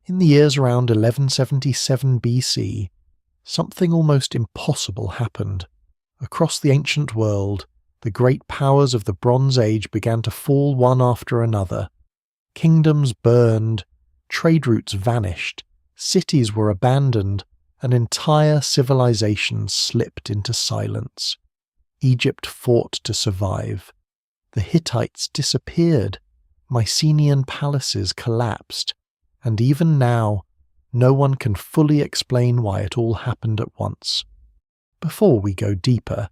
In the years around 1177 BC, something almost impossible happened. Across the ancient world, the great powers of the Bronze Age began to fall one after another. Kingdoms burned, trade routes vanished, cities were abandoned, and entire civilizations slipped into silence. Egypt fought to survive. The Hittites disappeared, Mycenaean palaces collapsed, and even now, no one can fully explain why it all happened at once. Before we go deeper,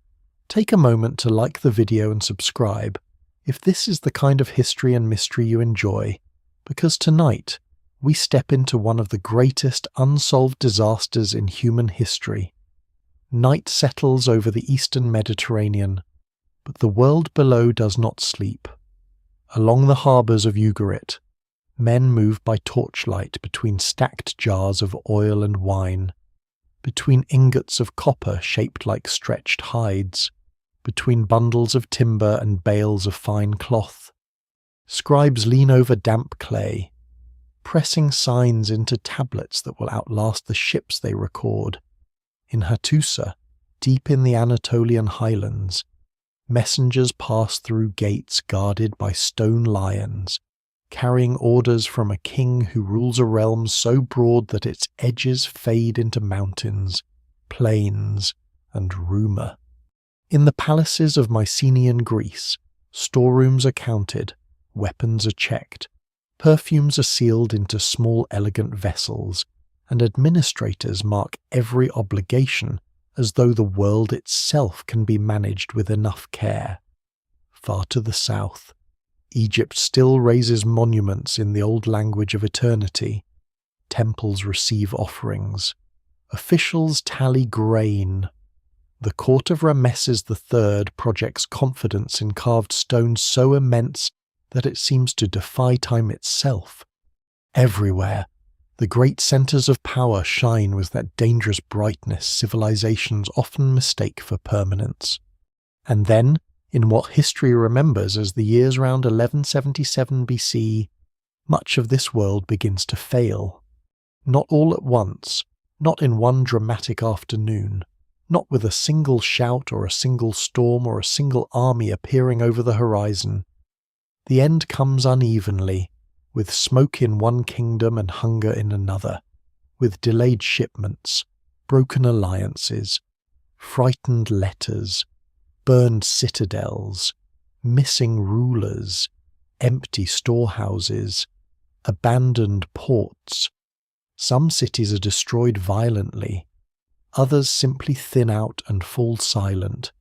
take a moment to like the video and subscribe if this is the kind of history and mystery you enjoy, because tonight we step into one of the greatest unsolved disasters in human history. Night settles over the eastern Mediterranean, but the world below does not sleep. Along the harbours of Ugarit, men move by torchlight between stacked jars of oil and wine, between ingots of copper shaped like stretched hides, between bundles of timber and bales of fine cloth. Scribes lean over damp clay, pressing signs into tablets that will outlast the ships they record. In Hattusa, deep in the Anatolian highlands, messengers pass through gates guarded by stone lions, carrying orders from a king who rules a realm so broad that its edges fade into mountains, plains, and rumour. In the palaces of Mycenaean Greece, storerooms are counted, weapons are checked, perfumes are sealed into small elegant vessels, and administrators mark every obligation as though the world itself can be managed with enough care. Far to the south, Egypt still raises monuments in the old language of eternity. Temples receive offerings. Officials tally grain. The court of Ramesses III projects confidence in carved stone so immense that it seems to defy time itself. Everywhere, the great centres of power shine with that dangerous brightness civilizations often mistake for permanence. And then, in what history remembers as the years around 1177 BC, much of this world begins to fail. Not all at once, not in one dramatic afternoon, not with a single shout or a single storm or a single army appearing over the horizon. The end comes unevenly, with smoke in one kingdom and hunger in another, with delayed shipments, broken alliances, frightened letters, burned citadels, missing rulers, empty storehouses, abandoned ports. Some cities are destroyed violently, others simply thin out and fall silent.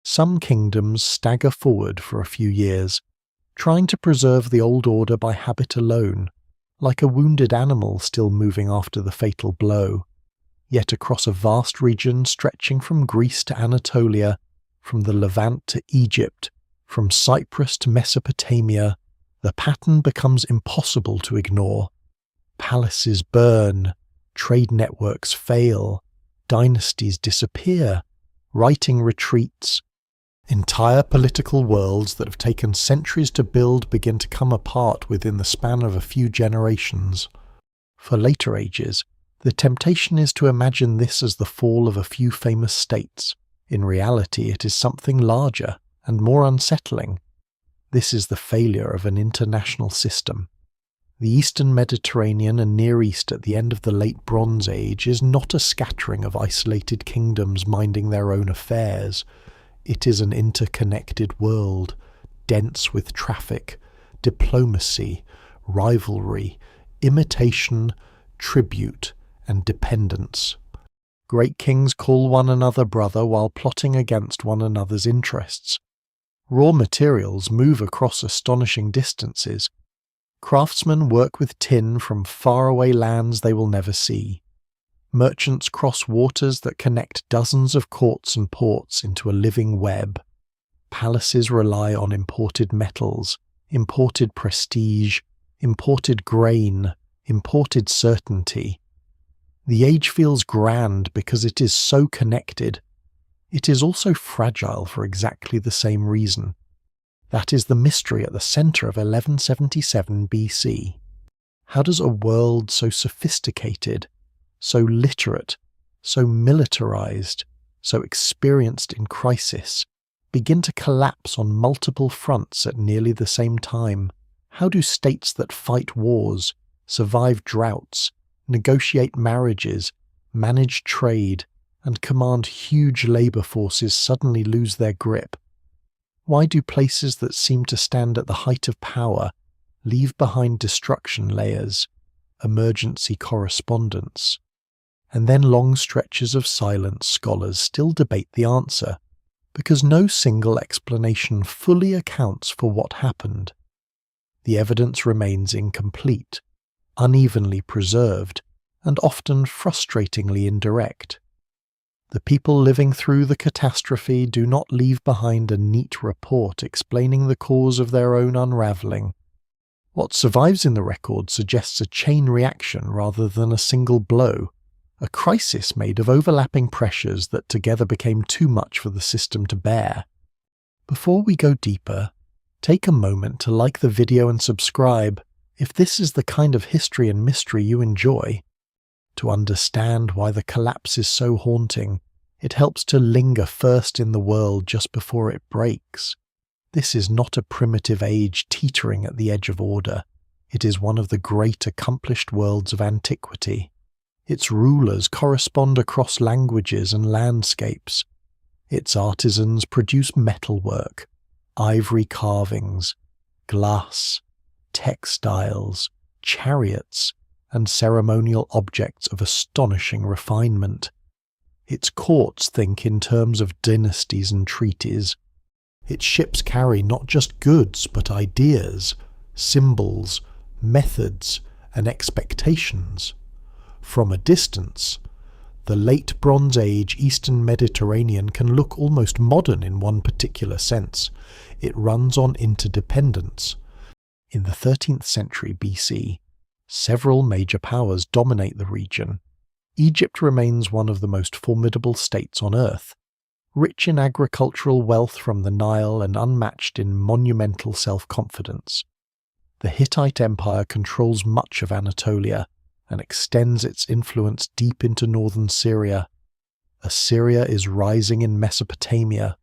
Some kingdoms stagger forward for a few years, trying to preserve the old order by habit alone, like a wounded animal still moving after the fatal blow. Yet across a vast region stretching from Greece to Anatolia, from the Levant to Egypt, from Cyprus to Mesopotamia, the pattern becomes impossible to ignore. Palaces burn, trade networks fail, dynasties disappear, writing retreats. Entire political worlds that have taken centuries to build begin to come apart within the span of a few generations. For later ages, the temptation is to imagine this as the fall of a few famous states. In reality, it is something larger and more unsettling. This is the failure of an international system. The Eastern Mediterranean and Near East at the end of the Late Bronze Age is not a scattering of isolated kingdoms minding their own affairs. It is an interconnected world, dense with traffic, diplomacy, rivalry, imitation, tribute, and dependence. Great kings call one another brother while plotting against one another's interests. Raw materials move across astonishing distances. Craftsmen work with tin from faraway lands they will never see. Merchants cross waters that connect dozens of courts and ports into a living web. Palaces rely on imported metals, imported prestige, imported grain, imported certainty. The age feels grand because it is so connected. It is also fragile for exactly the same reason. That is the mystery at the centre of 1177 BC. How does a world so sophisticated, so literate, so militarized, so experienced in crisis, begin to collapse on multiple fronts at nearly the same time? How do states that fight wars, survive droughts, negotiate marriages, manage trade, and command huge labor forces suddenly lose their grip? Why do places that seem to stand at the height of power leave behind destruction layers, emergency correspondence, and then long stretches of silence? Scholars still debate the answer, because no single explanation fully accounts for what happened. The evidence remains incomplete, unevenly preserved, and often frustratingly indirect. The people living through the catastrophe do not leave behind a neat report explaining the cause of their own unravelling. What survives in the record suggests a chain reaction rather than a single blow, a crisis made of overlapping pressures that together became too much for the system to bear. Before we go deeper, take a moment to like the video and subscribe if this is the kind of history and mystery you enjoy. To understand why the collapse is so haunting, it helps to linger first in the world just before it breaks. This is not a primitive age teetering at the edge of order. It is one of the great accomplished worlds of antiquity. Its rulers correspond across languages and landscapes. Its artisans produce metalwork, ivory carvings, glass, textiles, chariots, and ceremonial objects of astonishing refinement. Its courts think in terms of dynasties and treaties. Its ships carry not just goods but ideas, symbols, methods, and expectations. From a distance, the late Bronze Age Eastern Mediterranean can look almost modern in one particular sense. It runs on interdependence. In the 13th century BC, several major powers dominate the region. Egypt remains one of the most formidable states on earth, rich in agricultural wealth from the Nile and unmatched in monumental self-confidence. The Hittite Empire controls much of Anatolia and extends its influence deep into northern Syria. Assyria is rising in Mesopotamia,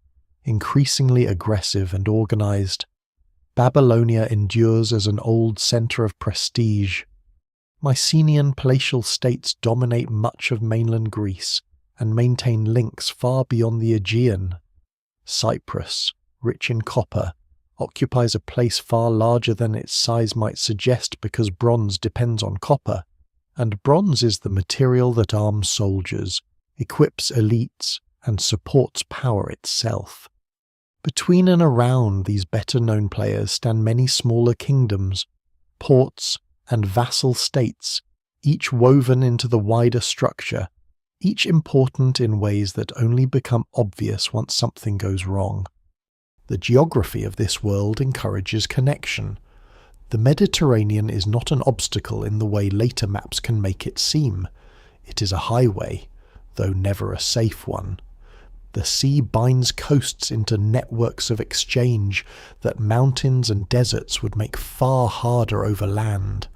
increasingly aggressive and organized. Babylonia endures as an old center of prestige. Mycenaean palatial states dominate much of mainland Greece and maintain links far beyond the Aegean. Cyprus, rich in copper, occupies a place far larger than its size might suggest because bronze depends on copper, and bronze is the material that arms soldiers, equips elites, and supports power itself. Between and around these better-known players stand many smaller kingdoms, ports, and vassal states, each woven into the wider structure, each important in ways that only become obvious once something goes wrong. The geography of this world encourages connection. The Mediterranean is not an obstacle in the way later maps can make it seem. It is a highway, though never a safe one. The sea binds coasts into networks of exchange that mountains and deserts would make far harder over land.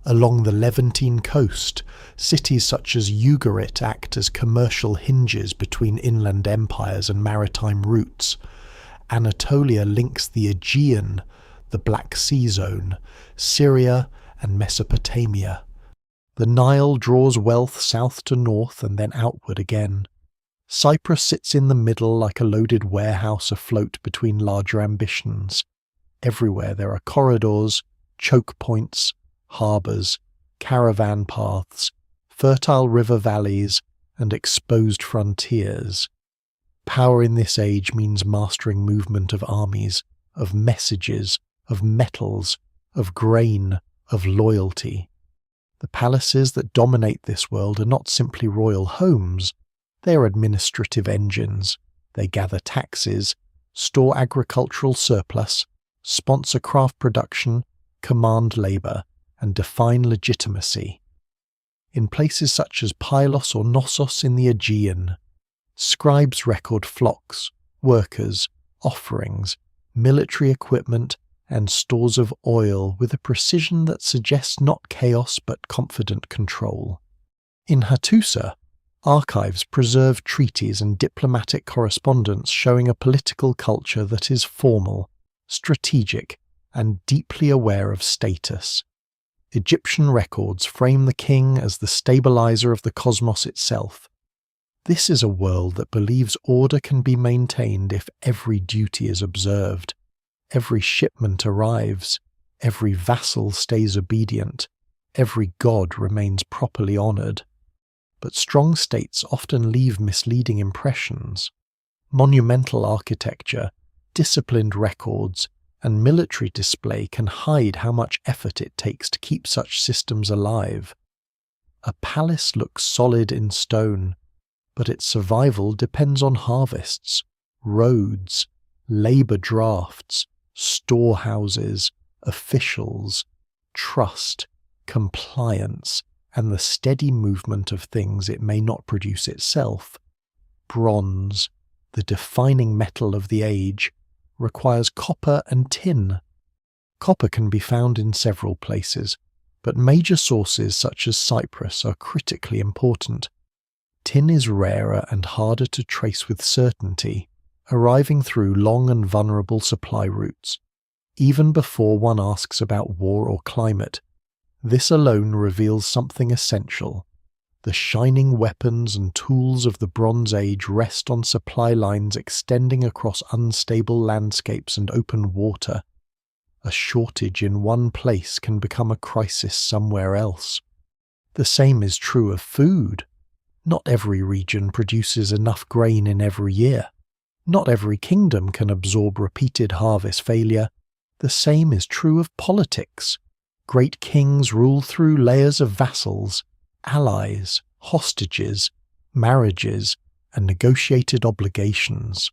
Along the Levantine coast, cities such as Ugarit act as commercial hinges between inland empires and maritime routes. Anatolia links the Aegean, the Black Sea zone, Syria, and Mesopotamia. The Nile draws wealth south to north and then outward again. Cyprus sits in the middle like a loaded warehouse afloat between larger ambitions. Everywhere there are corridors, choke points, harbours, caravan paths, fertile river valleys, and exposed frontiers. Power in this age means mastering movement of armies, of messages, of metals, of grain, of loyalty. The palaces that dominate this world are not simply royal homes. They are administrative engines. They gather taxes, store agricultural surplus, sponsor craft production, command labour, and define legitimacy. In places such as Pylos or Knossos in the Aegean, scribes record flocks, workers, offerings, military equipment, and stores of oil with a precision that suggests not chaos but confident control. In Hattusa, archives preserve treaties and diplomatic correspondence showing a political culture that is formal, strategic, and deeply aware of status. Egyptian records frame the king as the stabilizer of the cosmos itself. This is a world that believes order can be maintained if every duty is observed, every shipment arrives, every vassal stays obedient, every god remains properly honoured. But strong states often leave misleading impressions. Monumental architecture, disciplined records, and military display can hide how much effort it takes to keep such systems alive. A palace looks solid in stone, but its survival depends on harvests, roads, labour drafts, storehouses, officials, trust, compliance, and the steady movement of things it may not produce itself. Bronze, the defining metal of the age, requires copper and tin. Copper can be found in several places, but major sources such as Cyprus are critically important. Tin is rarer and harder to trace with certainty, arriving through long and vulnerable supply routes, even before one asks about war or climate. This alone reveals something essential. The shining weapons and tools of the Bronze Age rest on supply lines extending across unstable landscapes and open water. A shortage in one place can become a crisis somewhere else. The same is true of food. Not every region produces enough grain in every year. Not every kingdom can absorb repeated harvest failure. The same is true of politics. Great kings rule through layers of vassals, allies, hostages, marriages, and negotiated obligations.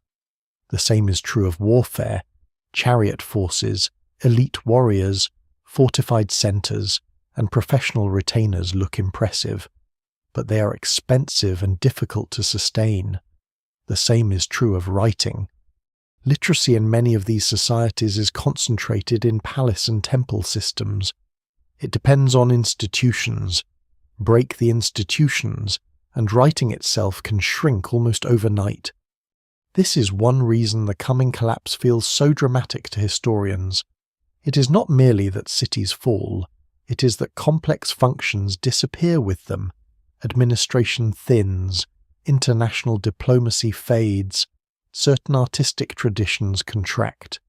The same is true of warfare, chariot forces, elite warriors, fortified centres, and professional retainers look impressive, but they are expensive and difficult to sustain. The same is true of writing. Literacy in many of these societies is concentrated in palace and temple systems. It depends on institutions. Break the institutions, and writing itself can shrink almost overnight. This is one reason the coming collapse feels so dramatic to historians. It is not merely that cities fall, it is that complex functions disappear with them. Administration thins, international diplomacy fades, certain artistic traditions contract.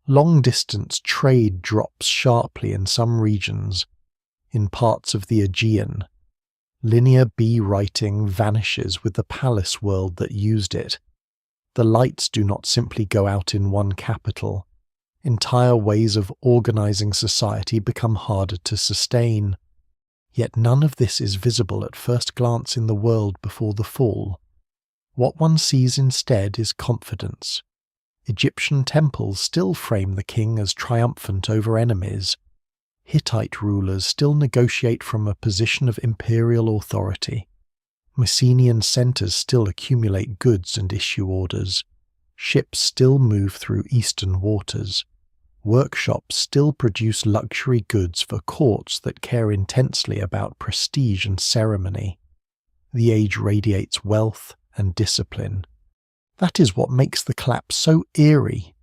Long-distance trade drops sharply in some regions. In parts of the Aegean, linear bee writing vanishes with the palace world that used it. The lights do not simply go out in one capital. Entire ways of organizing society become harder to sustain. Yet none of this is visible at first glance in the world before the fall. What one sees instead is confidence. Egyptian temples still frame the king as triumphant over enemies. Hittite rulers still negotiate from a position of imperial authority. Mycenaean centres still accumulate goods and issue orders. Ships still move through eastern waters. Workshops still produce luxury goods for courts that care intensely about prestige and ceremony. The age radiates wealth and discipline. That is what makes the collapse so eerie.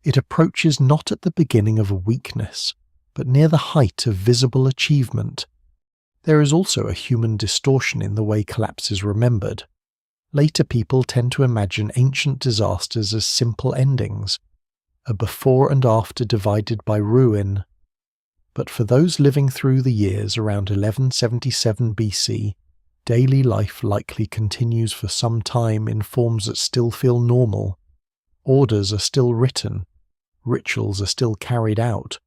It approaches not at the beginning of a weakness, but near the height of visible achievement. There is also a human distortion in the way collapse is remembered. Later people tend to imagine ancient disasters as simple endings, a before and after divided by ruin. But for those living through the years around 1177 BC, daily life likely continues for some time in forms that still feel normal. Orders are still written, rituals are still carried out,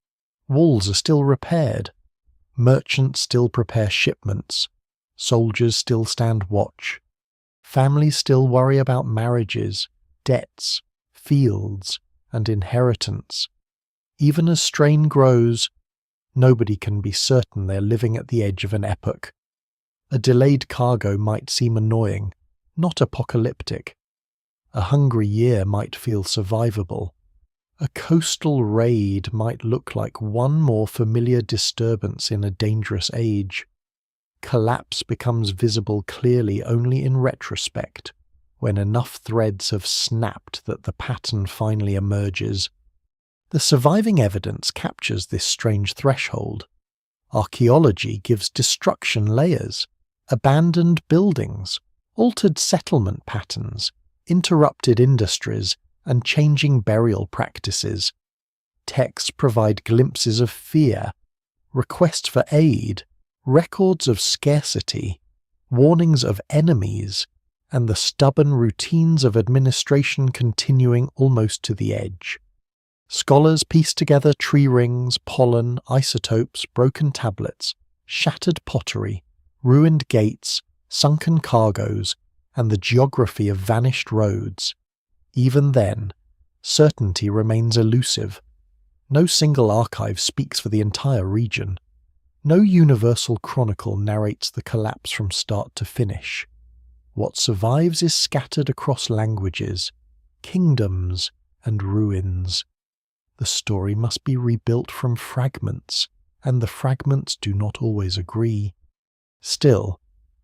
walls are still repaired, merchants still prepare shipments, soldiers still stand watch, families still worry about marriages, debts, fields, and inheritance. Even as strain grows, nobody can be certain they're living at the edge of an epoch. A delayed cargo might seem annoying, not apocalyptic. A hungry year might feel survivable. A coastal raid might look like one more familiar disturbance in a dangerous age. Collapse becomes visible clearly only in retrospect, when enough threads have snapped that the pattern finally emerges. The surviving evidence captures this strange threshold. Archaeology gives destruction layers, abandoned buildings, altered settlement patterns, interrupted industries, and changing burial practices. Texts provide glimpses of fear, requests for aid, records of scarcity, warnings of enemies, and the stubborn routines of administration continuing almost to the edge. Scholars piece together tree rings, pollen, isotopes, broken tablets, shattered pottery, ruined gates, sunken cargoes, and the geography of vanished roads. Even then, certainty remains elusive. No single archive speaks for the entire region. No universal chronicle narrates the collapse from start to finish. What survives is scattered across languages, kingdoms, and ruins. The story must be rebuilt from fragments, and the fragments do not always agree. Still,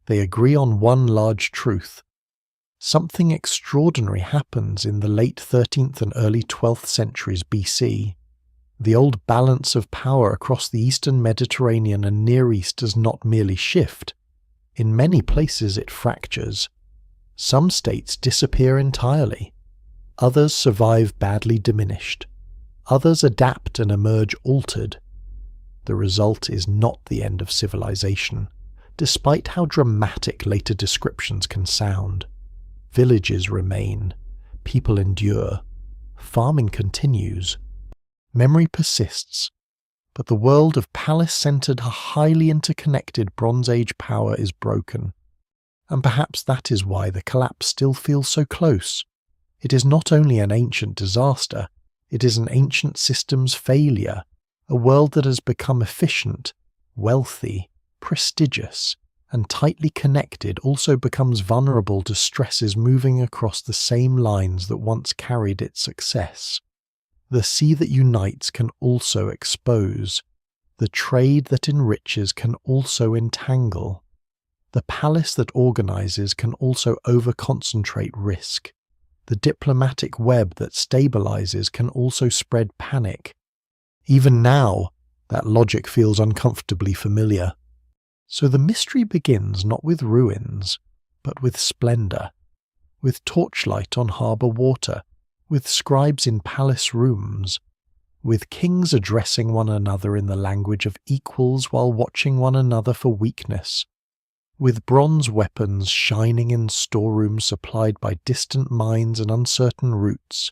they agree on one large truth. Something extraordinary happens in the late 13th and early 12th centuries BC. The old balance of power across the eastern Mediterranean and Near East does not merely shift. In many places it fractures. Some states disappear entirely. Others survive badly diminished. Others adapt and emerge altered. The result is not the end of civilization, despite how dramatic later descriptions can sound. Villages remain, people endure, farming continues, memory persists, but the world of palace-centered, highly interconnected Bronze Age power is broken. And perhaps that is why the collapse still feels so close. It is not only an ancient disaster, it is an ancient system's failure, a world that has become efficient, wealthy, prestigious, and tightly connected also becomes vulnerable to stresses moving across the same lines that once carried its success. The sea that unites can also expose. The trade that enriches can also entangle. The palace that organizes can also over-concentrate risk. The diplomatic web that stabilizes can also spread panic. Even now, that logic feels uncomfortably familiar. So the mystery begins not with ruins, but with splendor, with torchlight on harbor water, with scribes in palace rooms, with kings addressing one another in the language of equals while watching one another for weakness, with bronze weapons shining in storerooms supplied by distant mines and uncertain routes,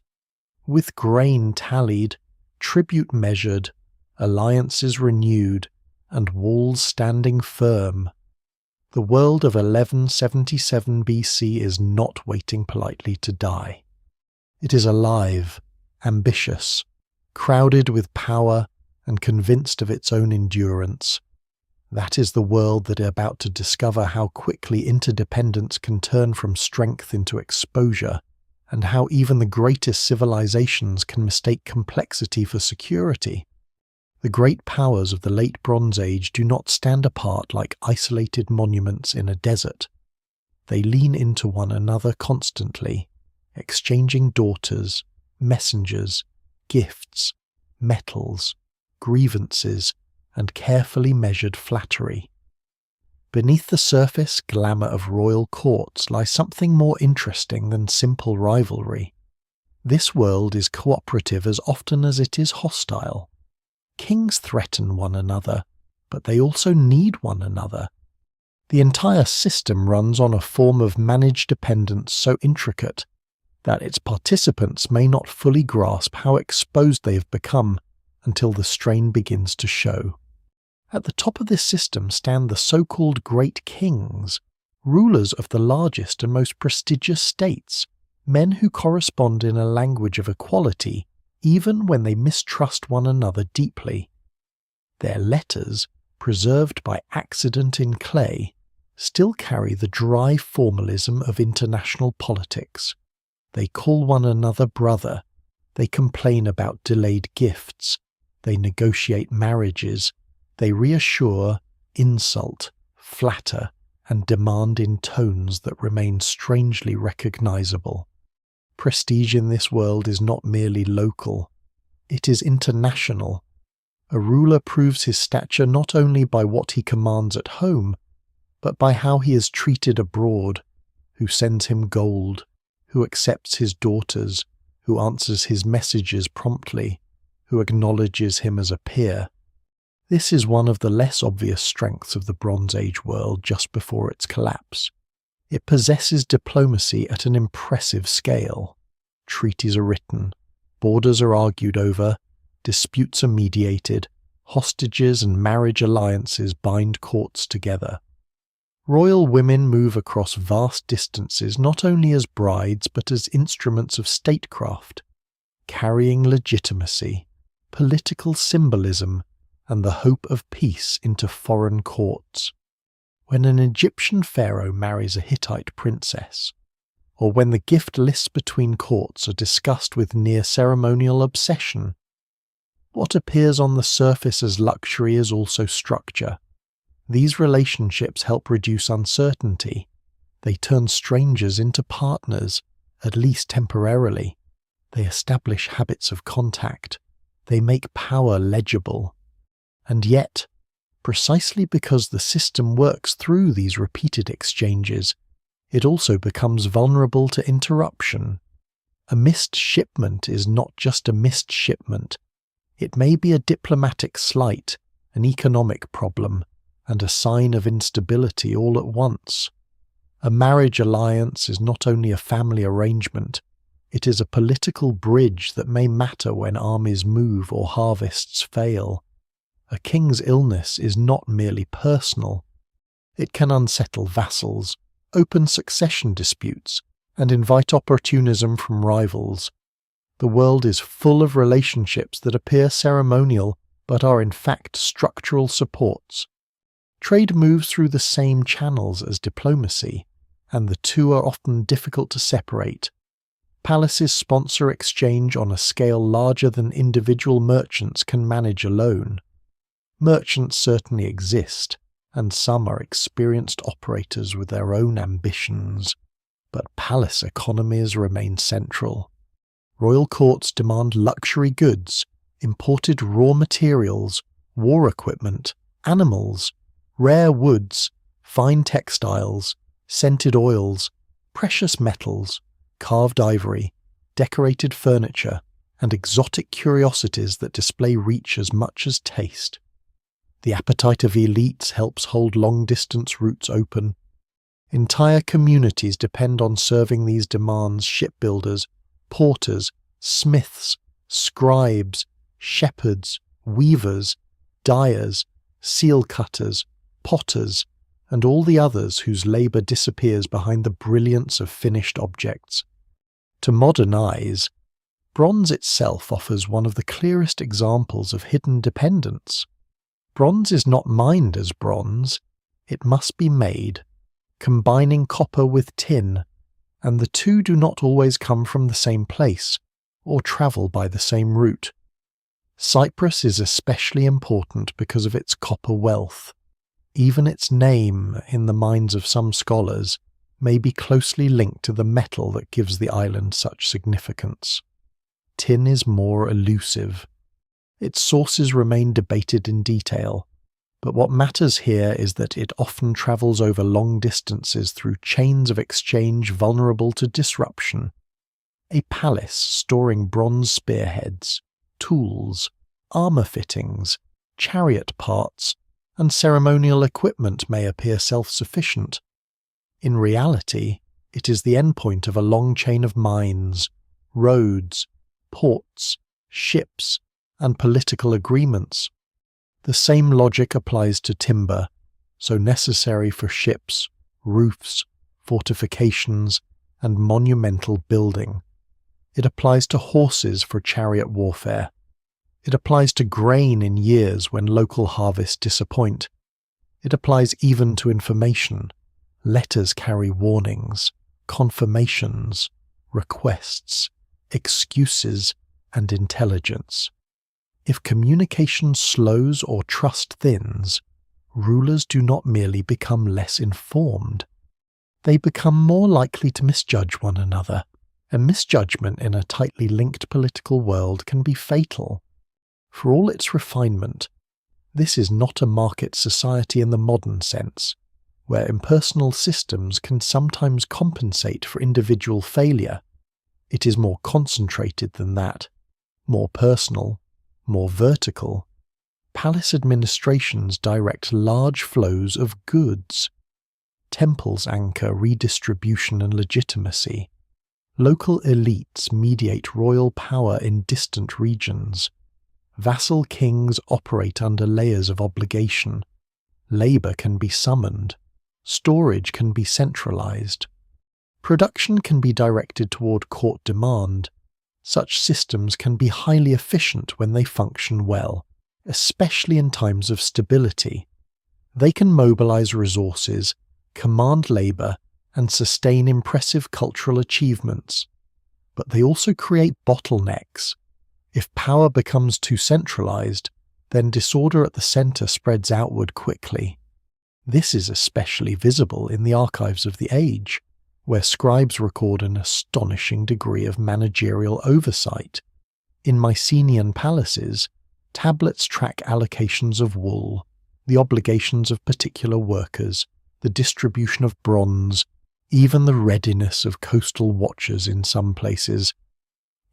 with grain tallied, tribute measured, alliances renewed, and walls standing firm. The world of 1177 BC is not waiting politely to die. It is alive, ambitious, crowded with power, and convinced of its own endurance. That is the world that is about to discover how quickly interdependence can turn from strength into exposure, and how even the greatest civilizations can mistake complexity for security. The great powers of the late Bronze Age do not stand apart like isolated monuments in a desert. They lean into one another constantly, exchanging daughters, messengers, gifts, metals, grievances, and carefully measured flattery. Beneath the surface glamour of royal courts lies something more interesting than simple rivalry. This world is cooperative as often as it is hostile. Kings threaten one another, but they also need one another. The entire system runs on a form of managed dependence so intricate that its participants may not fully grasp how exposed they have become until the strain begins to show. At the top of this system stand the so-called great kings, rulers of the largest and most prestigious states, men who correspond in a language of equality even when they mistrust one another deeply. Their letters, preserved by accident in clay, still carry the dry formalism of international politics. They call one another brother, They complain about delayed gifts. They negotiate marriages. They reassure, insult, flatter, and demand in tones that remain strangely recognizable. Prestige in this world is not merely local. It is international. A ruler proves his stature not only by what he commands at home, but by how he is treated abroad, who sends him gold, who accepts his daughters, who answers his messages promptly, who acknowledges him as a peer. This is one of the less obvious strengths of the Bronze Age world just before its collapse. It possesses diplomacy at an impressive scale. Treaties are written, borders are argued over, disputes are mediated, hostages and marriage alliances bind courts together. Royal women move across vast distances not only as brides but as instruments of statecraft, carrying legitimacy, political symbolism, and the hope of peace into foreign courts. When an Egyptian pharaoh marries a Hittite princess, or when the gift lists between courts are discussed with near ceremonial obsession, what appears on the surface as luxury is also structure. These relationships help reduce uncertainty. They turn strangers into partners, at least temporarily. They establish habits of contact. They make power legible. And yet, precisely because the system works through these repeated exchanges, it also becomes vulnerable to interruption. A missed shipment is not just a missed shipment. It may be a diplomatic slight, an economic problem, and a sign of instability all at once. A marriage alliance is not only a family arrangement, it is a political bridge that may matter when armies move or harvests fail. A king's illness is not merely personal. It can unsettle vassals, open succession disputes, and invite opportunism from rivals. The world is full of relationships that appear ceremonial but are in fact structural supports. Trade moves through the same channels as diplomacy, and the two are often difficult to separate. Palaces sponsor exchange on a scale larger than individual merchants can manage alone. Merchants certainly exist, and some are experienced operators with their own ambitions, but palace economies remain central. Royal courts demand luxury goods, imported raw materials, war equipment, animals, rare woods, fine textiles, scented oils, precious metals, carved ivory, decorated furniture, and exotic curiosities that display reach as much as taste. The appetite of elites helps hold long-distance routes open. Entire communities depend on serving these demands: shipbuilders, porters, smiths, scribes, shepherds, weavers, dyers, seal cutters, potters, and all the others whose labour disappears behind the brilliance of finished objects. To modern eyes, bronze itself offers one of the clearest examples of hidden dependence. Bronze is not mined as bronze, it must be made, combining copper with tin, and the two do not always come from the same place, or travel by the same route. Cyprus is especially important because of its copper wealth. Even its name, in the minds of some scholars, may be closely linked to the metal that gives the island such significance. Tin is more elusive. Its sources remain debated in detail, but what matters here is that it often travels over long distances through chains of exchange vulnerable to disruption. A palace storing bronze spearheads, tools, armour fittings, chariot parts, and ceremonial equipment may appear self-sufficient. In reality, it is the endpoint of a long chain of mines, roads, ports, ships, and political agreements. The same logic applies to timber, so necessary for ships, roofs, fortifications, and monumental building. It applies to horses for chariot warfare. It applies to grain in years when local harvests disappoint. It applies even to information. Letters carry warnings, confirmations, requests, excuses, and intelligence. If communication slows or trust thins, rulers do not merely become less informed. They become more likely to misjudge one another, and misjudgment in a tightly linked political world can be fatal. For all its refinement, this is not a market society in the modern sense, where impersonal systems can sometimes compensate for individual failure. It is more concentrated than that, more personal, more vertical. Palace administrations direct large flows of goods. Temples anchor redistribution and legitimacy. Local elites mediate royal power in distant regions. Vassal kings operate under layers of obligation. Labour can be summoned. Storage can be centralized. Production can be directed toward court demand. Such systems can be highly efficient when they function well, especially in times of stability. They can mobilize resources, command labour, and sustain impressive cultural achievements. But they also create bottlenecks. If power becomes too centralized, then disorder at the center spreads outward quickly. This is especially visible in the archives of the age, where scribes record an astonishing degree of managerial oversight. In Mycenaean palaces, tablets track allocations of wool, the obligations of particular workers, the distribution of bronze, even the readiness of coastal watchers in some places.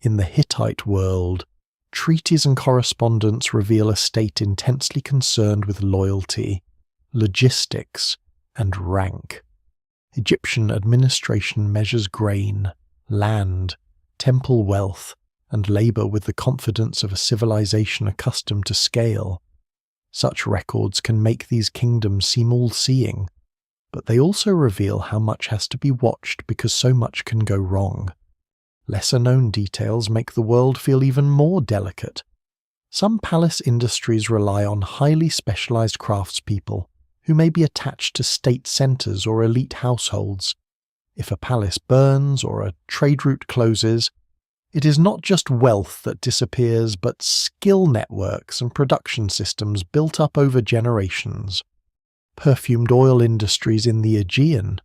In the Hittite world, treaties and correspondence reveal a state intensely concerned with loyalty, logistics, and rank. Egyptian administration measures grain, land, temple wealth, and labour with the confidence of a civilization accustomed to scale. Such records can make these kingdoms seem all-seeing, but they also reveal how much has to be watched because so much can go wrong. Lesser-known details make the world feel even more delicate. Some palace industries rely on highly specialized craftspeople who may be attached to state centers or elite households. If a palace burns or a trade route closes, it is not just wealth that disappears, but skill networks and production systems built up over generations. Perfumed oil industries in the Aegean,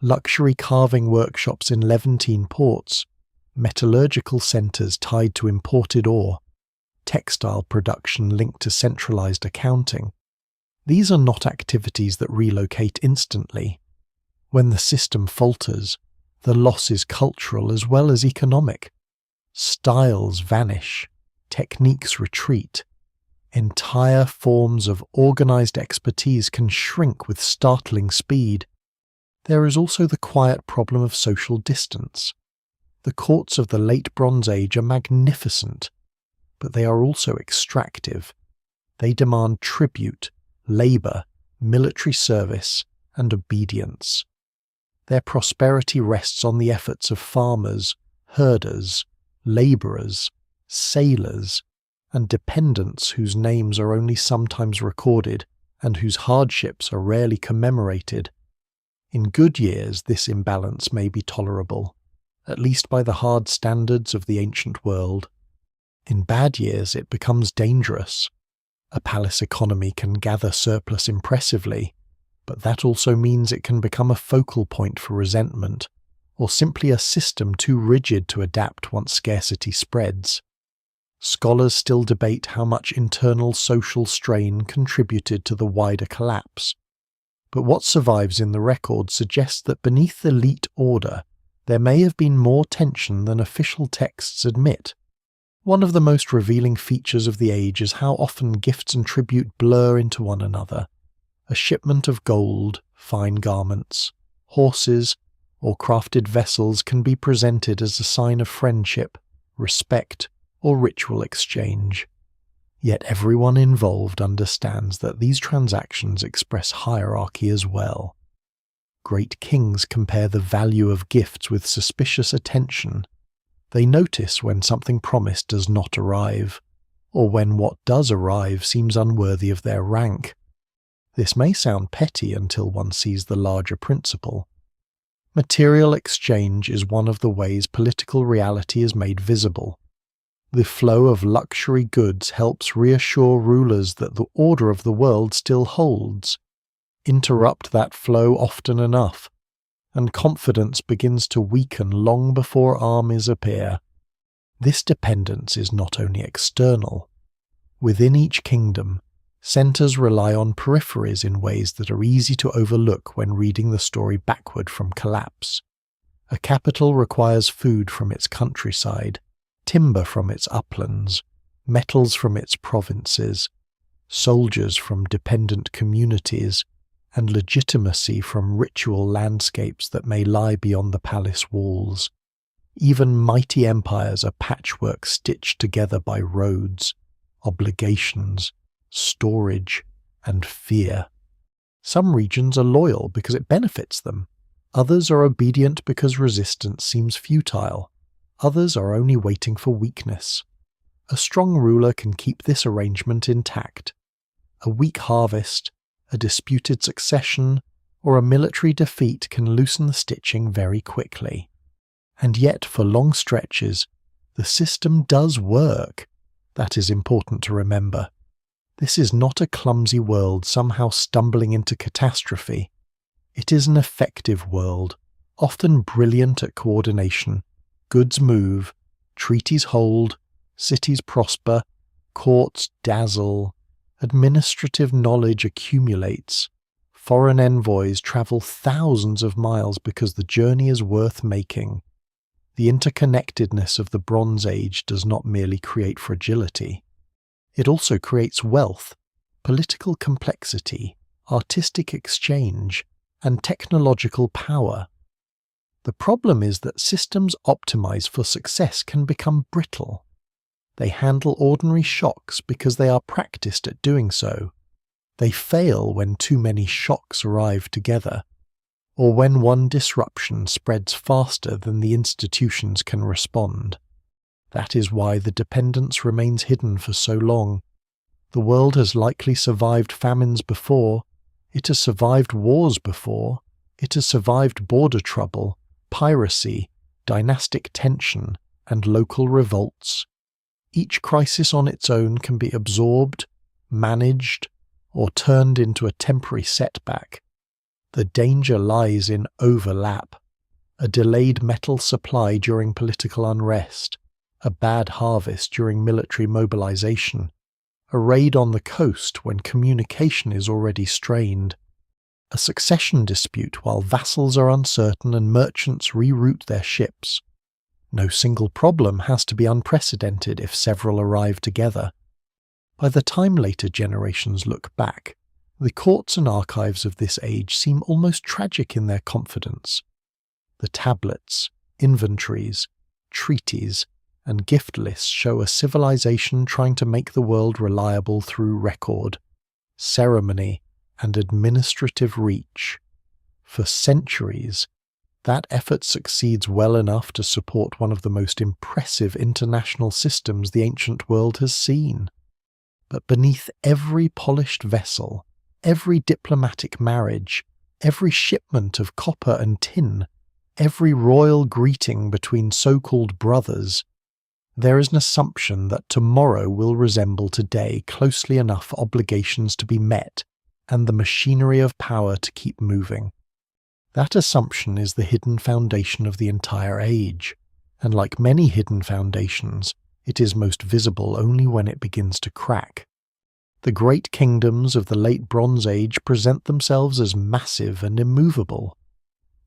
luxury carving workshops in Levantine ports, metallurgical centers tied to imported ore, textile production linked to centralized accounting. These are not activities that relocate instantly. When the system falters, the loss is cultural as well as economic. Styles vanish, techniques retreat. Entire forms of organized expertise can shrink with startling speed. There is also the quiet problem of social distance. The courts of the late Bronze Age are magnificent, but they are also extractive. They demand tribute, labour, military service, and obedience. Their prosperity rests on the efforts of farmers, herders, labourers, sailors, and dependents whose names are only sometimes recorded and whose hardships are rarely commemorated. In good years this imbalance may be tolerable, at least by the hard standards of the ancient world. In bad years it becomes dangerous. A palace economy can gather surplus impressively, but that also means it can become a focal point for resentment, or simply a system too rigid to adapt once scarcity spreads. Scholars still debate how much internal social strain contributed to the wider collapse, but what survives in the record suggests that beneath the elite order there may have been more tension than official texts admit. One of the most revealing features of the age is how often gifts and tribute blur into one another. A shipment of gold, fine garments, horses, or crafted vessels can be presented as a sign of friendship, respect, or ritual exchange. Yet everyone involved understands that these transactions express hierarchy as well. Great kings compare the value of gifts with suspicious attention. They notice when something promised does not arrive, or when what does arrive seems unworthy of their rank. This may sound petty until one sees the larger principle. Material exchange is one of the ways political reality is made visible. The flow of luxury goods helps reassure rulers that the order of the world still holds. Interrupt that flow often enough, and confidence begins to weaken long before armies appear. This dependence is not only external. Within each kingdom, centers rely on peripheries in ways that are easy to overlook when reading the story backward from collapse. A capital requires food from its countryside, timber from its uplands, metals from its provinces, soldiers from dependent communities, and legitimacy from ritual landscapes that may lie beyond the palace walls. Even mighty empires are patchwork stitched together by roads, obligations, storage, and fear. Some regions are loyal because it benefits them. Others are obedient because resistance seems futile. Others are only waiting for weakness. A strong ruler can keep this arrangement intact. A weak harvest, a disputed succession, or a military defeat can loosen the stitching very quickly. And yet, for long stretches, the system does work. That is important to remember. This is not a clumsy world somehow stumbling into catastrophe. It is an effective world, often brilliant at coordination. Goods move, treaties hold, cities prosper, courts dazzle, administrative knowledge accumulates. Foreign envoys travel thousands of miles because the journey is worth making. The interconnectedness of the Bronze Age does not merely create fragility. It also creates wealth, political complexity, artistic exchange, and technological power. The problem is that systems optimized for success can become brittle. They handle ordinary shocks because they are practiced at doing so. They fail when too many shocks arrive together, or when one disruption spreads faster than the institutions can respond. That is why the dependence remains hidden for so long. The world has likely survived famines before, it has survived wars before, it has survived border trouble, piracy, dynastic tension, and local revolts. Each crisis on its own can be absorbed, managed, or turned into a temporary setback. The danger lies in overlap, a delayed metal supply during political unrest, a bad harvest during military mobilization, a raid on the coast when communication is already strained, a succession dispute while vassals are uncertain and merchants reroute their ships. No single problem has to be unprecedented if several arrive together. By the time later generations look back, the courts and archives of this age seem almost tragic in their confidence. The tablets, inventories, treaties, and gift lists show a civilization trying to make the world reliable through record, ceremony, and administrative reach. For centuries, that effort succeeds well enough to support one of the most impressive international systems the ancient world has seen. But beneath every polished vessel, every diplomatic marriage, every shipment of copper and tin, every royal greeting between so-called brothers, there is an assumption that tomorrow will resemble today closely enough for obligations to be met and the machinery of power to keep moving. That assumption is the hidden foundation of the entire age, and like many hidden foundations, it is most visible only when it begins to crack. The great kingdoms of the late Bronze Age present themselves as massive and immovable,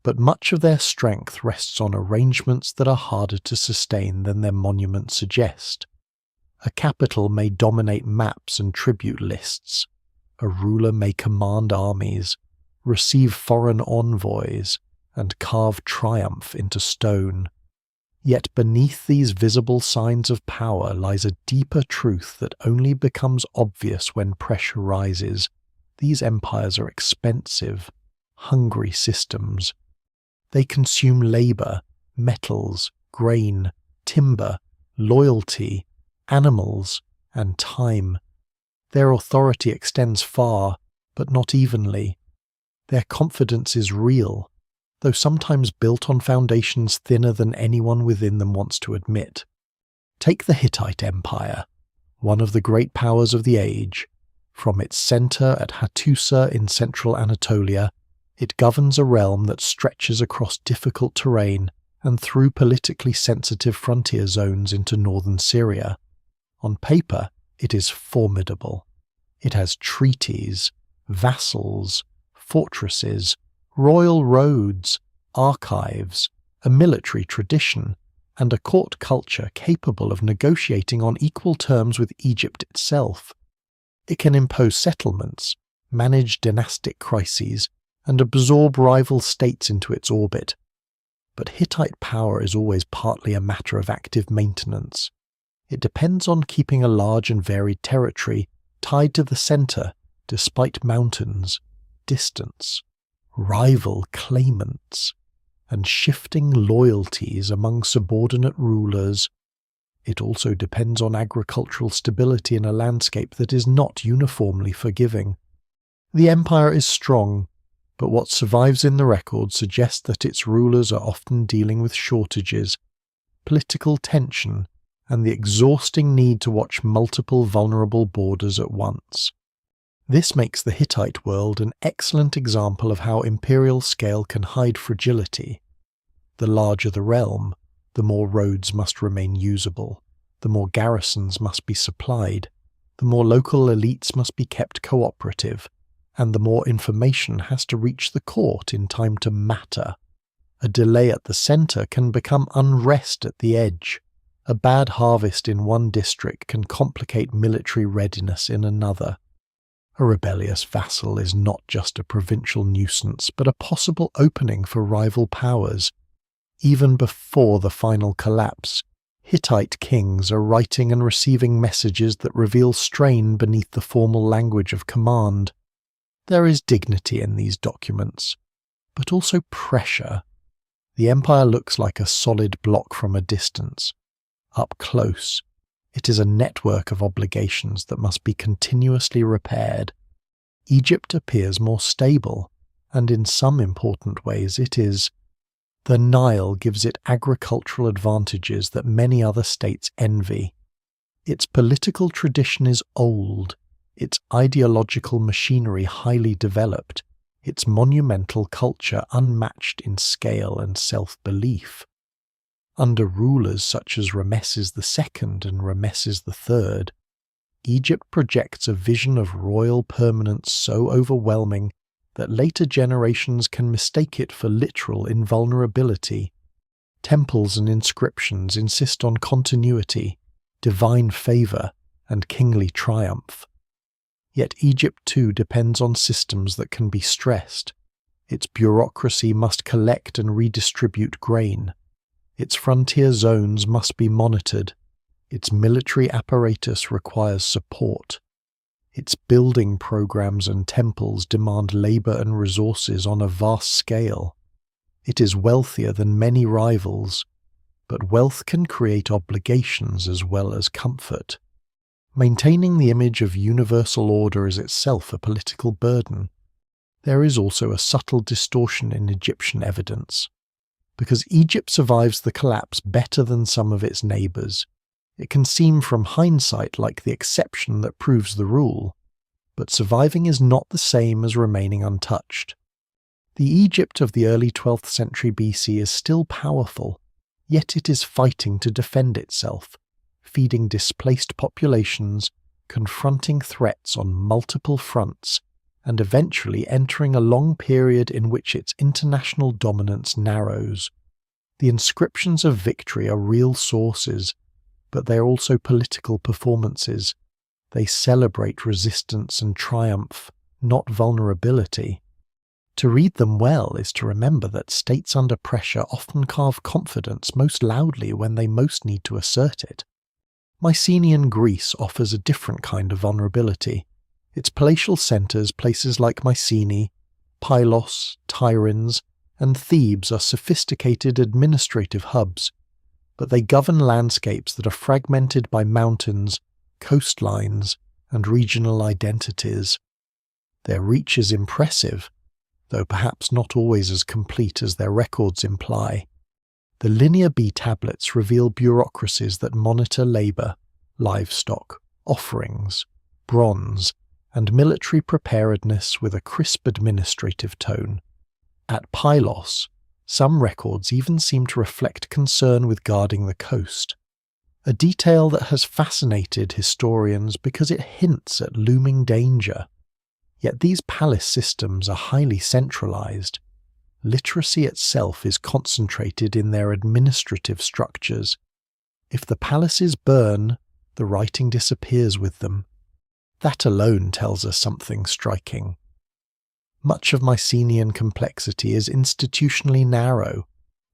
but much of their strength rests on arrangements that are harder to sustain than their monuments suggest. A capital may dominate maps and tribute lists. A ruler may command armies, receive foreign envoys, and carve triumph into stone. Yet beneath these visible signs of power lies a deeper truth that only becomes obvious when pressure rises. These empires are expensive, hungry systems. They consume labor, metals, grain, timber, loyalty, animals, and time. Their authority extends far, but not evenly. Their confidence is real, though sometimes built on foundations thinner than anyone within them wants to admit. Take the Hittite Empire, one of the great powers of the age. From its centre at Hattusa in central Anatolia, it governs a realm that stretches across difficult terrain and through politically sensitive frontier zones into northern Syria. On paper, it is formidable. It has treaties, vassals, fortresses, royal roads, archives, a military tradition, and a court culture capable of negotiating on equal terms with Egypt itself. It can impose settlements, manage dynastic crises, and absorb rival states into its orbit. But Hittite power is always partly a matter of active maintenance. It depends on keeping a large and varied territory tied to the centre despite mountains, distance, rival claimants, and shifting loyalties among subordinate rulers. It also depends on agricultural stability in a landscape that is not uniformly forgiving. The empire is strong, but what survives in the record suggests that its rulers are often dealing with shortages, political tension, and the exhausting need to watch multiple vulnerable borders at once. This makes the Hittite world an excellent example of how imperial scale can hide fragility. The larger the realm, the more roads must remain usable, the more garrisons must be supplied, the more local elites must be kept cooperative, and the more information has to reach the court in time to matter. A delay at the centre can become unrest at the edge. A bad harvest in one district can complicate military readiness in another. A rebellious vassal is not just a provincial nuisance, but a possible opening for rival powers. Even before the final collapse, Hittite kings are writing and receiving messages that reveal strain beneath the formal language of command. There is dignity in these documents, but also pressure. The empire looks like a solid block from a distance. Up close, it is a network of obligations that must be continuously repaired. Egypt appears more stable, and in some important ways it is. The Nile gives it agricultural advantages that many other states envy. Its political tradition is old, its ideological machinery highly developed, its monumental culture unmatched in scale and self-belief. Under rulers such as Rameses II and Rameses III, Egypt projects a vision of royal permanence so overwhelming that later generations can mistake it for literal invulnerability. Temples and inscriptions insist on continuity, divine favour, and kingly triumph. Yet Egypt too depends on systems that can be stressed. Its bureaucracy must collect and redistribute grain. Its frontier zones must be monitored. Its military apparatus requires support. Its building programs and temples demand labour and resources on a vast scale. It is wealthier than many rivals, but wealth can create obligations as well as comfort. Maintaining the image of universal order is itself a political burden. There is also a subtle distortion in Egyptian evidence. Because Egypt survives the collapse better than some of its neighbours, it can seem from hindsight like the exception that proves the rule, but surviving is not the same as remaining untouched. The Egypt of the early 12th century BC is still powerful, yet it is fighting to defend itself, feeding displaced populations, confronting threats on multiple fronts, and eventually entering a long period in which its international dominance narrows. The inscriptions of victory are real sources, but they are also political performances. They celebrate resistance and triumph, not vulnerability. To read them well is to remember that states under pressure often carve confidence most loudly when they most need to assert it. Mycenaean Greece offers a different kind of vulnerability. Its palatial centres, places like Mycenae, Pylos, Tiryns, and Thebes are sophisticated administrative hubs, but they govern landscapes that are fragmented by mountains, coastlines, and regional identities. Their reach is impressive, though perhaps not always as complete as their records imply. The Linear B tablets reveal bureaucracies that monitor labour, livestock, offerings, bronze, and military preparedness with a crisp administrative tone. At Pylos, some records even seem to reflect concern with guarding the coast, a detail that has fascinated historians because it hints at looming danger. Yet these palace systems are highly centralised. Literacy itself is concentrated in their administrative structures. If the palaces burn, the writing disappears with them. That alone tells us something striking. Much of Mycenaean complexity is institutionally narrow.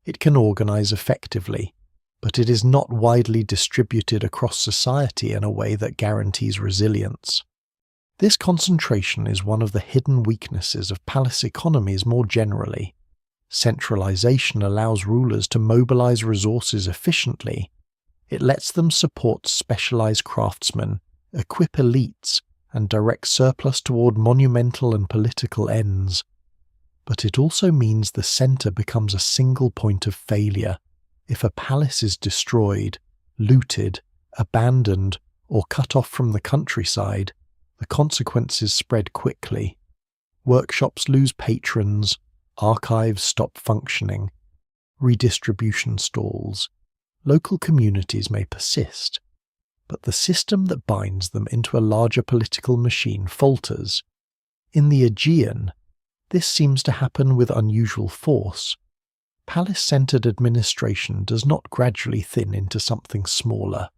It can organise effectively, but it is not widely distributed across society in a way that guarantees resilience. This concentration is one of the hidden weaknesses of palace economies more generally. Centralisation allows rulers to mobilise resources efficiently. It lets them support specialised craftsmen, equip elites, and direct surplus toward monumental and political ends. But it also means the centre becomes a single point of failure. If a palace is destroyed, looted, abandoned, or cut off from the countryside, the consequences spread quickly. Workshops lose patrons, archives stop functioning, redistribution stalls. Local communities may persist, but the system that binds them into a larger political machine falters. In the Aegean, this seems to happen with unusual force. Palace-centred administration does not gradually thin into something smaller.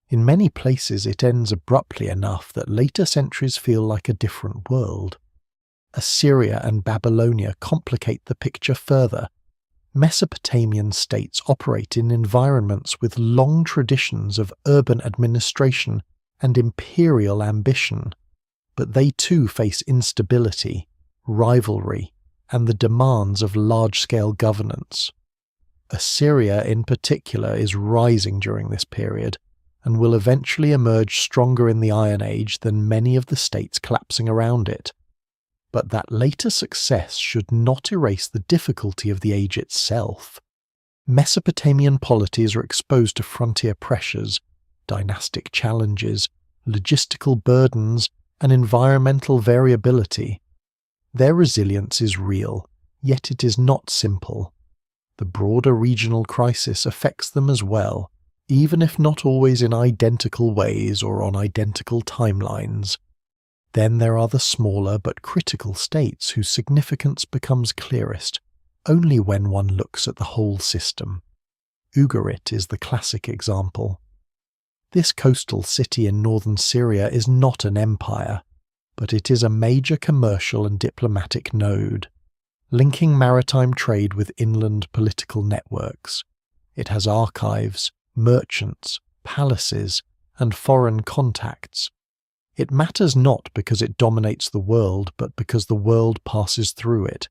In many places it ends abruptly enough that later centuries feel like a different world. Assyria and Babylonia complicate the picture further. Mesopotamian states operate in environments with long traditions of urban administration and imperial ambition, but they too face instability, rivalry, and the demands of large-scale governance. Assyria in particular is rising during this period, and will eventually emerge stronger in the Iron Age than many of the states collapsing around it. But that later success should not erase the difficulty of the age itself. Mesopotamian polities are exposed to frontier pressures, dynastic challenges, logistical burdens, and environmental variability. Their resilience is real, yet it is not simple. The broader regional crisis affects them as well, even if not always in identical ways or on identical timelines. Then there are the smaller but critical states whose significance becomes clearest only when one looks at the whole system. Ugarit is the classic example. This coastal city in northern Syria is not an empire, but it is a major commercial and diplomatic node, linking maritime trade with inland political networks. It has archives, merchants, palaces, and foreign contacts. It matters not because it dominates the world, but because the world passes through it.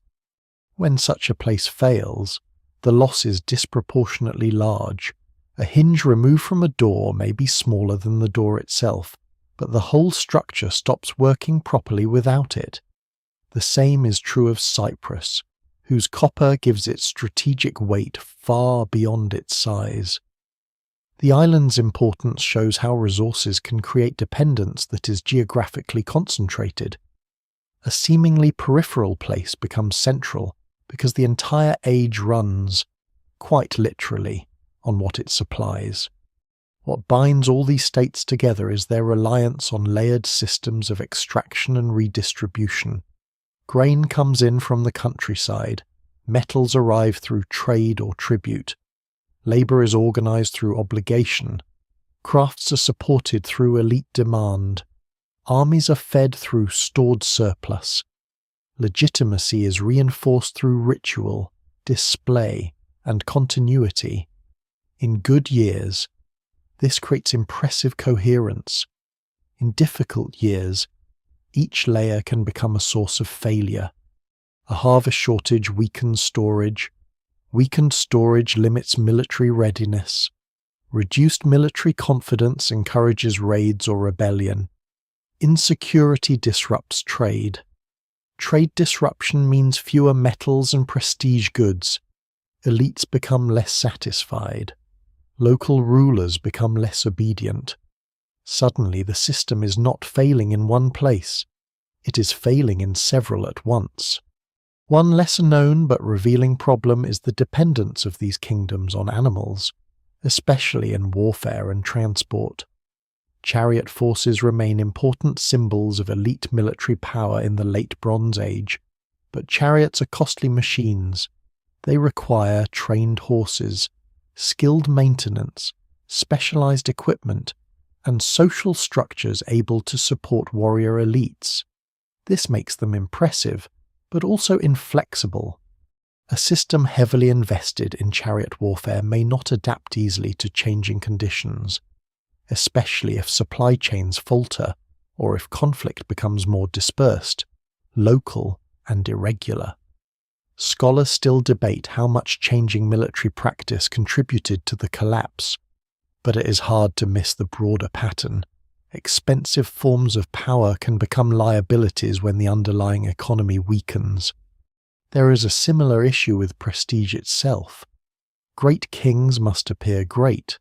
When such a place fails, the loss is disproportionately large. A hinge removed from a door may be smaller than the door itself, but the whole structure stops working properly without it. The same is true of Cyprus, whose copper gives it strategic weight far beyond its size. The island's importance shows how resources can create dependence that is geographically concentrated. A seemingly peripheral place becomes central because the entire age runs, quite literally, on what it supplies. What binds all these states together is their reliance on layered systems of extraction and redistribution. Grain comes in from the countryside, metals arrive through trade or tribute. Labour is organised through obligation. Crafts are supported through elite demand. Armies are fed through stored surplus. Legitimacy is reinforced through ritual, display, and continuity. In good years, this creates impressive coherence. In difficult years, each layer can become a source of failure. A harvest shortage weakens storage. Weakened storage limits military readiness. Reduced military confidence encourages raids or rebellion. Insecurity disrupts trade. Trade disruption means fewer metals and prestige goods. elites become less satisfied. Local rulers become less obedient. Suddenly the system is not failing in one place, it is failing in several at once. One lesser known but revealing problem is the dependence of these kingdoms on animals, especially in warfare and transport. Chariot forces remain important symbols of elite military power in the late Bronze Age, but chariots are costly machines. They require trained horses, skilled maintenance, specialized equipment, and social structures able to support warrior elites. This makes them impressive, but also inflexible. A system heavily invested in chariot warfare may not adapt easily to changing conditions, especially if supply chains falter or if conflict becomes more dispersed, local, and irregular. Scholars still debate how much changing military practice contributed to the collapse, but it is hard to miss the broader pattern. Expensive forms of power can become liabilities when the underlying economy weakens. There is a similar issue with prestige itself. Great kings must appear great.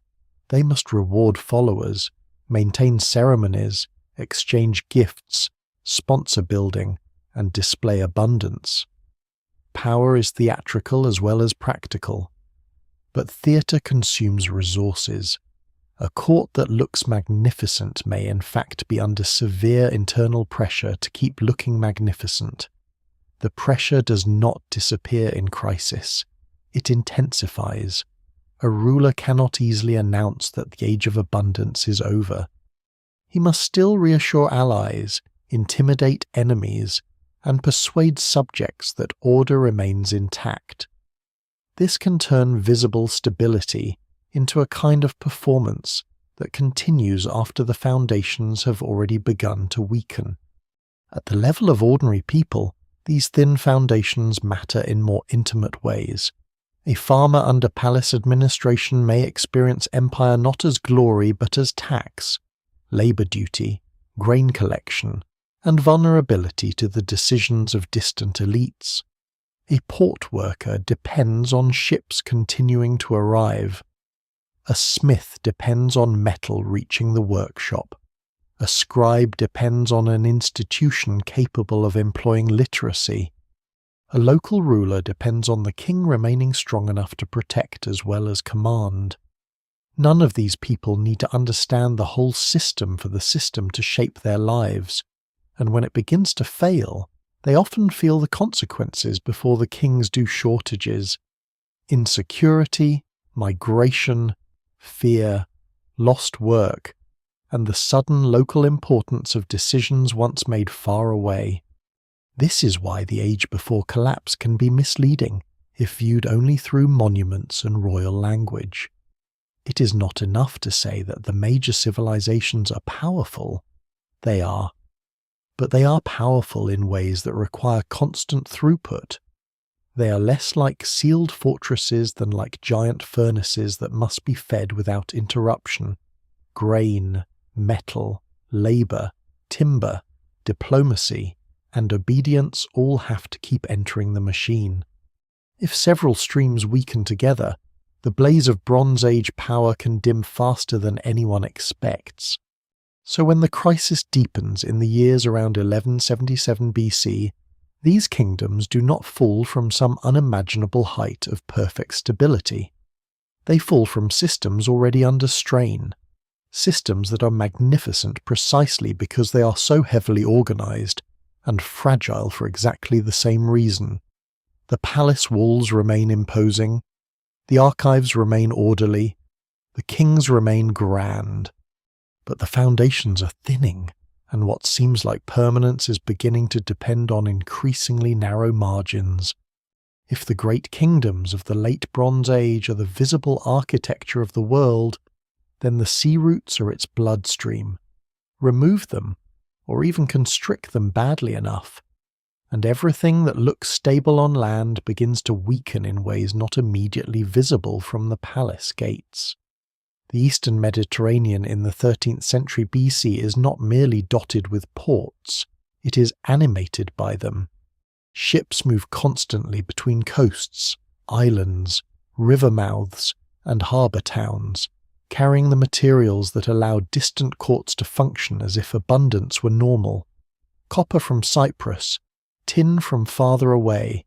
They must reward followers, maintain ceremonies, exchange gifts, sponsor building, and display abundance. Power is theatrical as well as practical. But theatre consumes resources. A court that looks magnificent may in fact be under severe internal pressure to keep looking magnificent. The pressure does not disappear in crisis. It intensifies. A ruler cannot easily announce that the age of abundance is over. He must still reassure allies, intimidate enemies, and persuade subjects that order remains intact. This can turn visible stability into a kind of performance that continues after the foundations have already begun to weaken. At the level of ordinary people, these thin foundations matter in more intimate ways. A farmer under palace administration may experience empire not as glory but as tax, labor duty, grain collection, and vulnerability to the decisions of distant elites. A port worker depends on ships continuing to arrive. A smith depends on metal reaching the workshop. A scribe depends on an institution capable of employing literacy. A local ruler depends on the king remaining strong enough to protect as well as command. None of these people need to understand the whole system for the system to shape their lives, and when it begins to fail, they often feel the consequences before the kings do. Shortages, insecurity, migration, fear, lost work, and the sudden local importance of decisions once made far away. This is why the age before collapse can be misleading if viewed only through monuments and royal language. It is not enough to say that the major civilizations are powerful. They are. But they are powerful in ways that require constant throughput. They are less like sealed fortresses than like giant furnaces that must be fed without interruption. Grain, metal, labor, timber, diplomacy, and obedience all have to keep entering the machine. If several streams weaken together, the blaze of Bronze Age power can dim faster than anyone expects. So when the crisis deepens in the years around 1177 BC, these kingdoms do not fall from some unimaginable height of perfect stability. They fall from systems already under strain, systems that are magnificent precisely because they are so heavily organized, and fragile for exactly the same reason. The palace walls remain imposing, the archives remain orderly, the kings remain grand, but the foundations are thinning, and what seems like permanence is beginning to depend on increasingly narrow margins. If the great kingdoms of the late Bronze Age are the visible architecture of the world, then the sea routes are its bloodstream. Remove them, or even constrict them badly enough, and everything that looks stable on land begins to weaken in ways not immediately visible from the palace gates. The eastern Mediterranean in the 13th century BC is not merely dotted with ports, it is animated by them. Ships move constantly between coasts, islands, river mouths, and harbour towns, carrying the materials that allowed distant courts to function as if abundance were normal. Copper from Cyprus, tin from farther away,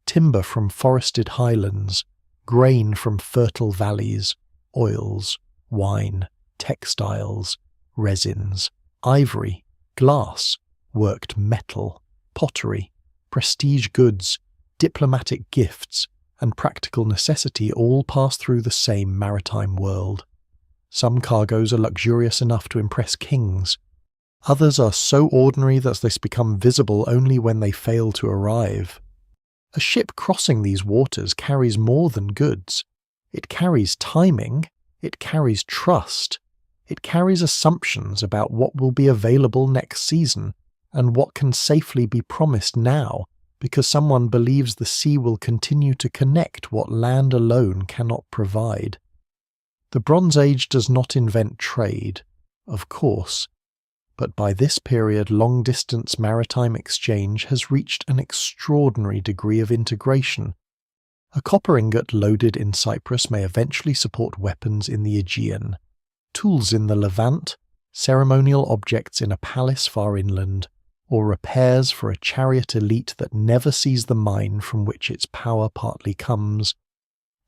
timber from forested highlands, grain from fertile valleys, oils, wine, textiles, resins, ivory, glass, worked metal, pottery, prestige goods, diplomatic gifts, and practical necessity all pass through the same maritime world. Some cargoes are luxurious enough to impress kings. Others are so ordinary that they become visible only when they fail to arrive. A ship crossing these waters carries more than goods. It carries timing, it carries trust, it carries assumptions about what will be available next season and what can safely be promised now, because someone believes the sea will continue to connect what land alone cannot provide. The Bronze Age does not invent trade, of course, but by this period long-distance maritime exchange has reached an extraordinary degree of integration. A copper ingot loaded in Cyprus may eventually support weapons in the Aegean, tools in the Levant, ceremonial objects in a palace far inland, or repairs for a chariot elite that never sees the mine from which its power partly comes.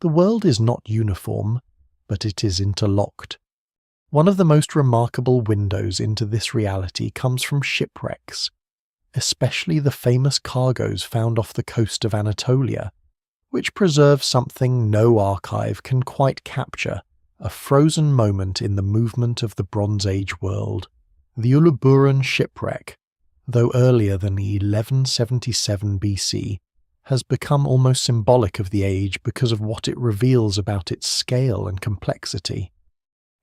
The world is not uniform, but it is interlocked. One of the most remarkable windows into this reality comes from shipwrecks, especially the famous cargoes found off the coast of Anatolia, which preserve something no archive can quite capture, a frozen moment in the movement of the Bronze Age world. The Uluburun shipwreck, though earlier than 1177 BC, has become almost symbolic of the age because of what it reveals about its scale and complexity.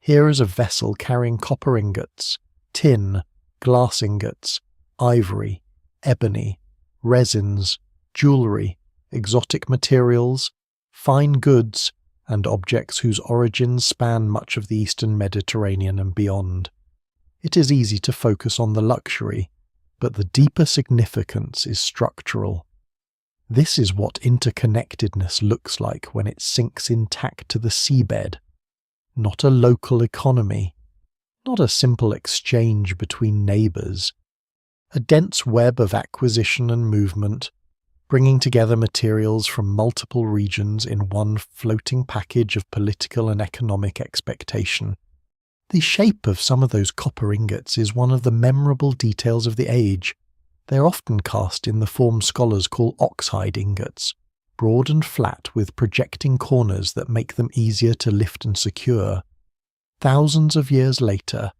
Here is a vessel carrying copper ingots, tin, glass ingots, ivory, ebony, resins, jewellery, exotic materials, fine goods, and objects whose origins span much of the eastern Mediterranean and beyond. It is easy to focus on the luxury, but the deeper significance is structural. This is what interconnectedness looks like when it sinks intact to the seabed. Not a local economy, not a simple exchange between neighbours. A dense web of acquisition and movement, bringing together materials from multiple regions in one floating package of political and economic expectation. The shape of some of those copper ingots is one of the memorable details of the age. They are often cast in the form scholars call oxhide ingots, broad and flat with projecting corners that make them easier to lift and secure. Thousands of years later,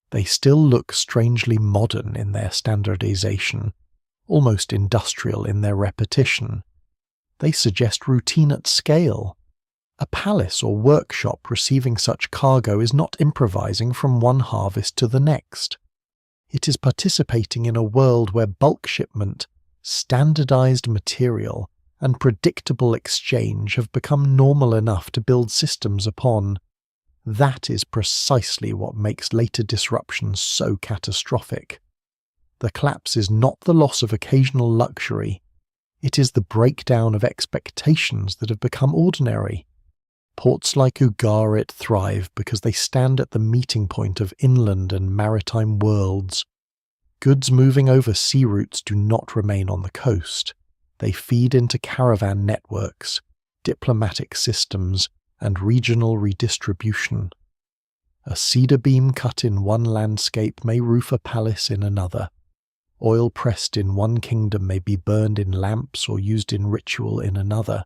they still look strangely modern in their standardization, almost industrial in their repetition. They suggest routine at scale. A palace or workshop receiving such cargo is not improvising from one harvest to the next. It is participating in a world where bulk shipment, standardized material, and predictable exchange have become normal enough to build systems upon. That is precisely what makes later disruptions so catastrophic. The collapse is not the loss of occasional luxury, it is the breakdown of expectations that have become ordinary. Ports like Ugarit thrive because they stand at the meeting point of inland and maritime worlds. Goods moving over sea routes do not remain on the coast. They feed into caravan networks, diplomatic systems, and regional redistribution. A cedar beam cut in one landscape may roof a palace in another. Oil pressed in one kingdom may be burned in lamps or used in ritual in another.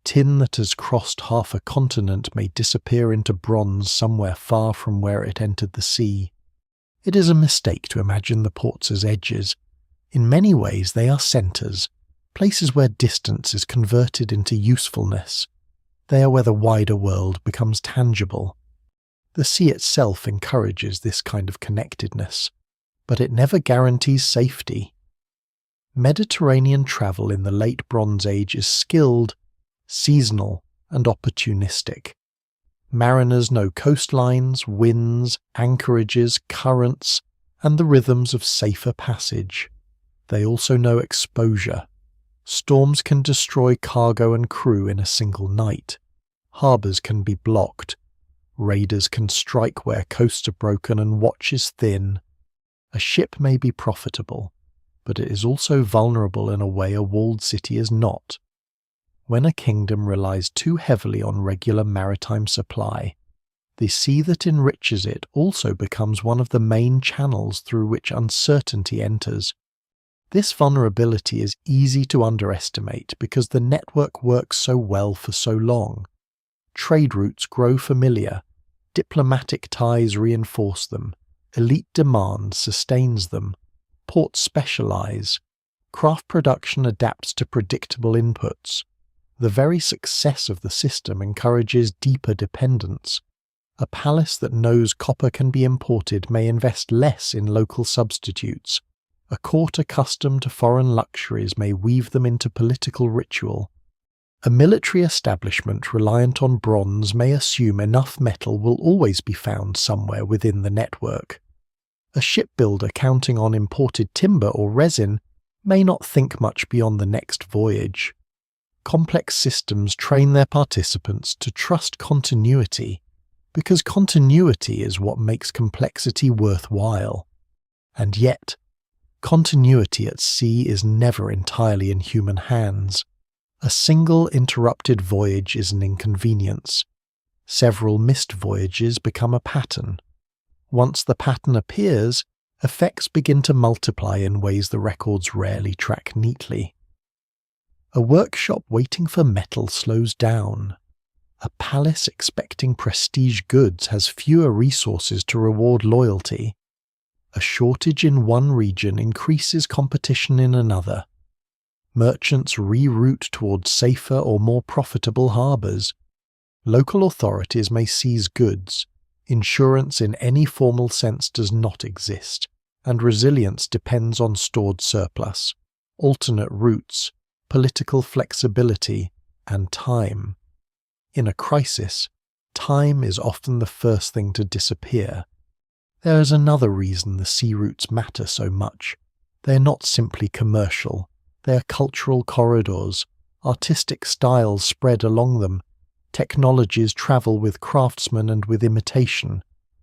Tin that has crossed half a continent may disappear into bronze somewhere far from where it entered the sea. It is a mistake to imagine the ports as edges. In many ways they are centres, places where distance is converted into usefulness. They are where the wider world becomes tangible. The sea itself encourages this kind of connectedness, but it never guarantees safety. Mediterranean travel in the late Bronze Age is skilled, seasonal, and opportunistic. Mariners know coastlines, winds, anchorages, currents, and the rhythms of safer passage. They also know exposure. Storms can destroy cargo and crew in a single night. Harbours can be blocked. Raiders can strike where coasts are broken and watches thin. A ship may be profitable, but it is also vulnerable in a way a walled city is not. When a kingdom relies too heavily on regular maritime supply, the sea that enriches it also becomes one of the main channels through which uncertainty enters. This vulnerability is easy to underestimate because the network works so well for so long. Trade routes grow familiar, diplomatic ties reinforce them, elite demand sustains them, ports specialize, craft production adapts to predictable inputs. The very success of the system encourages deeper dependence. A palace that knows copper can be imported may invest less in local substitutes. A court accustomed to foreign luxuries may weave them into political ritual. A military establishment reliant on bronze may assume enough metal will always be found somewhere within the network. A shipbuilder counting on imported timber or resin may not think much beyond the next voyage. Complex systems train their participants to trust continuity, because continuity is what makes complexity worthwhile. And yet, continuity at sea is never entirely in human hands. A single interrupted voyage is an inconvenience. Several missed voyages become a pattern. Once the pattern appears, effects begin to multiply in ways the records rarely track neatly. A workshop waiting for metal slows down. A palace expecting prestige goods has fewer resources to reward loyalty. A shortage in one region increases competition in another. Merchants reroute towards safer or more profitable harbours. Local authorities may seize goods. Insurance in any formal sense does not exist, and resilience depends on stored surplus, alternate routes, political flexibility, and time. In a crisis, time is often the first thing to disappear. There is another reason the sea routes matter so much. They are not simply commercial. They are cultural corridors. Artistic styles spread along them. Technologies travel with craftsmen and with imitation.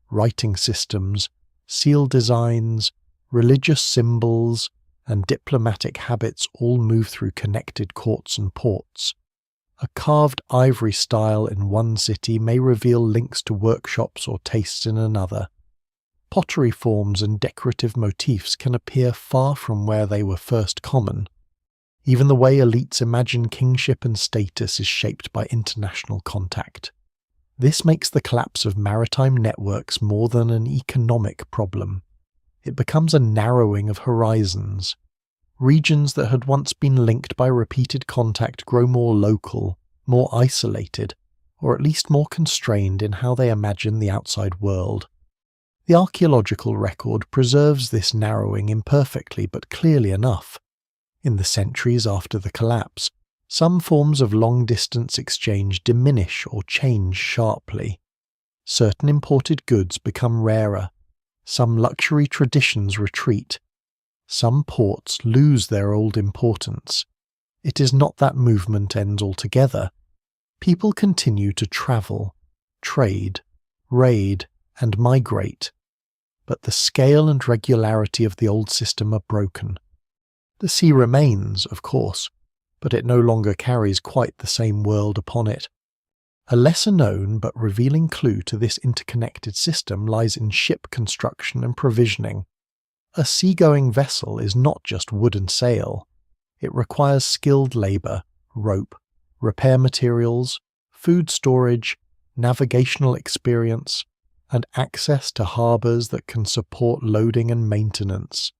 Writing systems, seal designs, religious symbols, and diplomatic habits all move through connected courts and ports. A carved ivory style in one city may reveal links to workshops or tastes in another. Pottery forms and decorative motifs can appear far from where they were first common. Even the way elites imagine kingship and status is shaped by international contact. This makes the collapse of maritime networks more than an economic problem. It becomes a narrowing of horizons. Regions that had once been linked by repeated contact grow more local, more isolated, or at least more constrained in how they imagine the outside world. The archaeological record preserves this narrowing imperfectly but clearly enough. In the centuries after the collapse, some forms of long-distance exchange diminish or change sharply. Certain imported goods become rarer. Some luxury traditions retreat. Some ports lose their old importance. It is not that movement ends altogether. People continue to travel, trade, raid, and migrate. But the scale and regularity of the old system are broken. The sea remains, of course, but it no longer carries quite the same world upon it. A lesser-known but revealing clue to this interconnected system lies in ship construction and provisioning. A seagoing vessel is not just wood and sail. It requires skilled labour, rope, repair materials, food storage, navigational experience, and access to harbours that can support loading and maintenance.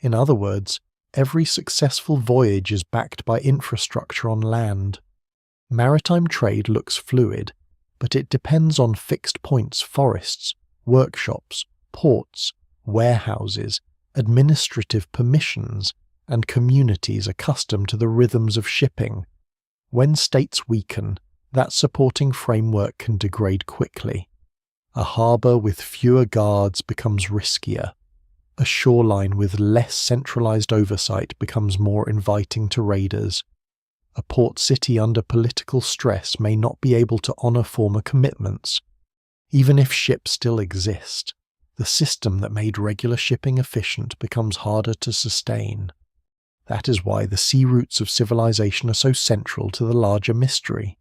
In other words, every successful voyage is backed by infrastructure on land. Maritime trade looks fluid, but it depends on fixed points, forests, workshops, ports, warehouses, administrative permissions, and communities accustomed to the rhythms of shipping. When states weaken, that supporting framework can degrade quickly. A harbour with fewer guards becomes riskier. A shoreline with less centralized oversight becomes more inviting to raiders. A port city under political stress may not be able to honor former commitments. Even if ships still exist, the system that made regular shipping efficient becomes harder to sustain. That is why the sea routes of civilization are so central to the larger mystery.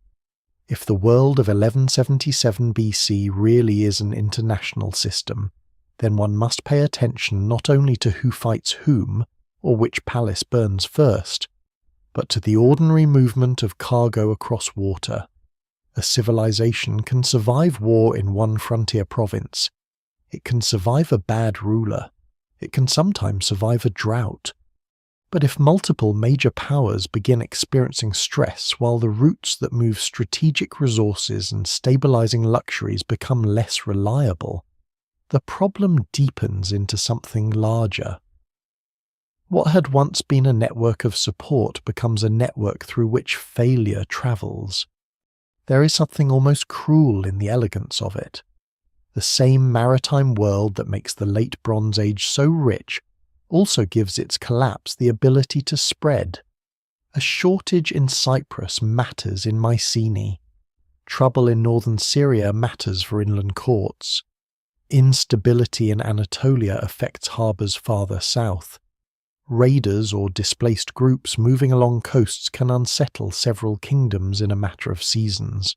If the world of 1177 BC really is an international system, then one must pay attention not only to who fights whom, or which palace burns first, but to the ordinary movement of cargo across water. A civilization can survive war in one frontier province. It can survive a bad ruler. It can sometimes survive a drought. But if multiple major powers begin experiencing stress while the routes that move strategic resources and stabilizing luxuries become less reliable, the problem deepens into something larger. What had once been a network of support becomes a network through which failure travels. There is something almost cruel in the elegance of it. The same maritime world that makes the Late Bronze Age so rich also gives its collapse the ability to spread. A shortage in Cyprus matters in Mycenae. Trouble in northern Syria matters for inland courts. Instability in Anatolia affects harbours farther south. Raiders or displaced groups moving along coasts can unsettle several kingdoms in a matter of seasons.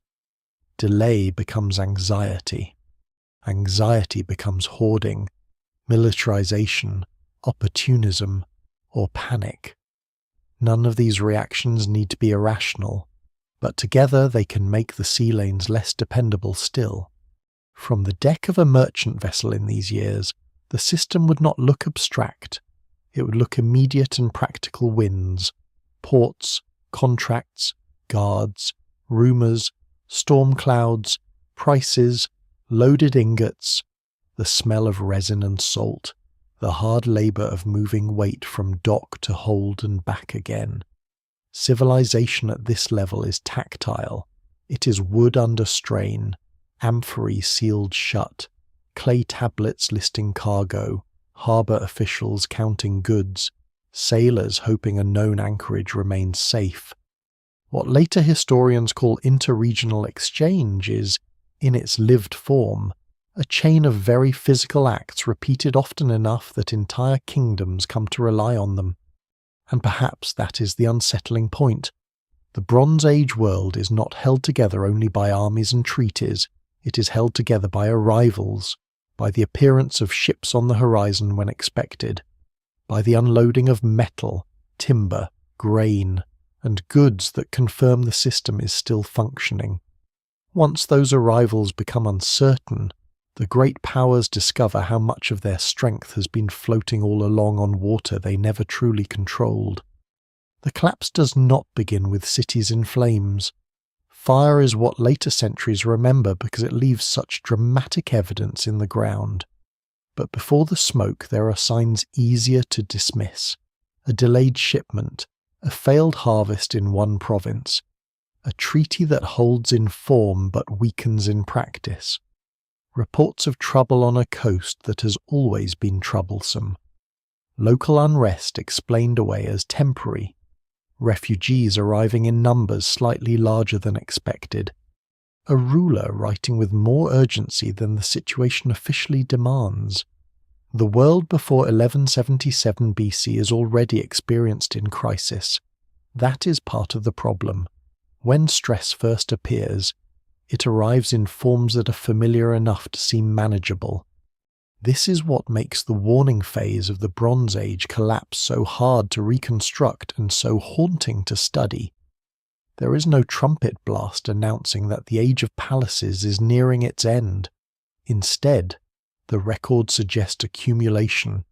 Delay becomes anxiety. Anxiety becomes hoarding, militarization, opportunism, or panic. None of these reactions need to be irrational, but together they can make the sea lanes less dependable still. From the deck of a merchant vessel in these years, the system would not look abstract. It would look immediate and practical winds, ports, contracts, guards, rumours, storm clouds, prices, loaded ingots, the smell of resin and salt, the hard labour of moving weight from dock to hold and back again. Civilization at this level is tactile. It is wood under strain, amphorae sealed shut, clay tablets listing cargo, harbour officials counting goods, sailors hoping a known anchorage remains safe. What later historians call interregional exchange is, in its lived form, a chain of very physical acts repeated often enough that entire kingdoms come to rely on them. And perhaps that is the unsettling point. The Bronze Age world is not held together only by armies and treaties, it is held together by arrivals, by the appearance of ships on the horizon when expected, by the unloading of metal, timber, grain, and goods that confirm the system is still functioning. Once those arrivals become uncertain, the great powers discover how much of their strength has been floating all along on water they never truly controlled. The collapse does not begin with cities in flames. Fire is what later centuries remember because it leaves such dramatic evidence in the ground. But before the smoke there are signs easier to dismiss. A delayed shipment, a failed harvest in one province, a treaty that holds in form but weakens in practice. Reports of trouble on a coast that has always been troublesome. Local unrest explained away as temporary. Refugees arriving in numbers slightly larger than expected. A ruler writing with more urgency than the situation officially demands. The world before 1177 BC is already experienced in crisis. That is part of the problem. When stress first appears, it arrives in forms that are familiar enough to seem manageable. This is what makes the warning phase of the Bronze Age collapse so hard to reconstruct and so haunting to study. There is no trumpet blast announcing that the age of palaces is nearing its end. Instead, the records suggest accumulation.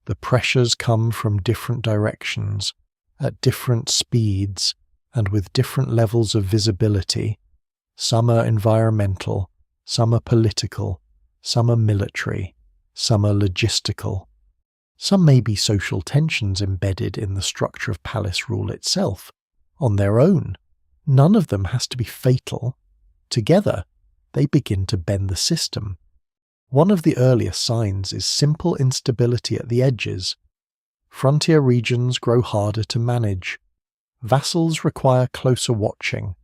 The pressures come from different directions, at different speeds, and with different levels of visibility. Some are environmental, some are political, some are military, some are logistical. Some may be social tensions embedded in the structure of palace rule itself, on their own. None of them has to be fatal. Together, they begin to bend the system. One of the earliest signs is simple instability at the edges. Frontier regions grow harder to manage. Vassals require closer watching.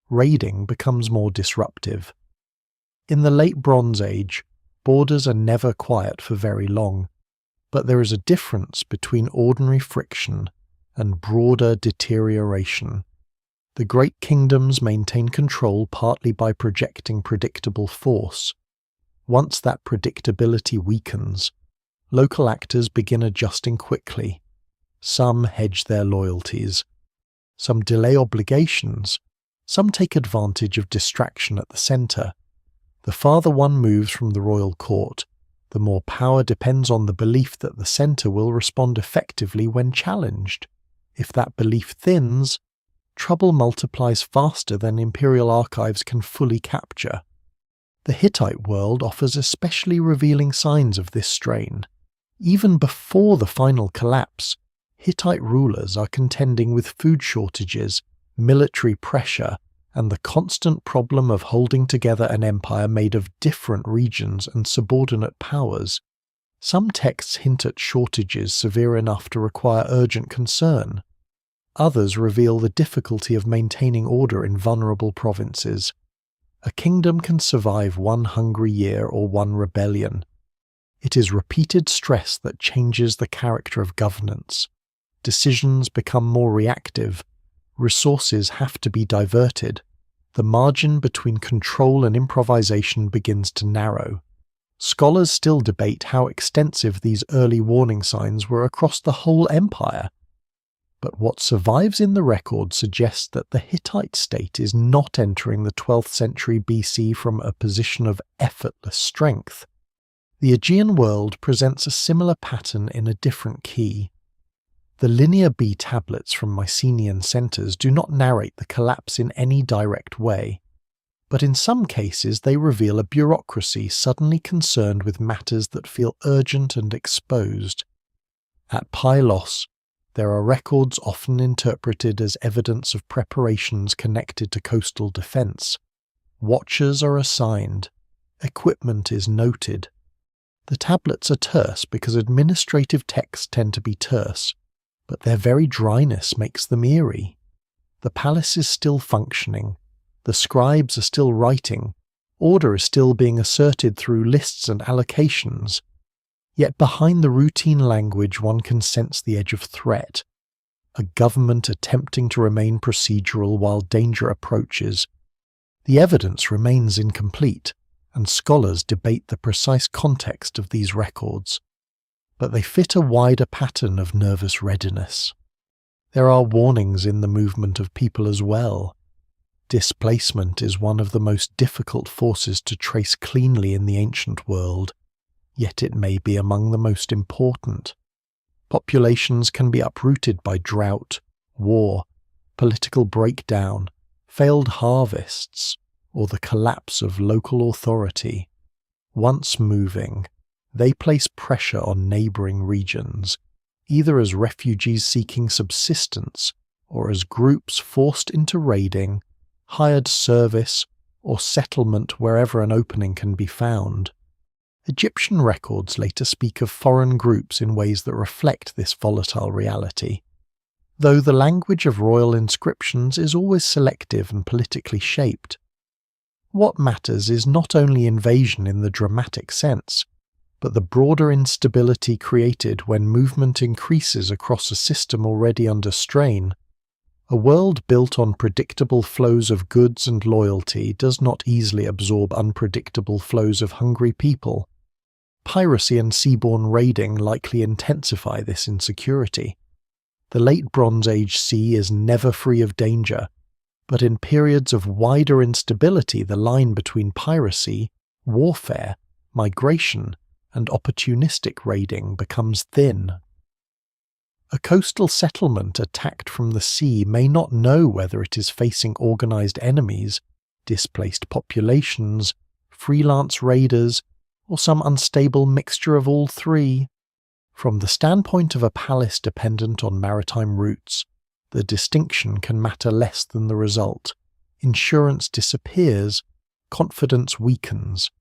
Raiding becomes more disruptive. In the Late Bronze Age, borders are never quiet for very long, but there is a difference between ordinary friction and broader deterioration. The great kingdoms maintain control partly by projecting predictable force. Once that predictability weakens, local actors begin adjusting quickly. Some hedge their loyalties. Some delay obligations. Some take advantage of distraction at the centre. The farther one moves from the royal court, the more power depends on the belief that the centre will respond effectively when challenged. If that belief thins, trouble multiplies faster than imperial archives can fully capture. The Hittite world offers especially revealing signs of this strain. Even before the final collapse, Hittite rulers are contending with food shortages, military pressure, and the constant problem of holding together an empire made of different regions and subordinate powers. Some texts hint at shortages severe enough to require urgent concern. Others reveal the difficulty of maintaining order in vulnerable provinces. A kingdom can survive one hungry year or one rebellion. It is repeated stress that changes the character of governance. Decisions become more reactive. Resources have to be diverted. The margin between control and improvisation begins to narrow. Scholars still debate how extensive these early warning signs were across the whole empire. But what survives in the record suggests that the Hittite state is not entering the 12th century BC from a position of effortless strength. The Aegean world presents a similar pattern in a different key. The linear B tablets from Mycenaean centres do not narrate the collapse in any direct way, but in some cases they reveal a bureaucracy suddenly concerned with matters that feel urgent and exposed. At Pylos, there are records often interpreted as evidence of preparations connected to coastal defence. Watchers are assigned. Equipment is noted. The tablets are terse because administrative texts tend to be terse, but their very dryness makes them eerie. The palace is still functioning. The scribes are still writing. Order is still being asserted through lists and allocations. Yet behind the routine language one can sense the edge of threat. A government attempting to remain procedural while danger approaches. The evidence remains incomplete, and scholars debate the precise context of these records. But they fit a wider pattern of nervous readiness. There are warnings in the movement of people as well. Displacement is one of the most difficult forces to trace cleanly in the ancient world, yet it may be among the most important. Populations can be uprooted by drought, war, political breakdown, failed harvests, or the collapse of local authority. Once moving, they place pressure on neighbouring regions, either as refugees seeking subsistence or as groups forced into raiding, hired service, or settlement wherever an opening can be found. Egyptian records later speak of foreign groups in ways that reflect this volatile reality, though the language of royal inscriptions is always selective and politically shaped. What matters is not only invasion in the dramatic sense, but the broader instability created when movement increases across a system already under strain. A world built on predictable flows of goods and loyalty does not easily absorb unpredictable flows of hungry people. Piracy and seaborne raiding likely intensify this insecurity. The Late Bronze Age sea is never free of danger, but in periods of wider instability the line between piracy, warfare, migration, and opportunistic raiding becomes thin. A coastal settlement attacked from the sea may not know whether it is facing organized enemies, displaced populations, freelance raiders, or some unstable mixture of all three. From the standpoint of a palace dependent on maritime routes, the distinction can matter less than the result. Insurance disappears, confidence weakens,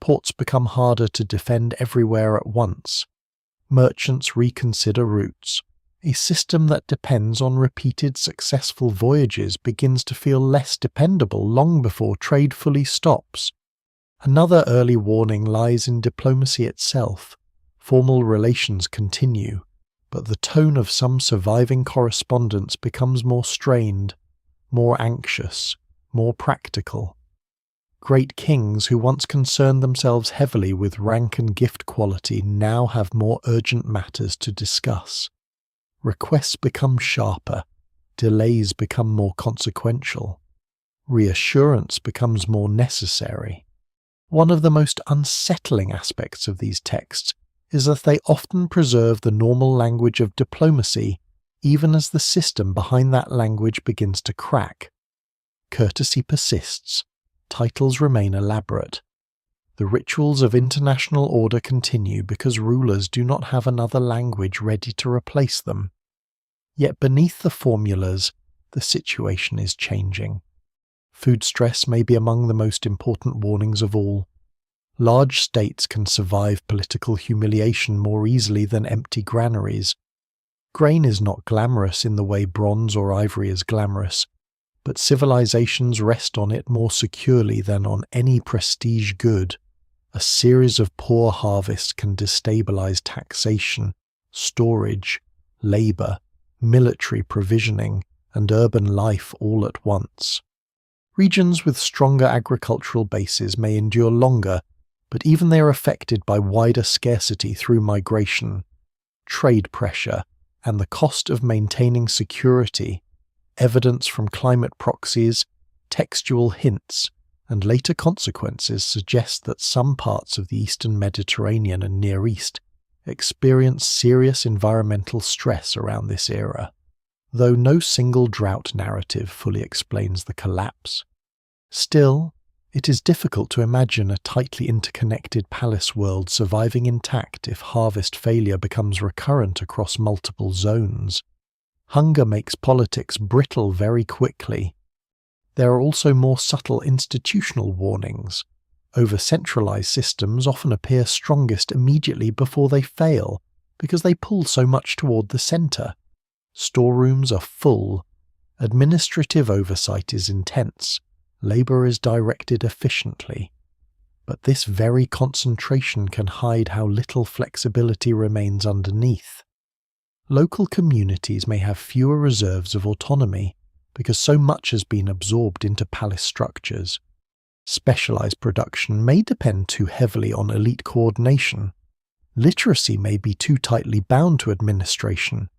ports become harder to defend everywhere at once. Merchants reconsider routes. A system that depends on repeated successful voyages begins to feel less dependable long before trade fully stops. Another early warning lies in diplomacy itself. Formal relations continue, but the tone of some surviving correspondence becomes more strained, more anxious, more practical. Great kings who once concerned themselves heavily with rank and gift quality now have more urgent matters to discuss. Requests become sharper, delays become more consequential, reassurance becomes more necessary. One of the most unsettling aspects of these texts is that they often preserve the normal language of diplomacy even as the system behind that language begins to crack. Courtesy persists, titles remain elaborate. The rituals of international order continue because rulers do not have another language ready to replace them. Yet beneath the formulas, the situation is changing. Food stress may be among the most important warnings of all. Large states can survive political humiliation more easily than empty granaries. Grain is not glamorous in the way bronze or ivory is glamorous, but civilizations rest on it more securely than on any prestige good. A series of poor harvests can destabilize taxation, storage, labor, military provisioning, and urban life all at once. Regions with stronger agricultural bases may endure longer, but even they are affected by wider scarcity through migration, trade pressure, and the cost of maintaining security. Evidence from climate proxies, textual hints, and later consequences suggest that some parts of the Eastern Mediterranean and Near East experience serious environmental stress around this era, though no single drought narrative fully explains the collapse. Still, it is difficult to imagine a tightly interconnected palace world surviving intact if harvest failure becomes recurrent across multiple zones. Hunger makes politics brittle very quickly. There are also more subtle institutional warnings. Over-centralized systems often appear strongest immediately before they fail, because they pull so much toward the center. Storerooms are full. Administrative oversight is intense. Labor is directed efficiently. But this very concentration can hide how little flexibility remains underneath. Local communities may have fewer reserves of autonomy, because so much has been absorbed into palace structures. Specialized production may depend too heavily on elite coordination. Literacy may be too tightly bound to administration.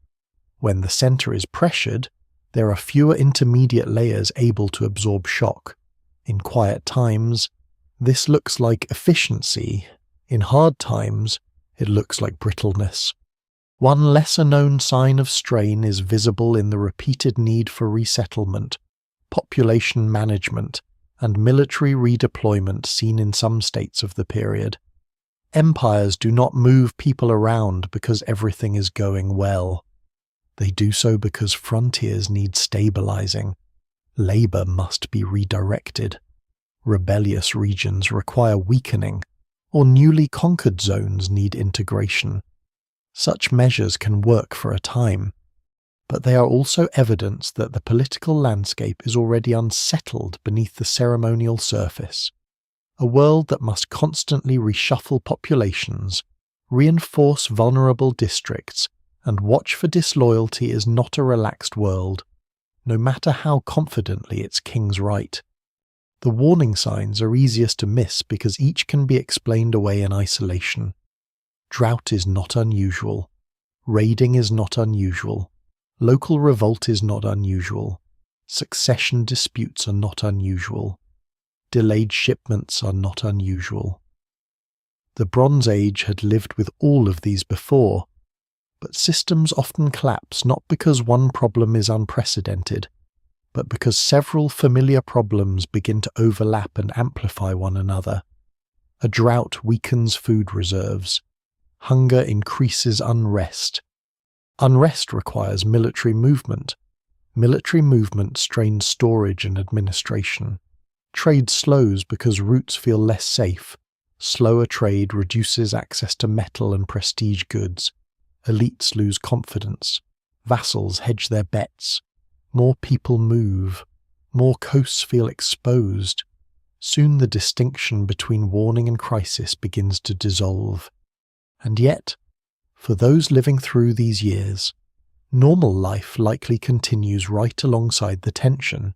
When the center is pressured, there are fewer intermediate layers able to absorb shock. In quiet times, this looks like efficiency. In hard times, it looks like brittleness. One lesser-known sign of strain is visible in the repeated need for resettlement, population management, and military redeployment seen in some states of the period. Empires do not move people around because everything is going well. They do so because frontiers need stabilizing. Labor must be redirected. Rebellious regions require weakening, or newly conquered zones need integration. Such measures can work for a time, but they are also evidence that the political landscape is already unsettled beneath the ceremonial surface. A world that must constantly reshuffle populations, reinforce vulnerable districts, and watch for disloyalty is not a relaxed world, no matter how confidently its kings write. The warning signs are easiest to miss because each can be explained away in isolation. Drought is not unusual. Raiding is not unusual. Local revolt is not unusual. Succession disputes are not unusual. Delayed shipments are not unusual. The Bronze Age had lived with all of these before, but systems often collapse not because one problem is unprecedented, but because several familiar problems begin to overlap and amplify one another. A drought weakens food reserves. Hunger increases unrest. Unrest requires military movement. Military movement strains storage and administration. Trade slows because routes feel less safe. Slower trade reduces access to metal and prestige goods. Elites lose confidence. Vassals hedge their bets. More people move. More coasts feel exposed. Soon the distinction between warning and crisis begins to dissolve. And yet, for those living through these years, normal life likely continues right alongside the tension.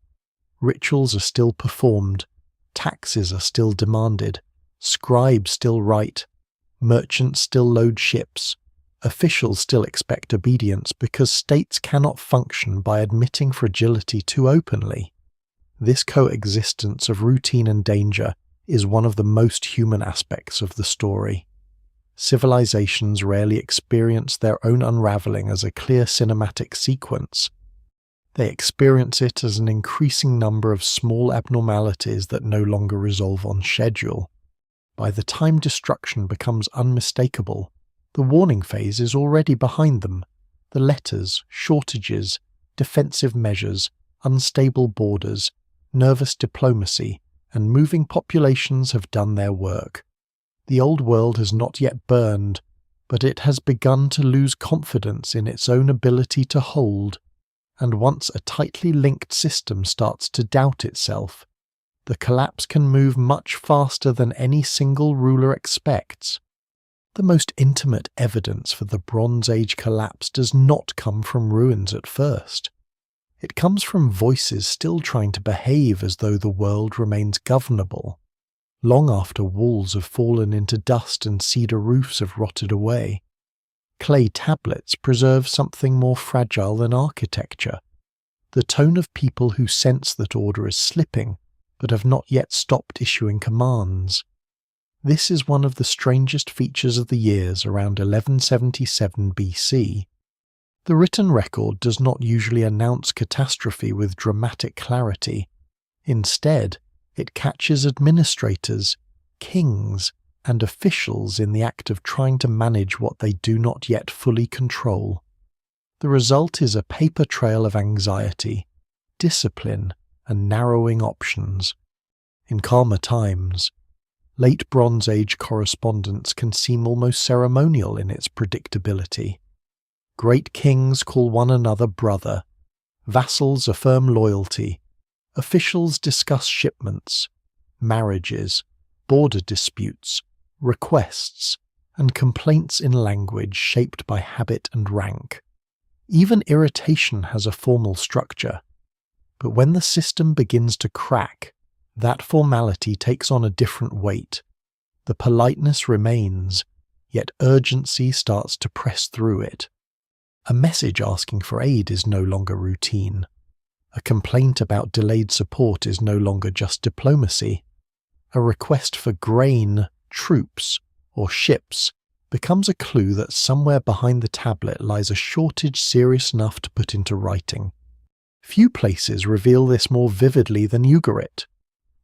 Rituals are still performed. Taxes are still demanded. Scribes still write. Merchants still load ships. Officials still expect obedience because states cannot function by admitting fragility too openly. This coexistence of routine and danger is one of the most human aspects of the story. Civilizations rarely experience their own unraveling as a clear cinematic sequence. They experience it as an increasing number of small abnormalities that no longer resolve on schedule. By the time destruction becomes unmistakable, the warning phase is already behind them. The letters, shortages, defensive measures, unstable borders, nervous diplomacy, and moving populations have done their work. The old world has not yet burned, but it has begun to lose confidence in its own ability to hold, and once a tightly linked system starts to doubt itself, the collapse can move much faster than any single ruler expects. The most intimate evidence for the Bronze Age collapse does not come from ruins at first. It comes from voices still trying to behave as though the world remains governable, long after walls have fallen into dust and cedar roofs have rotted away. Clay tablets preserve something more fragile than architecture, the tone of people who sense that order is slipping, but have not yet stopped issuing commands. This is one of the strangest features of the years around 1177 BC. The written record does not usually announce catastrophe with dramatic clarity. Instead, it catches administrators, kings, and officials in the act of trying to manage what they do not yet fully control. The result is a paper trail of anxiety, discipline, and narrowing options. In calmer times, late Bronze Age correspondence can seem almost ceremonial in its predictability. Great kings call one another brother, vassals affirm loyalty, officials discuss shipments, marriages, border disputes, requests, and complaints in language shaped by habit and rank. Even irritation has a formal structure, but when the system begins to crack, that formality takes on a different weight. The politeness remains, yet urgency starts to press through it. A message asking for aid is no longer routine. A complaint about delayed support is no longer just diplomacy. A request for grain, troops, or ships becomes a clue that somewhere behind the tablet lies a shortage serious enough to put into writing. Few places reveal this more vividly than Ugarit,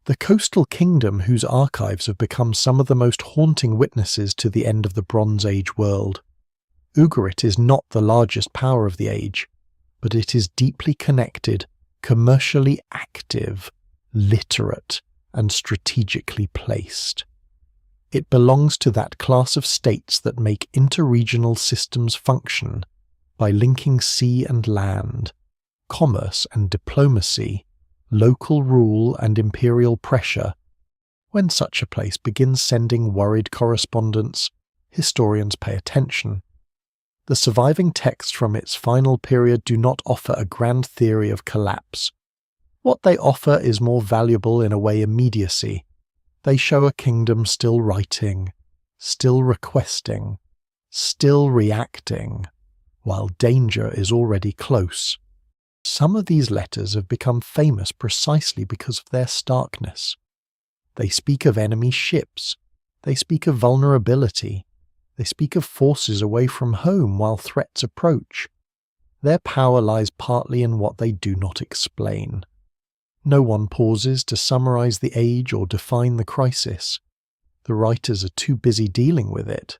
the coastal kingdom whose archives have become some of the most haunting witnesses to the end of the Bronze Age world. Ugarit is not the largest power of the age, but it is deeply connected, commercially active, literate, and strategically placed. It belongs to that class of states that make interregional systems function by linking sea and land, commerce and diplomacy, local rule and imperial pressure. When such a place begins sending worried correspondence, historians pay attention. The surviving texts from its final period do not offer a grand theory of collapse. What they offer is more valuable in a way immediacy. They show a kingdom still writing, still requesting, still reacting, while danger is already close. Some of these letters have become famous precisely because of their starkness. They speak of enemy ships. They speak of vulnerability. They speak of forces away from home while threats approach. Their power lies partly in what they do not explain. No one pauses to summarize the age or define the crisis. The writers are too busy dealing with it.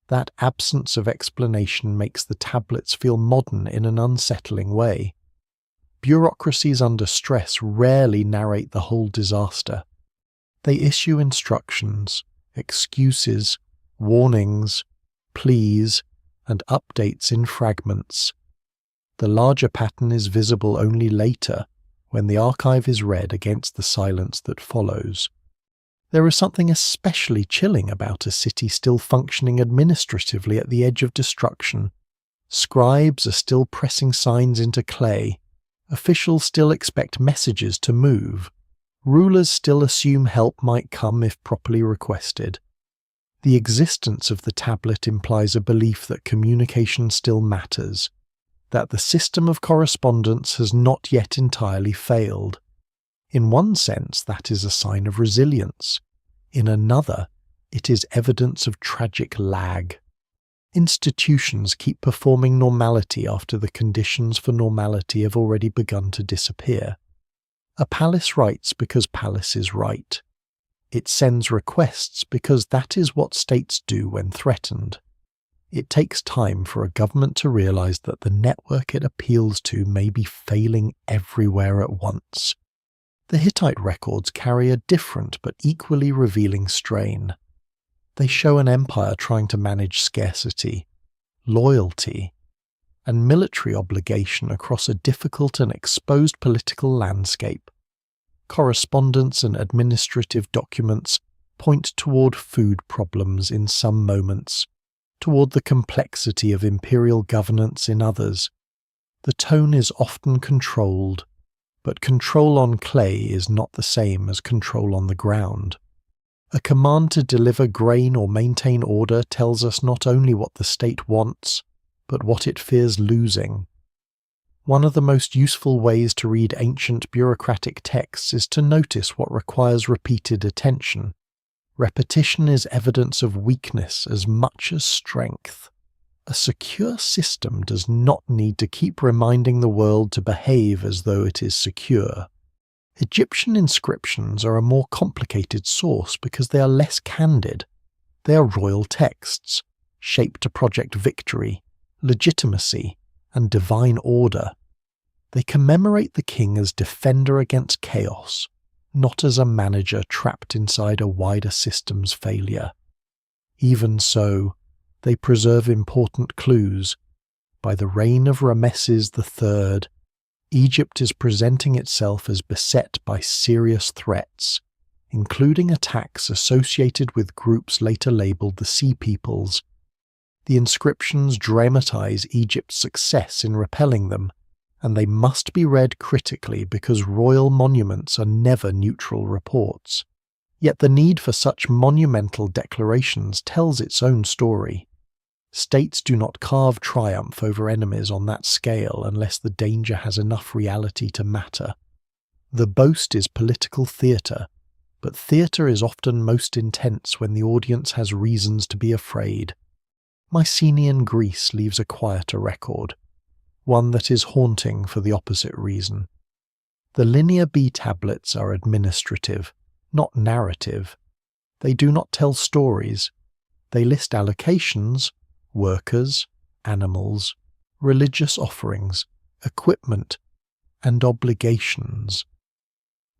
That absence of explanation makes the tablets feel modern in an unsettling way. Bureaucracies under stress rarely narrate the whole disaster. They issue instructions, excuses, warnings, pleas, and updates in fragments. The larger pattern is visible only later, when the archive is read against the silence that follows. There is something especially chilling about a city still functioning administratively at the edge of destruction. Scribes are still pressing signs into clay. Officials still expect messages to move. Rulers still assume help might come if properly requested. The existence of the tablet implies a belief that communication still matters, that the system of correspondence has not yet entirely failed. In one sense, that is a sign of resilience. In another, it is evidence of tragic lag. Institutions keep performing normality after the conditions for normality have already begun to disappear. A palace writes because palace is right. It sends requests because that is what states do when threatened. It takes time for a government to realize that the network it appeals to may be failing everywhere at once. The Hittite records carry a different but equally revealing strain. They show an empire trying to manage scarcity, loyalty, and military obligation across a difficult and exposed political landscape. Correspondence and administrative documents point toward food problems in some moments, toward the complexity of imperial governance in others. The tone is often controlled, but control on clay is not the same as control on the ground. A command to deliver grain or maintain order tells us not only what the state wants, but what it fears losing. One of the most useful ways to read ancient bureaucratic texts is to notice what requires repeated attention. Repetition is evidence of weakness as much as strength. A secure system does not need to keep reminding the world to behave as though it is secure. Egyptian inscriptions are a more complicated source because they are less candid. They are royal texts, shaped to project victory, legitimacy, and divine order. They commemorate the king as defender against chaos, not as a manager trapped inside a wider system's failure. Even so, they preserve important clues. By the reign of Rameses III, Egypt is presenting itself as beset by serious threats, including attacks associated with groups later labeled the Sea Peoples. The inscriptions dramatize Egypt's success in repelling them, and they must be read critically because royal monuments are never neutral reports. Yet the need for such monumental declarations tells its own story. States do not carve triumph over enemies on that scale unless the danger has enough reality to matter. The boast is political theatre, but theatre is often most intense when the audience has reasons to be afraid. Mycenaean Greece leaves a quieter record, one that is haunting for the opposite reason. The Linear B tablets are administrative, not narrative. They do not tell stories. They list allocations, workers, animals, religious offerings, equipment, and obligations.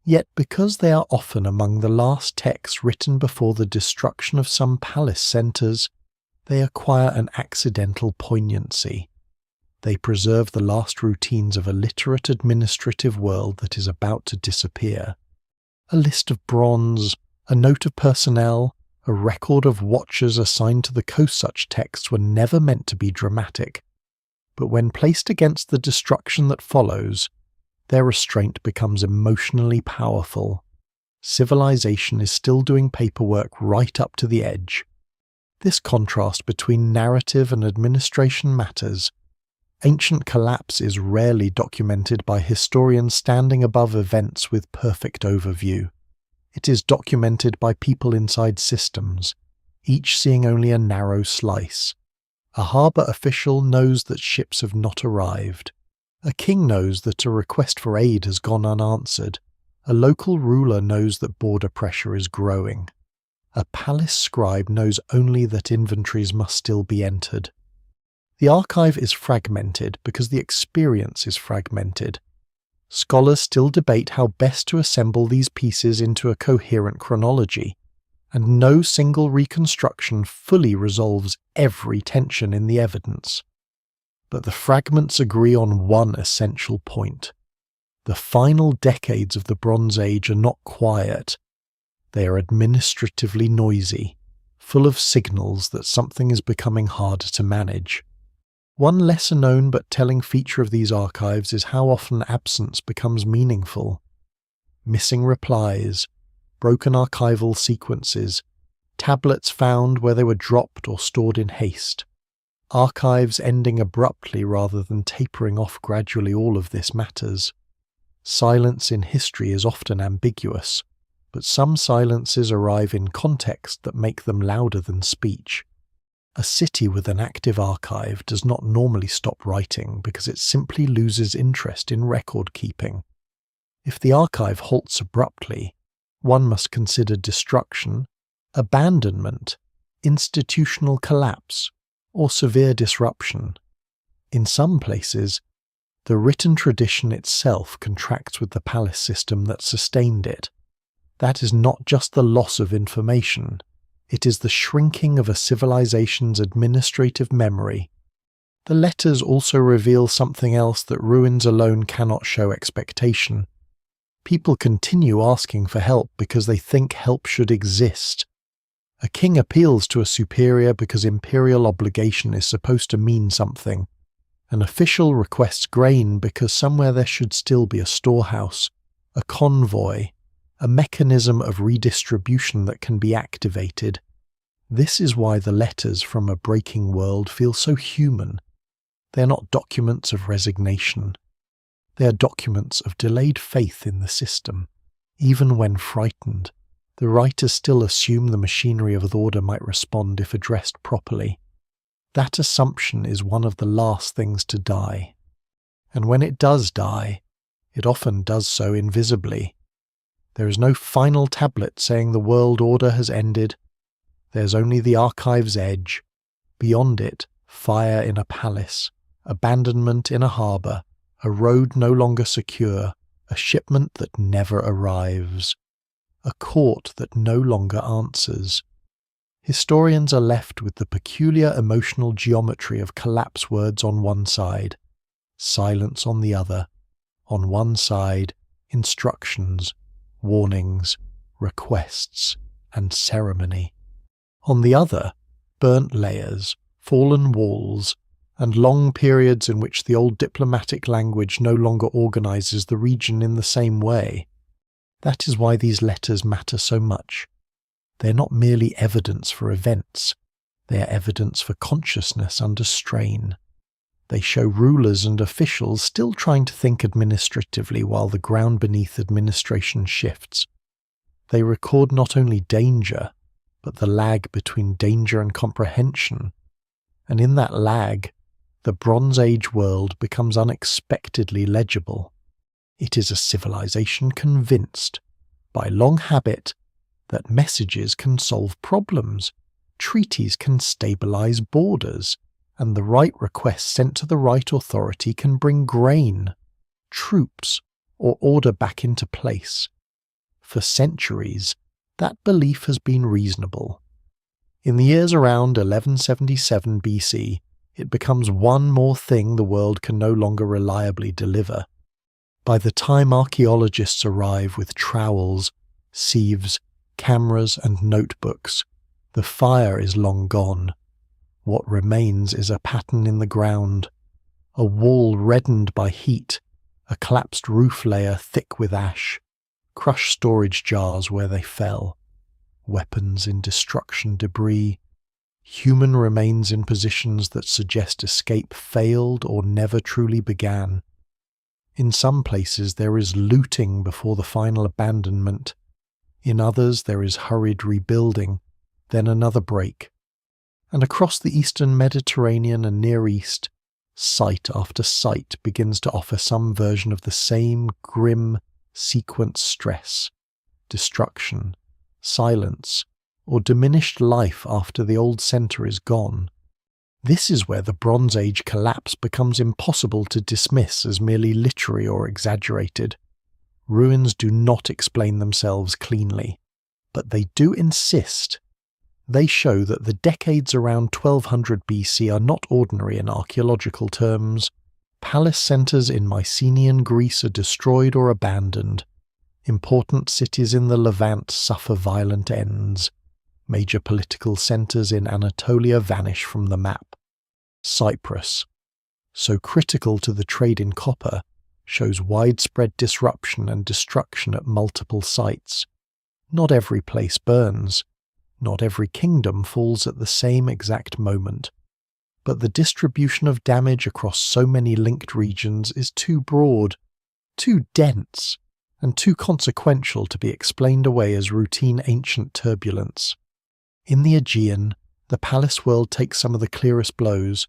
Yet because they are often among the last texts written before the destruction of some palace centres, they acquire an accidental poignancy. They preserve the last routines of a literate administrative world that is about to disappear. A list of bronze, a note of personnel, a record of watchers assigned to the coast. Such texts were never meant to be dramatic, but when placed against the destruction that follows, their restraint becomes emotionally powerful. Civilization is still doing paperwork right up to the edge. This contrast between narrative and administration matters. Ancient collapse is rarely documented by historians standing above events with perfect overview. It is documented by people inside systems, each seeing only a narrow slice. A harbour official knows that ships have not arrived. A king knows that a request for aid has gone unanswered. A local ruler knows that border pressure is growing. A palace scribe knows only that inventories must still be entered. The archive is fragmented because the experience is fragmented. Scholars still debate how best to assemble these pieces into a coherent chronology, and no single reconstruction fully resolves every tension in the evidence. But the fragments agree on one essential point. The final decades of the Bronze Age are not quiet. They are administratively noisy, full of signals that something is becoming harder to manage. One lesser known but telling feature of these archives is how often absence becomes meaningful. Missing replies, broken archival sequences, tablets found where they were dropped or stored in haste. Archives ending abruptly rather than tapering off gradually, all of this matters. Silence in history is often ambiguous, but some silences arrive in context that make them louder than speech. A city with an active archive does not normally stop writing because it simply loses interest in record keeping. If the archive halts abruptly, one must consider destruction, abandonment, institutional collapse, or severe disruption. In some places, the written tradition itself contracts with the palace system that sustained it. That is not just the loss of information, it is the shrinking of a civilization's administrative memory. The letters also reveal something else that ruins alone cannot show expectation. People continue asking for help because they think help should exist. A king appeals to a superior because imperial obligation is supposed to mean something. An official requests grain because somewhere there should still be a storehouse, a convoy, a mechanism of redistribution that can be activated. This is why the letters from a breaking world feel so human. They are not documents of resignation. They are documents of delayed faith in the system. Even when frightened, the writers still assume the machinery of the order might respond if addressed properly. That assumption is one of the last things to die. And when it does die, it often does so invisibly. There is no final tablet saying the world order has ended. There's only the archive's edge. Beyond it, fire in a palace, abandonment in a harbour, a road no longer secure, a shipment that never arrives, a court that no longer answers. Historians are left with the peculiar emotional geometry of collapse words on one side, silence on the other. On one side, instructions, warnings, requests, and ceremony. On the other, burnt layers, fallen walls, and long periods in which the old diplomatic language no longer organizes the region in the same way. That is why these letters matter so much. They are not merely evidence for events, they are evidence for consciousness under strain. They show rulers and officials still trying to think administratively while the ground beneath administration shifts. They record not only danger, but the lag between danger and comprehension. And in that lag, the Bronze Age world becomes unexpectedly legible. It is a civilization convinced, by long habit, that messages can solve problems, treaties can stabilize borders, and the right request sent to the right authority can bring grain, troops, or order back into place. For centuries, that belief has been reasonable. In the years around 1177 BC, it becomes one more thing the world can no longer reliably deliver. By the time archaeologists arrive with trowels, sieves, cameras and notebooks, the fire is long gone. What remains is a pattern in the ground, a wall reddened by heat, a collapsed roof layer thick with ash, crushed storage jars where they fell, weapons in destruction debris, human remains in positions that suggest escape failed or never truly began. In some places there is looting before the final abandonment. In others there is hurried rebuilding, then another break. And across the eastern Mediterranean and Near East, site after site begins to offer some version of the same grim sequence stress, destruction, silence, or diminished life after the old centre is gone. This is where the Bronze Age collapse becomes impossible to dismiss as merely literary or exaggerated. Ruins do not explain themselves cleanly. But they do insist. They show that the decades around 1200 BC are not ordinary in archaeological terms. Palace centres in Mycenaean Greece are destroyed or abandoned. Important cities in the Levant suffer violent ends. Major political centres in Anatolia vanish from the map. Cyprus, so critical to the trade in copper, shows widespread disruption and destruction at multiple sites. Not every place burns. Not every kingdom falls at the same exact moment. But the distribution of damage across so many linked regions is too broad, too dense, and too consequential to be explained away as routine ancient turbulence. In the Aegean, the palace world takes some of the clearest blows.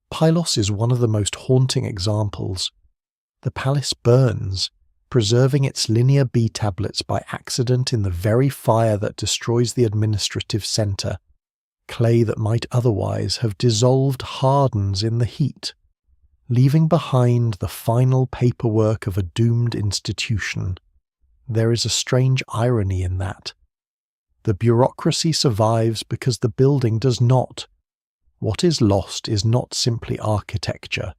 Pylos is one of the most haunting examples. The palace burns, preserving its linear B tablets by accident in the very fire that destroys the administrative centre. Clay that might otherwise have dissolved hardens in the heat, leaving behind the final paperwork of a doomed institution. There is a strange irony in that. The bureaucracy survives because the building does not. What is lost is not simply architecture.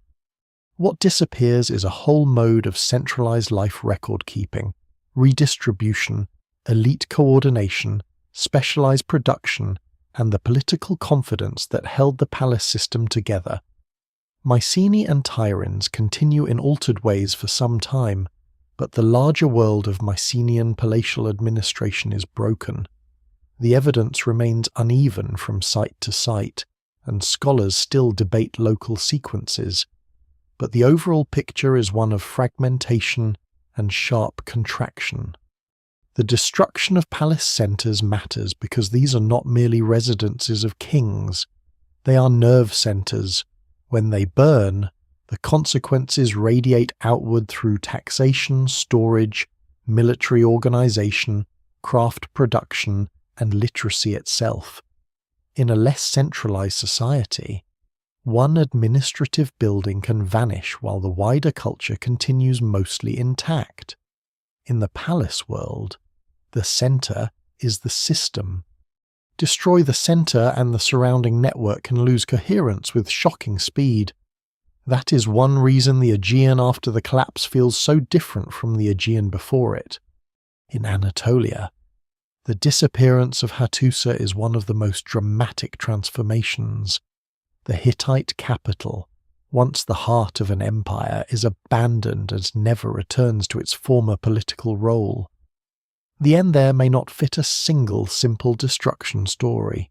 What disappears is a whole mode of centralized life record-keeping, redistribution, elite coordination, specialized production, and the political confidence that held the palace system together. Mycenae and Tiryns continue in altered ways for some time, but the larger world of Mycenaean palatial administration is broken. The evidence remains uneven from site to site, and scholars still debate local sequences, but the overall picture is one of fragmentation and sharp contraction. The destruction of palace centres matters because these are not merely residences of kings. They are nerve centres. When they burn, the consequences radiate outward through taxation, storage, military organisation, craft production, and literacy itself. In a less centralised society, one administrative building can vanish while the wider culture continues mostly intact. In the palace world, the centre is the system. Destroy the centre and the surrounding network can lose coherence with shocking speed. That is one reason the Aegean after the collapse feels so different from the Aegean before it. In Anatolia, the disappearance of Hattusa is one of the most dramatic transformations. The Hittite capital, once the heart of an empire, is abandoned and never returns to its former political role. The end there may not fit a single simple destruction story.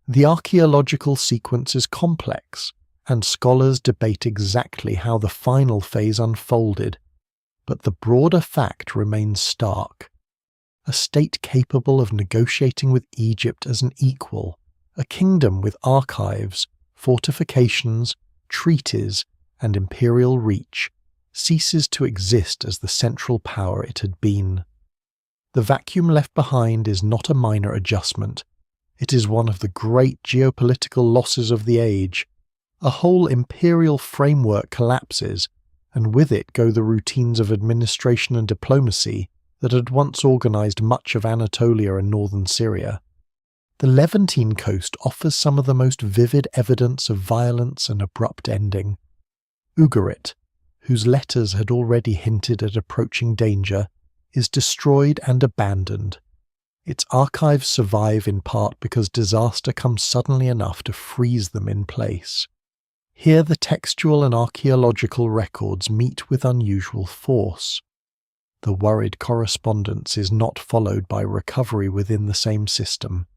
The archaeological sequence is complex, and scholars debate exactly how the final phase unfolded, but the broader fact remains stark. A state capable of negotiating with Egypt as an equal, a kingdom with archives, fortifications, treaties, and imperial reach, ceases to exist as the central power it had been. The vacuum left behind is not a minor adjustment. It is one of the great geopolitical losses of the age. A whole imperial framework collapses, and with it go the routines of administration and diplomacy that had once organized much of Anatolia and northern Syria. The Levantine coast offers some of the most vivid evidence of violence and abrupt ending. Ugarit, whose letters had already hinted at approaching danger, is destroyed and abandoned. Its archives survive in part because disaster comes suddenly enough to freeze them in place. Here the textual and archaeological records meet with unusual force. The worried correspondence is not followed by recovery within the same system.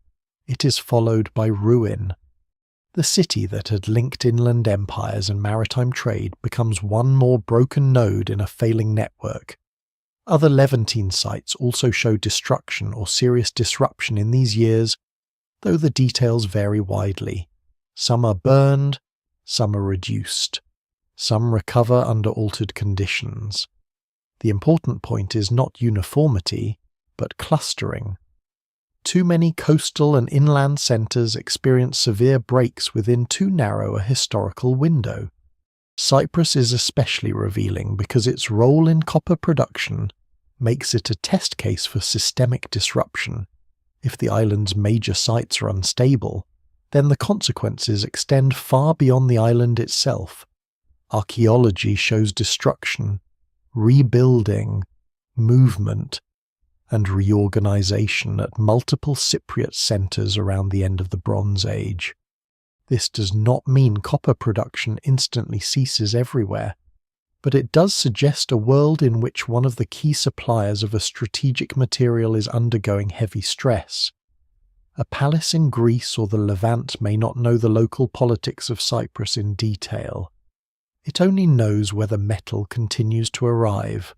It is followed by ruin. The city that had linked inland empires and maritime trade becomes one more broken node in a failing network. Other Levantine sites also show destruction or serious disruption in these years, though the details vary widely. Some are burned, some are reduced. Some recover under altered conditions. The important point is not uniformity, but clustering. Too many coastal and inland centres experience severe breaks within too narrow a historical window. Cyprus is especially revealing because its role in copper production makes it a test case for systemic disruption. If the island's major sites are unstable, then the consequences extend far beyond the island itself. Archaeology shows destruction, rebuilding, movement, and reorganization at multiple Cypriot centers around the end of the Bronze Age. This does not mean copper production instantly ceases everywhere, but it does suggest a world in which one of the key suppliers of a strategic material is undergoing heavy stress. A palace in Greece or the Levant may not know the local politics of Cyprus in detail. It only knows whether metal continues to arrive.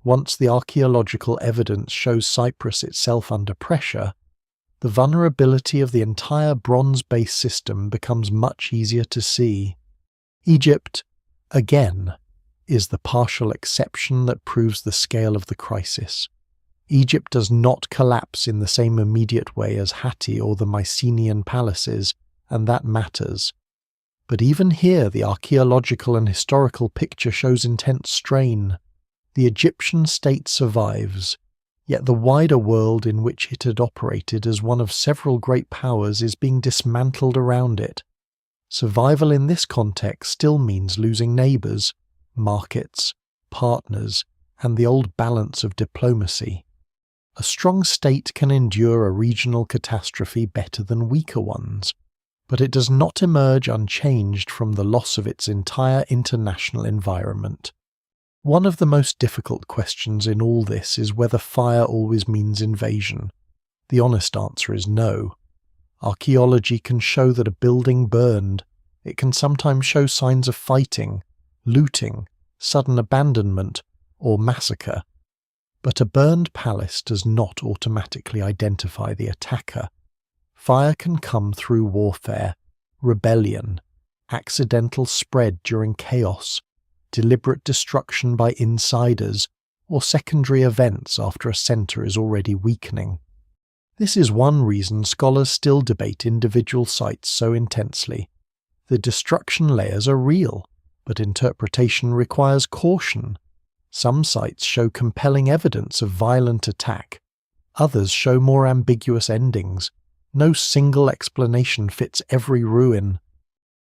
Once the archaeological evidence shows Cyprus itself under pressure, the vulnerability of the entire bronze-based system becomes much easier to see. Egypt, again, is the partial exception that proves the scale of the crisis. Egypt does not collapse in the same immediate way as Hatti or the Mycenaean palaces, and that matters. But even here the archaeological and historical picture shows intense strain. The Egyptian state survives, yet the wider world in which it had operated as one of several great powers is being dismantled around it. Survival in this context still means losing neighbours, markets, partners, and the old balance of diplomacy. A strong state can endure a regional catastrophe better than weaker ones, but it does not emerge unchanged from the loss of its entire international environment. One of the most difficult questions in all this is whether fire always means invasion. The honest answer is no. Archaeology can show that a building burned. It can sometimes show signs of fighting, looting, sudden abandonment, or massacre. But a burned palace does not automatically identify the attacker. Fire can come through warfare, rebellion, accidental spread during chaos, deliberate destruction by insiders, or secondary events after a centre is already weakening. This is one reason scholars still debate individual sites so intensely. The destruction layers are real, but interpretation requires caution. Some sites show compelling evidence of violent attack. Others show more ambiguous endings. No single explanation fits every ruin.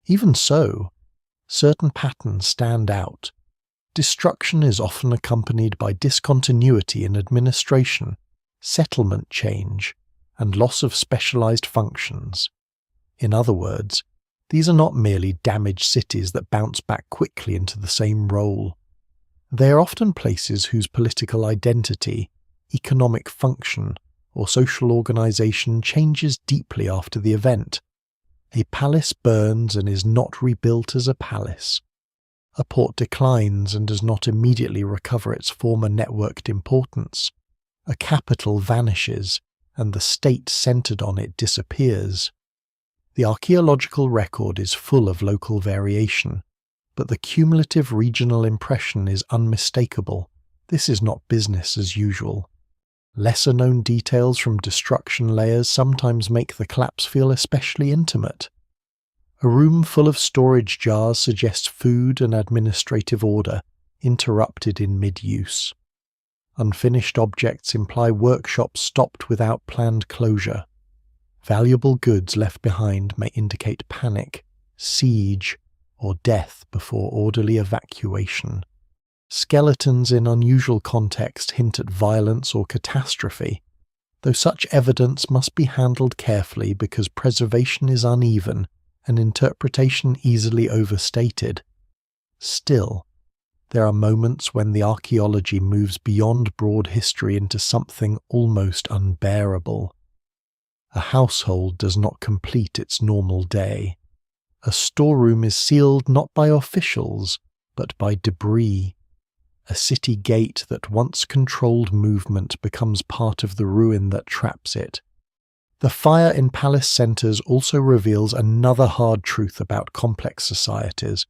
Even so, certain patterns stand out. Destruction is often accompanied by discontinuity in administration, settlement change, and loss of specialized functions. In other words, these are not merely damaged cities that bounce back quickly into the same role. They are often places whose political identity, economic function, or social organization changes deeply after the event. A palace burns and is not rebuilt as a palace. A port declines and does not immediately recover its former networked importance. A capital vanishes, and the state centered on it disappears. The archaeological record is full of local variation, but the cumulative regional impression is unmistakable. This is not business as usual. Lesser-known details from destruction layers sometimes make the collapse feel especially intimate. A room full of storage jars suggests food and administrative order, interrupted in mid-use. Unfinished objects imply workshops stopped without planned closure. Valuable goods left behind may indicate panic, siege, or death before orderly evacuation. Skeletons in unusual context hint at violence or catastrophe, though such evidence must be handled carefully because preservation is uneven and interpretation easily overstated. Still, there are moments when the archaeology moves beyond broad history into something almost unbearable. A household does not complete its normal day. A storeroom is sealed not by officials, but by debris. A city gate that once controlled movement becomes part of the ruin that traps it. The fire in palace centres also reveals another hard truth about complex societies.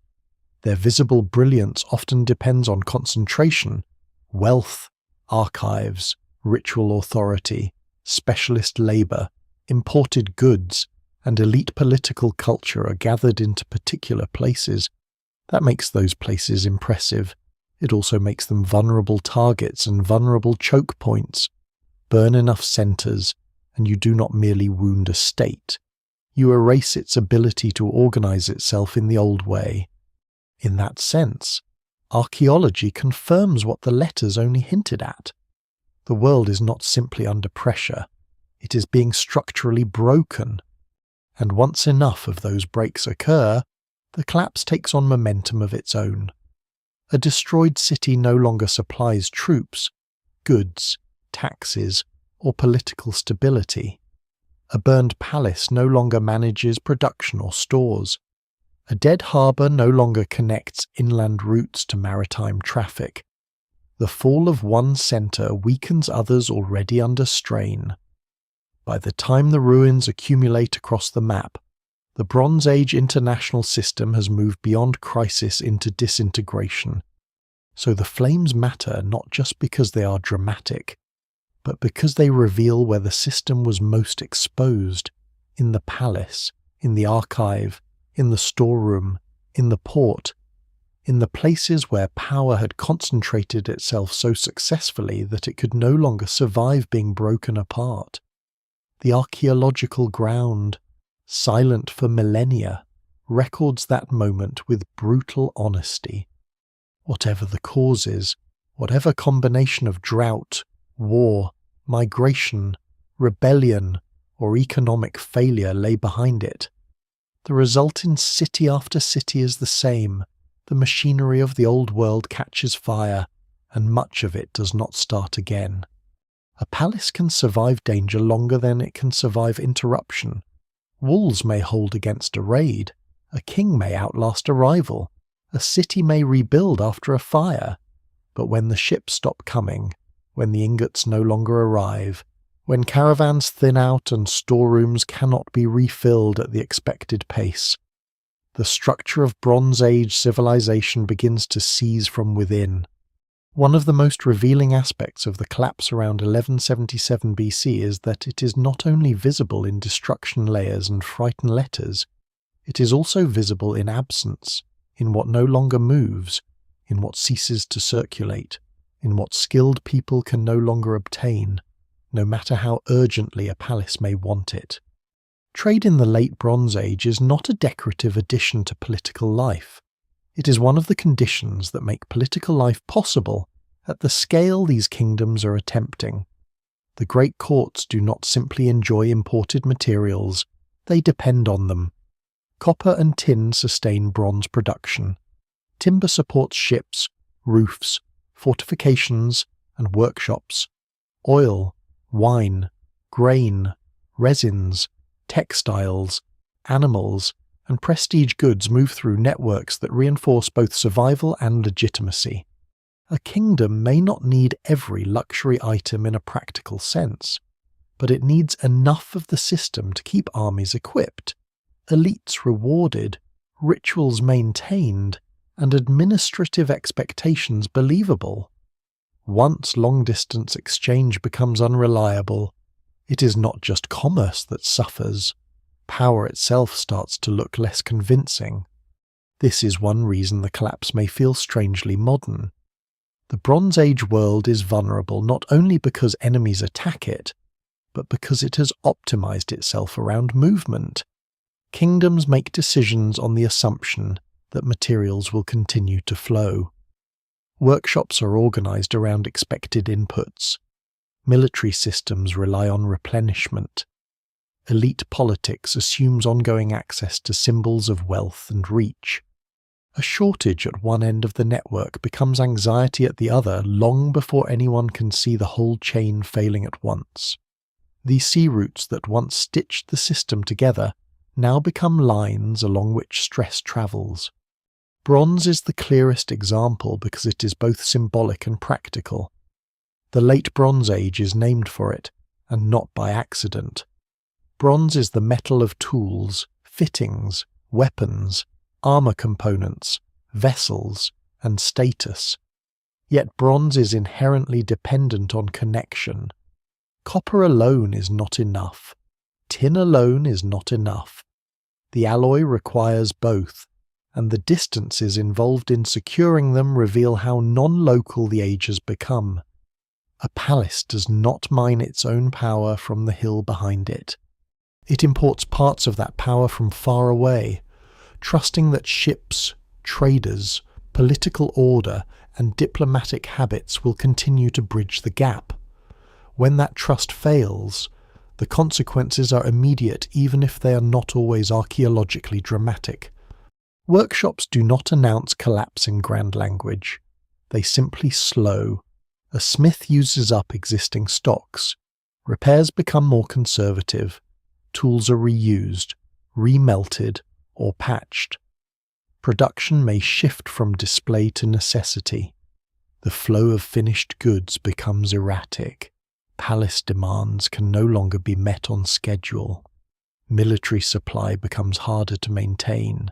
Their visible brilliance often depends on concentration, wealth, archives, ritual authority, specialist labour, imported goods, and elite political culture are gathered into particular places. That makes those places impressive. It also makes them vulnerable targets and vulnerable choke points. Burn enough centres, and you do not merely wound a state. You erase its ability to organize itself in the old way. In that sense, archaeology confirms what the letters only hinted at. The world is not simply under pressure, it is being structurally broken. And once enough of those breaks occur, the collapse takes on momentum of its own. A destroyed city no longer supplies troops, goods, taxes, or political stability. A burned palace no longer manages production or stores. A dead harbour no longer connects inland routes to maritime traffic. The fall of one centre weakens others already under strain. By the time the ruins accumulate across the map, the Bronze Age international system has moved beyond crisis into disintegration. So the flames matter not just because they are dramatic, but because they reveal where the system was most exposed, in the palace, in the archive, in the storeroom, in the port, in the places where power had concentrated itself so successfully that it could no longer survive being broken apart. The archaeological ground, silent for millennia, records that moment with brutal honesty. Whatever the causes, whatever combination of drought, war, migration, rebellion, or economic failure lay behind it, the result in city after city is the same. The machinery of the old world catches fire, and much of it does not start again. A palace can survive danger longer than it can survive interruption. Walls may hold against a raid. A king may outlast a rival. A city may rebuild after a fire. But when the ships stop coming, when the ingots no longer arrive, when caravans thin out and storerooms cannot be refilled at the expected pace, the structure of Bronze Age civilization begins to seize from within. One of the most revealing aspects of the collapse around 1177 BC is that it is not only visible in destruction layers and frightened letters, it is also visible in absence, in what no longer moves, in what ceases to circulate, in what skilled people can no longer obtain, no matter how urgently a palace may want it. Trade in the late Bronze Age is not a decorative addition to political life. It is one of the conditions that make political life possible at the scale these kingdoms are attempting. The great courts do not simply enjoy imported materials, they depend on them. Copper and tin sustain bronze production. Timber supports ships, roofs, fortifications, and workshops. Oil, wine, grain, resins, textiles, animals, and prestige goods move through networks that reinforce both survival and legitimacy. A kingdom may not need every luxury item in a practical sense, but it needs enough of the system to keep armies equipped, elites rewarded, rituals maintained, and administrative expectations believable. Once long-distance exchange becomes unreliable, it is not just commerce that suffers. Power itself starts to look less convincing. This is one reason the collapse may feel strangely modern. The Bronze Age world is vulnerable not only because enemies attack it, but because it has optimized itself around movement. Kingdoms make decisions on the assumption that materials will continue to flow. Workshops are organized around expected inputs. Military systems rely on replenishment. Elite politics assumes ongoing access to symbols of wealth and reach. A shortage at one end of the network becomes anxiety at the other long before anyone can see the whole chain failing at once. These sea routes that once stitched the system together now become lines along which stress travels. Bronze is the clearest example because it is both symbolic and practical. The Late Bronze Age is named for it, and not by accident. Bronze is the metal of tools, fittings, weapons, armor components, vessels, and status. Yet bronze is inherently dependent on connection. Copper alone is not enough. Tin alone is not enough. The alloy requires both, and the distances involved in securing them reveal how non-local the age has become. A palace does not mine its own power from the hill behind it. It imports parts of that power from far away, trusting that ships, traders, political order, and diplomatic habits will continue to bridge the gap. When that trust fails, the consequences are immediate even if they are not always archaeologically dramatic. Workshops do not announce collapse in grand language. They simply slow. A smith uses up existing stocks. Repairs become more conservative. Tools are reused, remelted, or patched. Production may shift from display to necessity. The flow of finished goods becomes erratic. Palace demands can no longer be met on schedule. Military supply becomes harder to maintain.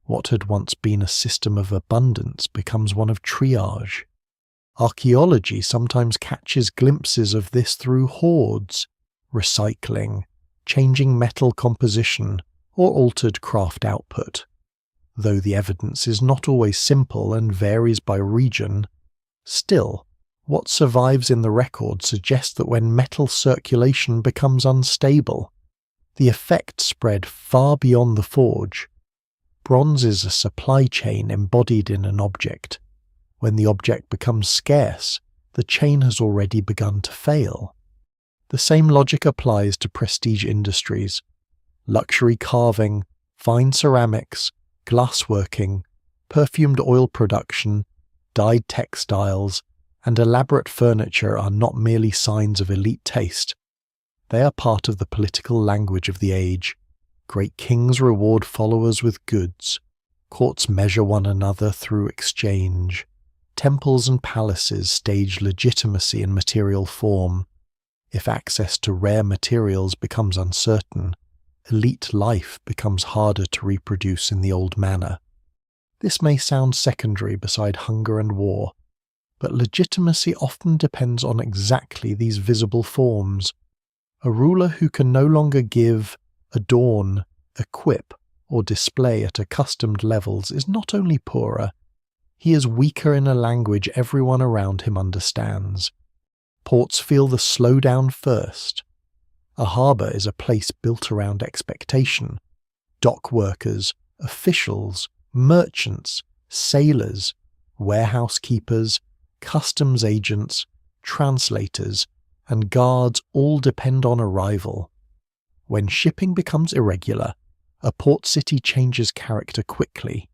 What had once been a system of abundance becomes one of triage. Archaeology sometimes catches glimpses of this through hoards, recycling, changing metal composition, or altered craft output. Though the evidence is not always simple and varies by region, still, what survives in the record suggests that when metal circulation becomes unstable, the effect spread far beyond the forge. Bronze is a supply chain embodied in an object. When the object becomes scarce, the chain has already begun to fail. The same logic applies to prestige industries. Luxury carving, fine ceramics, glassworking, perfumed oil production, dyed textiles, and elaborate furniture are not merely signs of elite taste. They are part of the political language of the age. Great kings reward followers with goods. Courts measure one another through exchange. Temples and palaces stage legitimacy in material form. If access to rare materials becomes uncertain, elite life becomes harder to reproduce in the old manner. This may sound secondary beside hunger and war, but legitimacy often depends on exactly these visible forms. A ruler who can no longer give, adorn, equip, or display at accustomed levels is not only poorer, he is weaker in a language everyone around him understands. Ports feel the slowdown first. A harbour is a place built around expectation. Dock workers, officials, merchants, sailors, warehouse keepers, customs agents, translators, and guards all depend on arrival. When shipping becomes irregular, a port city changes character quickly.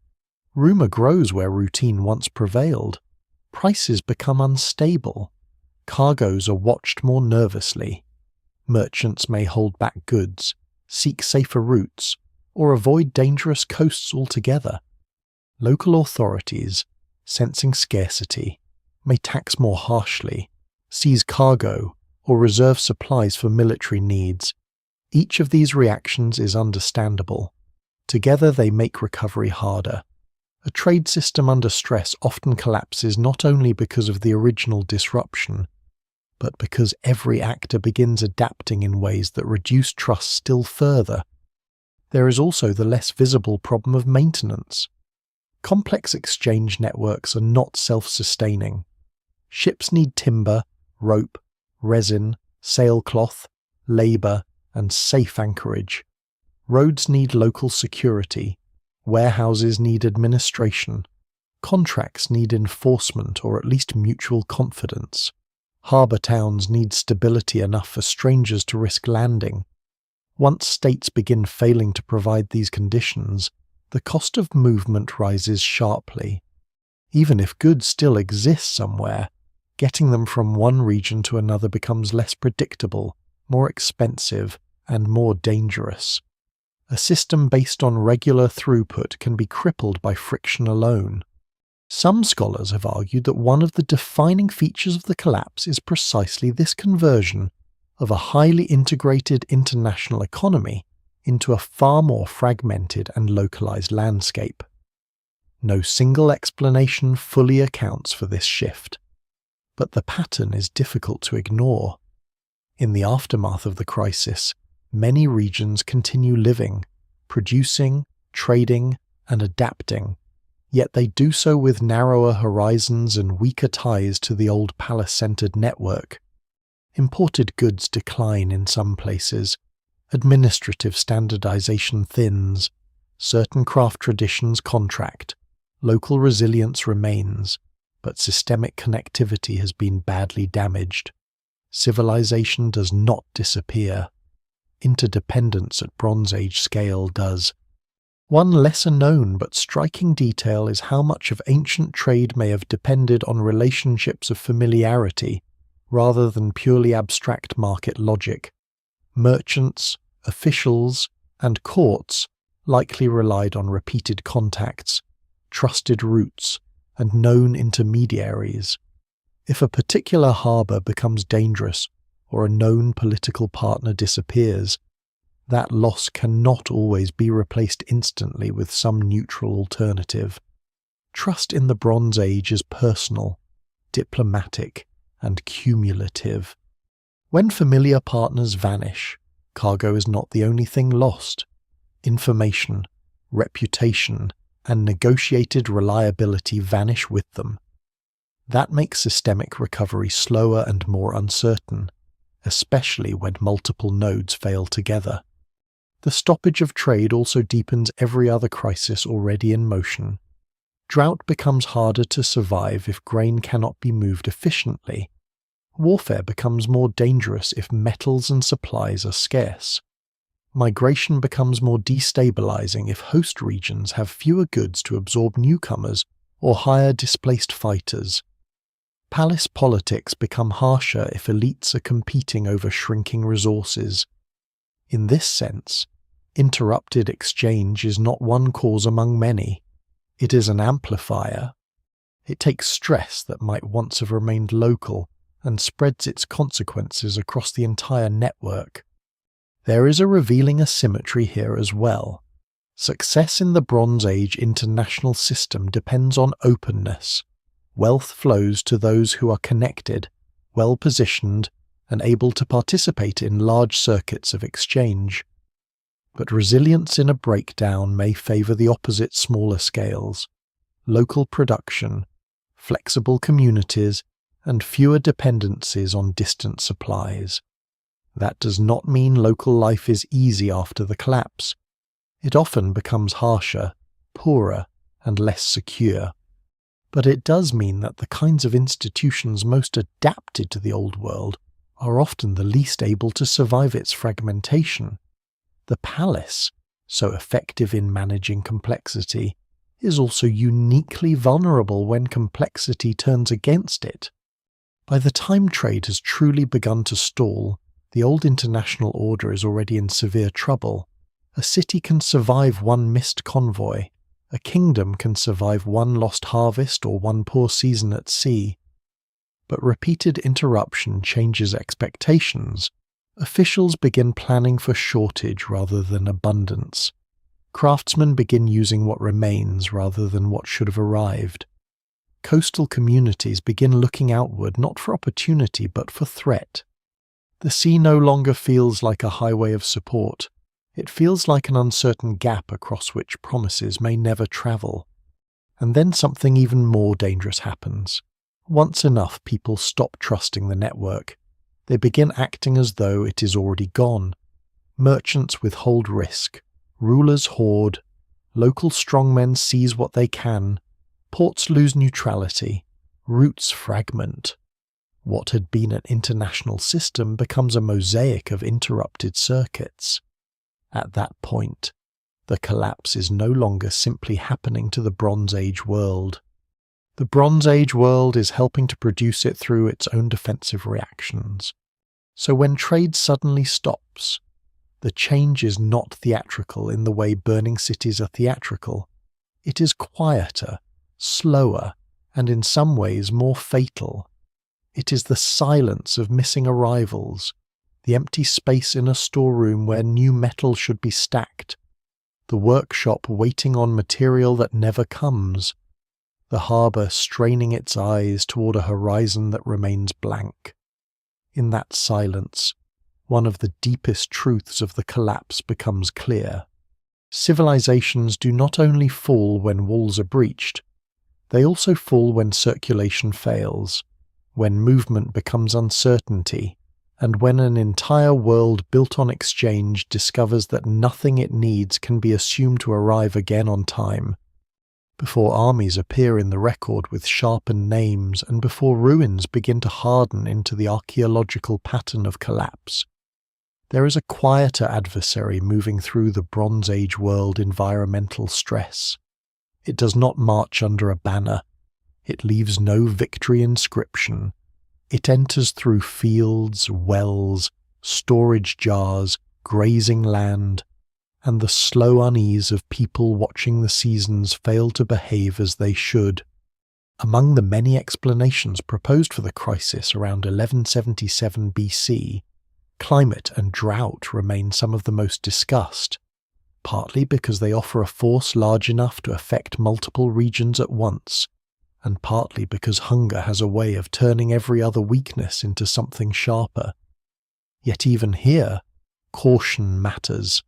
Rumour grows where routine once prevailed. Prices become unstable. Cargoes are watched more nervously. Merchants may hold back goods, seek safer routes, or avoid dangerous coasts altogether. Local authorities, sensing scarcity, may tax more harshly, seize cargo, or reserve supplies for military needs. Each of these reactions is understandable. Together they make recovery harder. A trade system under stress often collapses not only because of the original disruption, but because every actor begins adapting in ways that reduce trust still further. There is also the less visible problem of maintenance. Complex exchange networks are not self-sustaining. Ships need timber, rope, resin, sailcloth, labour, and safe anchorage. Roads need local security. Warehouses need administration. Contracts need enforcement or at least mutual confidence. Harbour towns need stability enough for strangers to risk landing. Once states begin failing to provide these conditions, the cost of movement rises sharply. Even if goods still exist somewhere, getting them from one region to another becomes less predictable, more expensive, and more dangerous. A system based on regular throughput can be crippled by friction alone. Some scholars have argued that one of the defining features of the collapse is precisely this conversion of a highly integrated international economy into a far more fragmented and localized landscape. No single explanation fully accounts for this shift, but the pattern is difficult to ignore. In the aftermath of the crisis, many regions continue living, producing, trading, and adapting. Yet they do so with narrower horizons and weaker ties to the old palace-centered network. Imported goods decline in some places, administrative standardization thins, certain craft traditions contract, local resilience remains, but systemic connectivity has been badly damaged. Civilization does not disappear. Interdependence at Bronze Age scale does. One lesser-known but striking detail is how much of ancient trade may have depended on relationships of familiarity rather than purely abstract market logic. Merchants, officials, and courts likely relied on repeated contacts, trusted routes, and known intermediaries. If a particular harbour becomes dangerous or a known political partner disappears, that loss cannot always be replaced instantly with some neutral alternative. Trust in the Bronze Age is personal, diplomatic, and cumulative. When familiar partners vanish, cargo is not the only thing lost. Information, reputation, and negotiated reliability vanish with them. That makes systemic recovery slower and more uncertain, especially when multiple nodes fail together. The stoppage of trade also deepens every other crisis already in motion. Drought becomes harder to survive if grain cannot be moved efficiently. Warfare becomes more dangerous if metals and supplies are scarce. Migration becomes more destabilizing if host regions have fewer goods to absorb newcomers or hire displaced fighters. Palace politics become harsher if elites are competing over shrinking resources. In this sense, interrupted exchange is not one cause among many. It is an amplifier. It takes stress that might once have remained local and spreads its consequences across the entire network. There is a revealing asymmetry here as well. Success in the Bronze Age international system depends on openness. Wealth flows to those who are connected, well-positioned, and able to participate in large circuits of exchange. But resilience in a breakdown may favour the opposite smaller scales: local production, flexible communities, and fewer dependencies on distant supplies. That does not mean local life is easy after the collapse. It often becomes harsher, poorer, and less secure. But it does mean that the kinds of institutions most adapted to the old world are often the least able to survive its fragmentation. The palace, so effective in managing complexity, is also uniquely vulnerable when complexity turns against it. By the time trade has truly begun to stall, the old international order is already in severe trouble. A city can survive one missed convoy. A kingdom can survive one lost harvest or one poor season at sea. But repeated interruption changes expectations. Officials begin planning for shortage rather than abundance. Craftsmen begin using what remains rather than what should have arrived. Coastal communities begin looking outward not for opportunity but for threat. The sea no longer feels like a highway of support. It feels like an uncertain gap across which promises may never travel. And then something even more dangerous happens. Once enough people stop trusting the network. They begin acting as though it is already gone. Merchants withhold risk. Rulers hoard. Local strongmen seize what they can. Ports lose neutrality. Routes fragment. What had been an international system becomes a mosaic of interrupted circuits. At that point, the collapse is no longer simply happening to the Bronze Age world. The Bronze Age world is helping to produce it through its own defensive reactions. So when trade suddenly stops, the change is not theatrical in the way burning cities are theatrical. It is quieter, slower, and in some ways more fatal. It is the silence of missing arrivals, the empty space in a storeroom where new metal should be stacked, the workshop waiting on material that never comes, the harbour straining its eyes toward a horizon that remains blank. In that silence, one of the deepest truths of the collapse becomes clear. Civilizations do not only fall when walls are breached, they also fall when circulation fails, when movement becomes uncertainty, and when an entire world built on exchange discovers that nothing it needs can be assumed to arrive again on time. Before armies appear in the record with sharpened names, and before ruins begin to harden into the archaeological pattern of collapse, there is a quieter adversary moving through the Bronze Age world: environmental stress. It does not march under a banner. It leaves no victory inscription. It enters through fields, wells, storage jars, grazing land, and the slow unease of people watching the seasons fail to behave as they should. Among the many explanations proposed for the crisis around 1177 BC, climate and drought remain some of the most discussed, partly because they offer a force large enough to affect multiple regions at once, and partly because hunger has a way of turning every other weakness into something sharper. Yet even here, caution matters.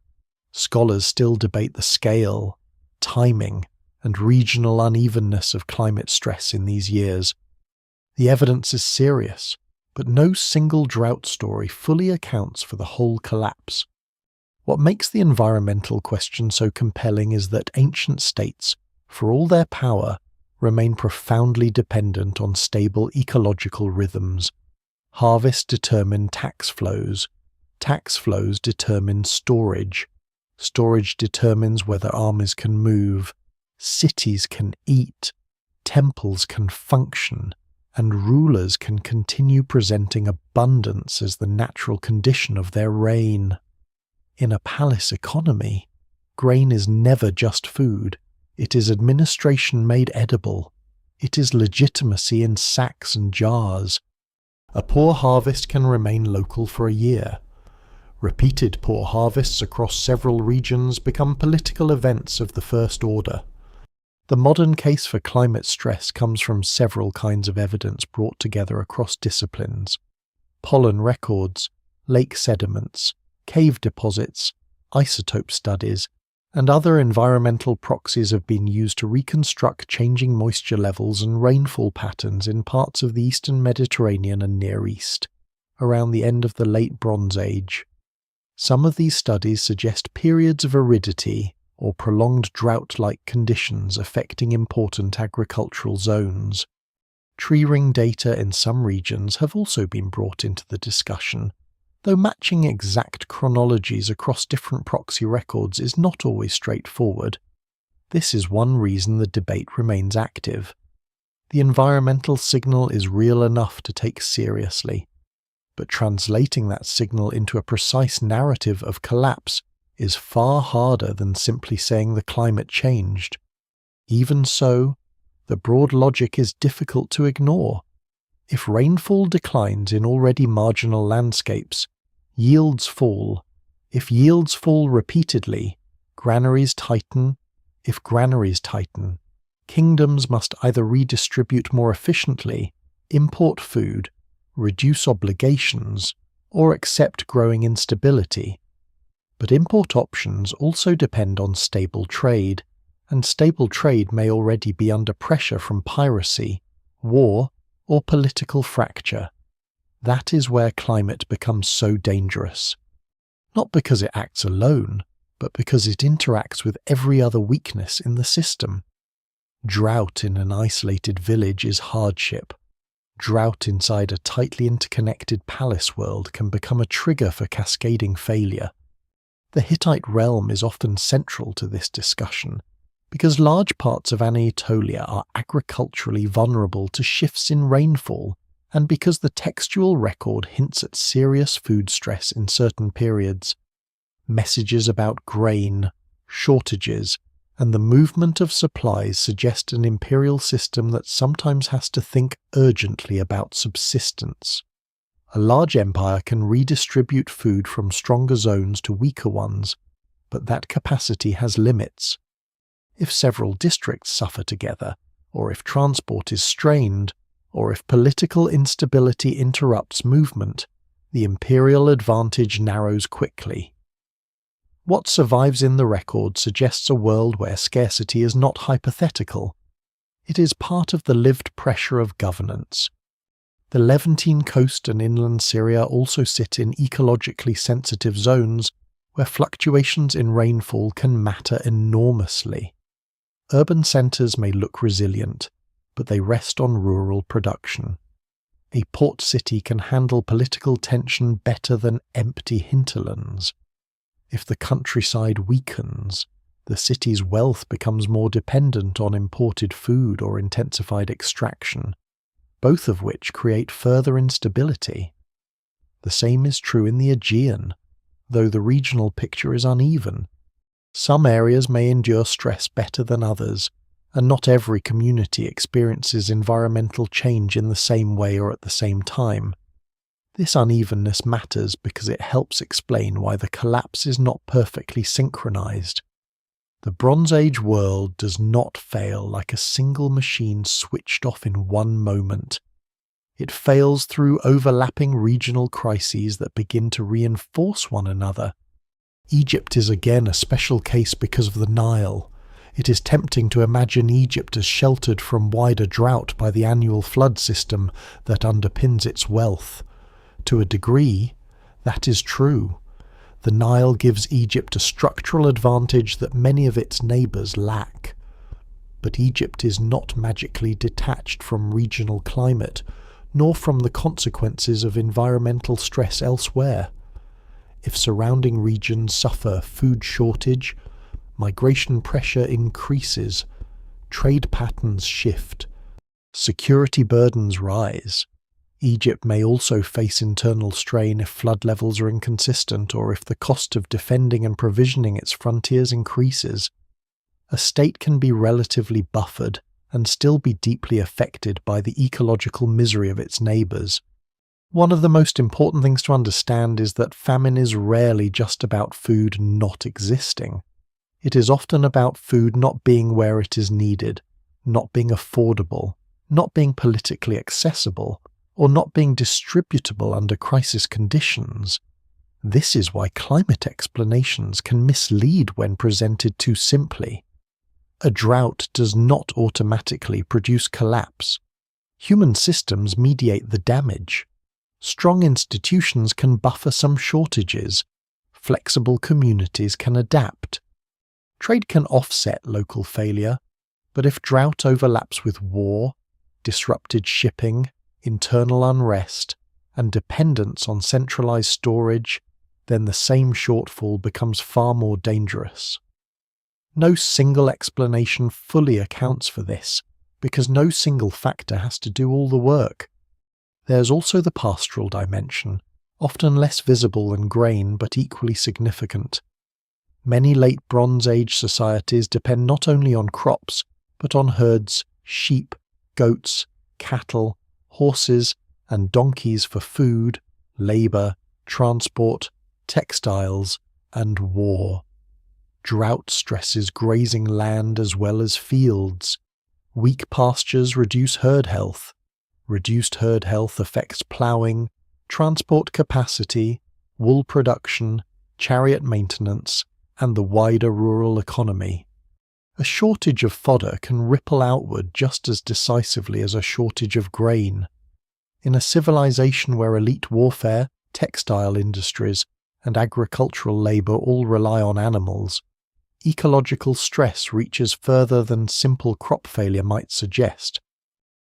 Scholars still debate the scale, timing, and regional unevenness of climate stress in these years. The evidence is serious, but no single drought story fully accounts for the whole collapse. What makes the environmental question so compelling is that ancient states, for all their power, remain profoundly dependent on stable ecological rhythms. Harvest determine tax flows. Tax flows determine storage. Storage determines whether armies can move. Cities can eat. Temples can function. And rulers can continue presenting abundance as the natural condition of their reign. In a palace economy, grain is never just food. It is administration made edible. It is legitimacy in sacks and jars. A poor harvest can remain local for a year. Repeated poor harvests across several regions become political events of the first order. The modern case for climate stress comes from several kinds of evidence brought together across disciplines: pollen records, lake sediments, cave deposits, isotope studies, and other environmental proxies have been used to reconstruct changing moisture levels and rainfall patterns in parts of the eastern Mediterranean and Near East, around the end of the Late Bronze Age. Some of these studies suggest periods of aridity or prolonged drought-like conditions affecting important agricultural zones. Tree ring data in some regions have also been brought into the discussion, though matching exact chronologies across different proxy records is not always straightforward. This is one reason the debate remains active. The environmental signal is real enough to take seriously, but translating that signal into a precise narrative of collapse is far harder than simply saying the climate changed. Even so, the broad logic is difficult to ignore. If rainfall declines in already marginal landscapes, yields fall. If yields fall repeatedly, granaries tighten. If granaries tighten, kingdoms must either redistribute more efficiently, import food, reduce obligations, or accept growing instability. But import options also depend on stable trade, and stable trade may already be under pressure from piracy, war, or political fracture. That is where climate becomes so dangerous. Not because it acts alone, but because it interacts with every other weakness in the system. Drought in an isolated village is hardship. Drought inside a tightly interconnected palace world can become a trigger for cascading failure. The Hittite realm is often central to this discussion, because large parts of Anatolia are agriculturally vulnerable to shifts in rainfall, and because the textual record hints at serious food stress in certain periods. Messages about grain, shortages, and the movement of supplies suggest an imperial system that sometimes has to think urgently about subsistence. A large empire can redistribute food from stronger zones to weaker ones, but that capacity has limits. If several districts suffer together, or if transport is strained, or if political instability interrupts movement, the imperial advantage narrows quickly. What survives in the record suggests a world where scarcity is not hypothetical. It is part of the lived pressure of governance. The Levantine coast and inland Syria also sit in ecologically sensitive zones where fluctuations in rainfall can matter enormously. Urban centres may look resilient, but they rest on rural production. A port city can handle political tension better than empty hinterlands. If the countryside weakens, the city's wealth becomes more dependent on imported food or intensified extraction, both of which create further instability. The same is true in the Aegean, though the regional picture is uneven. Some areas may endure stress better than others, and not every community experiences environmental change in the same way or at the same time. This unevenness matters because it helps explain why the collapse is not perfectly synchronized. The Bronze Age world does not fail like a single machine switched off in one moment. It fails through overlapping regional crises that begin to reinforce one another. Egypt is again a special case because of the Nile. It is tempting to imagine Egypt as sheltered from wider drought by the annual flood system that underpins its wealth. To a degree, that is true. The Nile gives Egypt a structural advantage that many of its neighbours lack. But Egypt is not magically detached from regional climate, nor from the consequences of environmental stress elsewhere. If surrounding regions suffer food shortage, migration pressure increases, trade patterns shift, security burdens rise. Egypt may also face internal strain if flood levels are inconsistent or if the cost of defending and provisioning its frontiers increases. A state can be relatively buffered and still be deeply affected by the ecological misery of its neighbours. One of the most important things to understand is that famine is rarely just about food not existing. It is often about food not being where it is needed, not being affordable, not being politically accessible, or not being distributable under crisis conditions. This is why climate explanations can mislead when presented too simply. A drought does not automatically produce collapse. Human systems mediate the damage. Strong institutions can buffer some shortages. Flexible communities can adapt. Trade can offset local failure, but if drought overlaps with war, disrupted shipping, internal unrest, and dependence on centralized storage, then the same shortfall becomes far more dangerous. No single explanation fully accounts for this, because no single factor has to do all the work. There's also the pastoral dimension, often less visible than grain but equally significant. Many late Bronze Age societies depend not only on crops, but on herds, sheep, goats, cattle, horses, and donkeys for food, labour, transport, textiles, and war. Drought stresses grazing land as well as fields. Weak pastures reduce herd health. Reduced herd health affects ploughing, transport capacity, wool production, chariot maintenance, and the wider rural economy. A shortage of fodder can ripple outward just as decisively as a shortage of grain. In a civilization where elite warfare, textile industries, and agricultural labour all rely on animals, ecological stress reaches further than simple crop failure might suggest.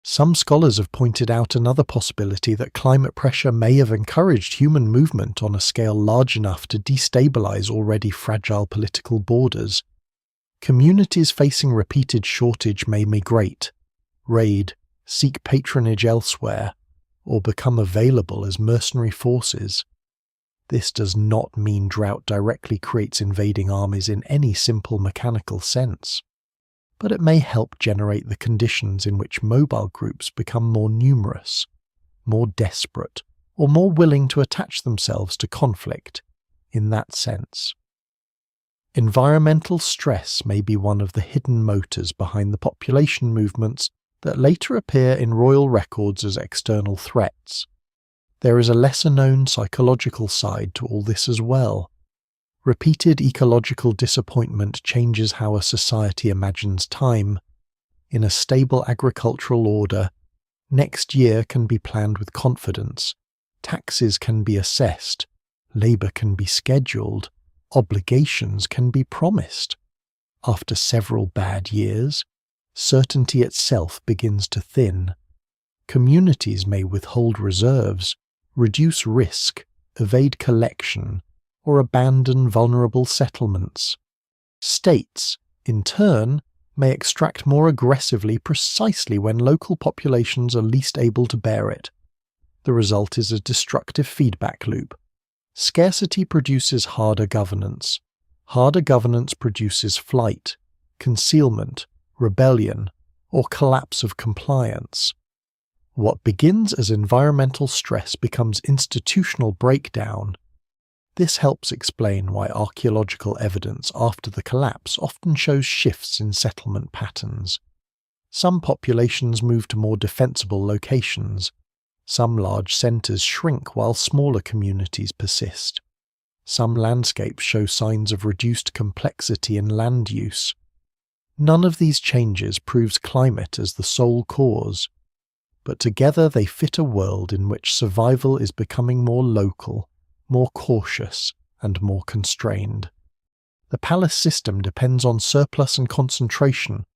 Some scholars have pointed out another possibility that climate pressure may have encouraged human movement on a scale large enough to destabilize already fragile political borders. Communities facing repeated shortage may migrate, raid, seek patronage elsewhere, or become available as mercenary forces. This does not mean drought directly creates invading armies in any simple mechanical sense, but it may help generate the conditions in which mobile groups become more numerous, more desperate, or more willing to attach themselves to conflict, in that sense. Environmental stress may be one of the hidden motors behind the population movements that later appear in royal records as external threats. There is a lesser-known psychological side to all this as well. Repeated ecological disappointment changes how a society imagines time. In a stable agricultural order, next year can be planned with confidence, taxes can be assessed, labour can be scheduled, obligations can be promised. After several bad years, certainty itself begins to thin. Communities may withhold reserves, reduce risk, evade collection, or abandon vulnerable settlements. States, in turn, may extract more aggressively precisely when local populations are least able to bear it. The result is a destructive feedback loop. Scarcity produces harder governance. Harder governance produces flight, concealment, rebellion, or collapse of compliance. What begins as environmental stress becomes institutional breakdown. This helps explain why archaeological evidence after the collapse often shows shifts in settlement patterns. Some populations move to more defensible locations. Some large centres shrink while smaller communities persist. Some landscapes show signs of reduced complexity in land use. None of these changes proves climate as the sole cause, but together they fit a world in which survival is becoming more local, more cautious, and more constrained. The palace system depends on surplus and concentration.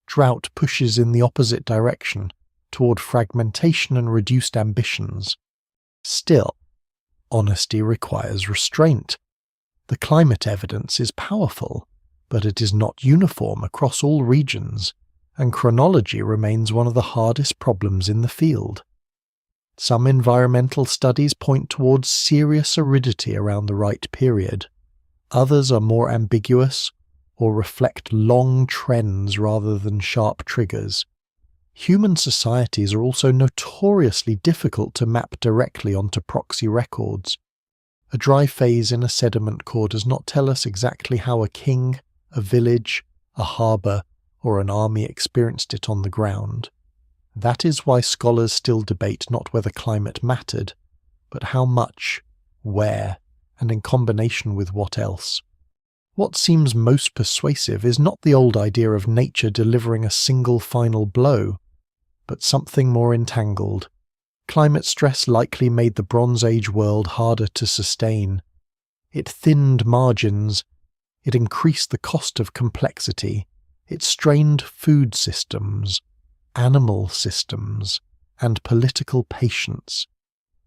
Drought pushes in the opposite direction, toward fragmentation and reduced ambitions. Still, honesty requires restraint. The climate evidence is powerful, but it is not uniform across all regions, and chronology remains one of the hardest problems in the field. Some environmental studies point towards serious aridity around the right period. Others are more ambiguous or reflect long trends rather than sharp triggers. Human societies are also notoriously difficult to map directly onto proxy records. A dry phase in a sediment core does not tell us exactly how a king, a village, a harbour, or an army experienced it on the ground. That is why scholars still debate not whether climate mattered, but how much, where, and in combination with what else. What seems most persuasive is not the old idea of nature delivering a single final blow, but something more entangled. Climate stress likely made the Bronze Age world harder to sustain. It thinned margins, it increased the cost of complexity, it strained food systems, animal systems, and political patience.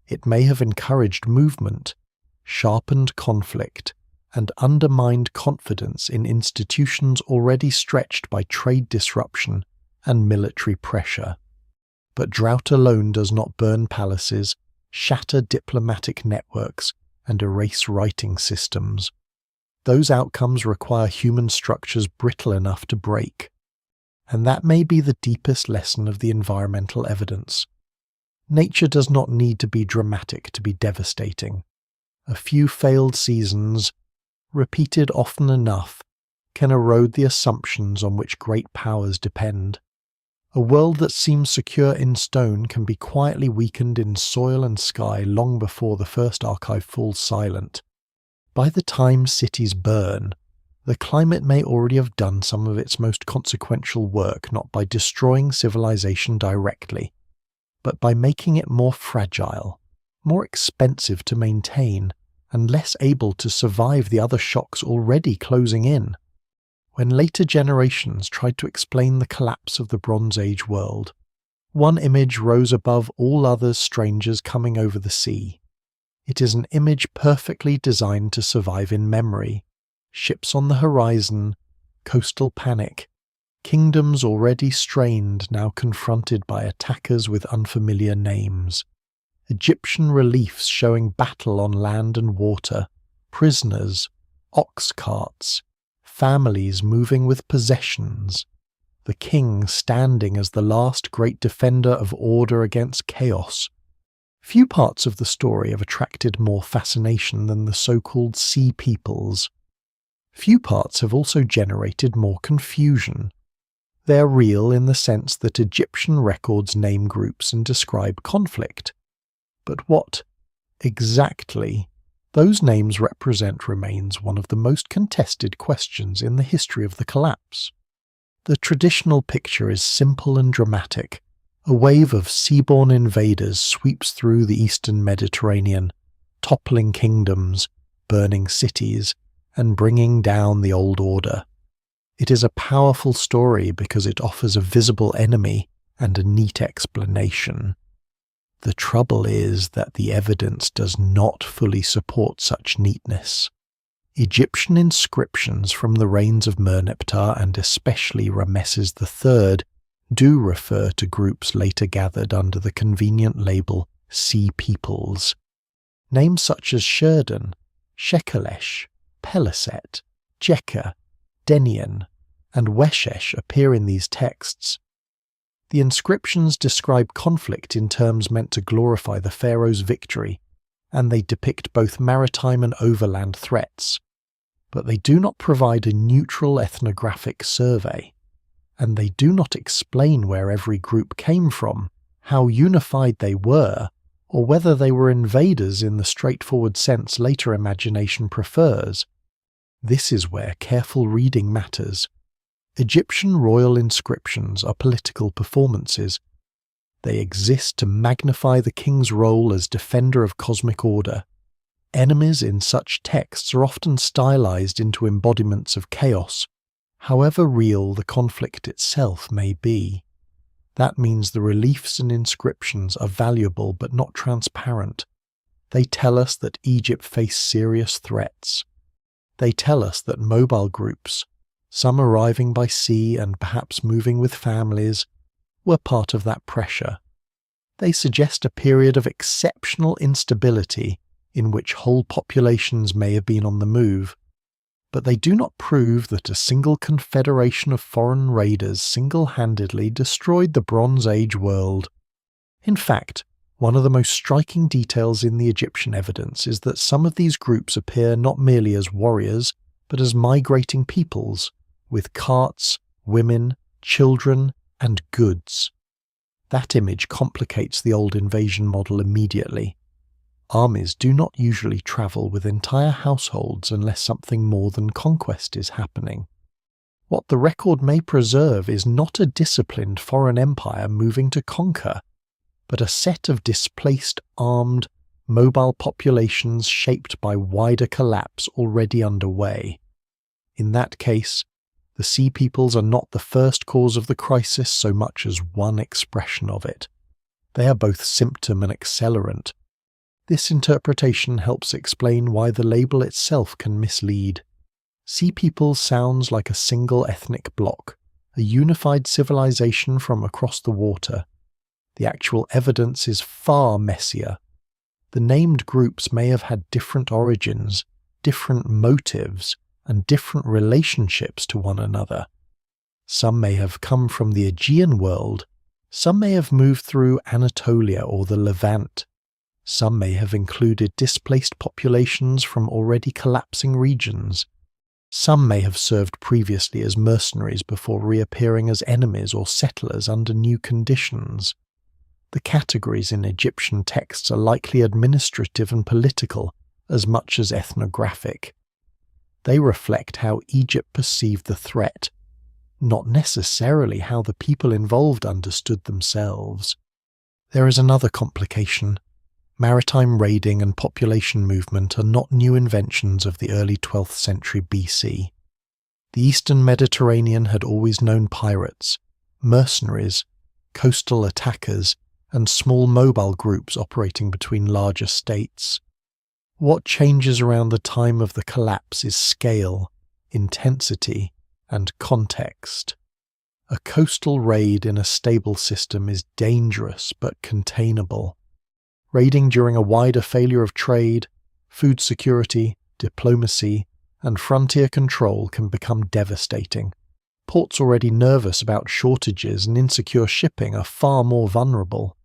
It may have encouraged movement, sharpened conflict, and undermined confidence in institutions already stretched by trade disruption and military pressure. But drought alone does not burn palaces, shatter diplomatic networks, and erase writing systems. Those outcomes require human structures brittle enough to break. And that may be the deepest lesson of the environmental evidence. Nature does not need to be dramatic to be devastating. A few failed seasons, repeated often enough, can erode the assumptions on which great powers depend. A world that seems secure in stone can be quietly weakened in soil and sky long before the first archive falls silent. By the time cities burn, the climate may already have done some of its most consequential work not by destroying civilization directly, but by making it more fragile, more expensive to maintain, and less able to survive the other shocks already closing in. When later generations tried to explain the collapse of the Bronze Age world, one image rose above all others: strangers coming over the sea. It is an image perfectly designed to survive in memory. Ships on the horizon, coastal panic, kingdoms already strained now confronted by attackers with unfamiliar names. Egyptian reliefs showing battle on land and water, prisoners, ox carts, families moving with possessions, the king standing as the last great defender of order against chaos. Few parts of the story have attracted more fascination than the so-called sea peoples. Few parts have also generated more confusion. They are real in the sense that Egyptian records name groups and describe conflict. But what, exactly, Those names represent remains one of the most contested questions in the history of the collapse. The traditional picture is simple and dramatic. A wave of seaborne invaders sweeps through the eastern Mediterranean, toppling kingdoms, burning cities, and bringing down the old order. It is a powerful story because it offers a visible enemy and a neat explanation. The trouble is that the evidence does not fully support such neatness. Egyptian inscriptions from the reigns of Merneptah and especially Rameses III do refer to groups later gathered under the convenient label Sea Peoples. Names such as Sherden, Shekelesh, Peliset, Jekka, Denian, and Weshesh appear in these texts. The inscriptions describe conflict in terms meant to glorify the pharaoh's victory, and they depict both maritime and overland threats. But they do not provide a neutral ethnographic survey, and they do not explain where every group came from, how unified they were, or whether they were invaders in the straightforward sense later imagination prefers. This is where careful reading matters. Egyptian royal inscriptions are political performances. They exist to magnify the king's role as defender of cosmic order. Enemies in such texts are often stylized into embodiments of chaos, however real the conflict itself may be. That means the reliefs and inscriptions are valuable but not transparent. They tell us that Egypt faced serious threats. They tell us that mobile groups, some arriving by sea and perhaps moving with families, were part of that pressure. They suggest a period of exceptional instability in which whole populations may have been on the move, but they do not prove that a single confederation of foreign raiders single-handedly destroyed the Bronze Age world. In fact, one of the most striking details in the Egyptian evidence is that some of these groups appear not merely as warriors, but as migrating peoples, with carts, women, children, and goods. That image complicates the old invasion model immediately. Armies do not usually travel with entire households unless something more than conquest is happening. What the record may preserve is not a disciplined foreign empire moving to conquer, but a set of displaced, armed, mobile populations shaped by wider collapse already underway. In that case, the Sea Peoples are not the first cause of the crisis so much as one expression of it. They are both symptom and accelerant. This interpretation helps explain why the label itself can mislead. Sea Peoples sounds like a single ethnic bloc, a unified civilization from across the water. The actual evidence is far messier. The named groups may have had different origins, different motives, and different relationships to one another. Some may have come from the Aegean world, some may have moved through Anatolia or the Levant, some may have included displaced populations from already collapsing regions, some may have served previously as mercenaries before reappearing as enemies or settlers under new conditions. The categories in Egyptian texts are likely administrative and political as much as ethnographic. They reflect how Egypt perceived the threat, not necessarily how the people involved understood themselves. There is another complication. Maritime raiding and population movement are not new inventions of the early 12th century BC. The eastern Mediterranean had always known pirates, mercenaries, coastal attackers, and small mobile groups operating between larger states. What changes around the time of the collapse is scale, intensity, and context. A coastal raid in a stable system is dangerous but containable. Raiding during a wider failure of trade, food security, diplomacy, and frontier control can become devastating. Ports already nervous about shortages and insecure shipping are far more vulnerable.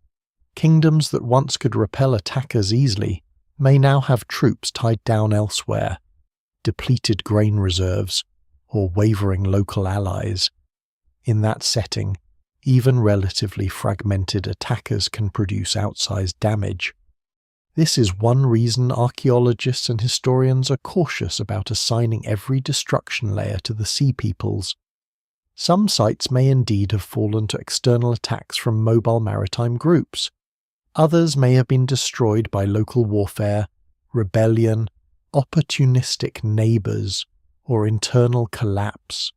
Kingdoms that once could repel attackers easily may now have troops tied down elsewhere, depleted grain reserves, or wavering local allies. In that setting, even relatively fragmented attackers can produce outsized damage. This is one reason archaeologists and historians are cautious about assigning every destruction layer to the Sea Peoples. Some sites may indeed have fallen to external attacks from mobile maritime groups. Others may have been destroyed by local warfare, rebellion, opportunistic neighbours, or internal collapse.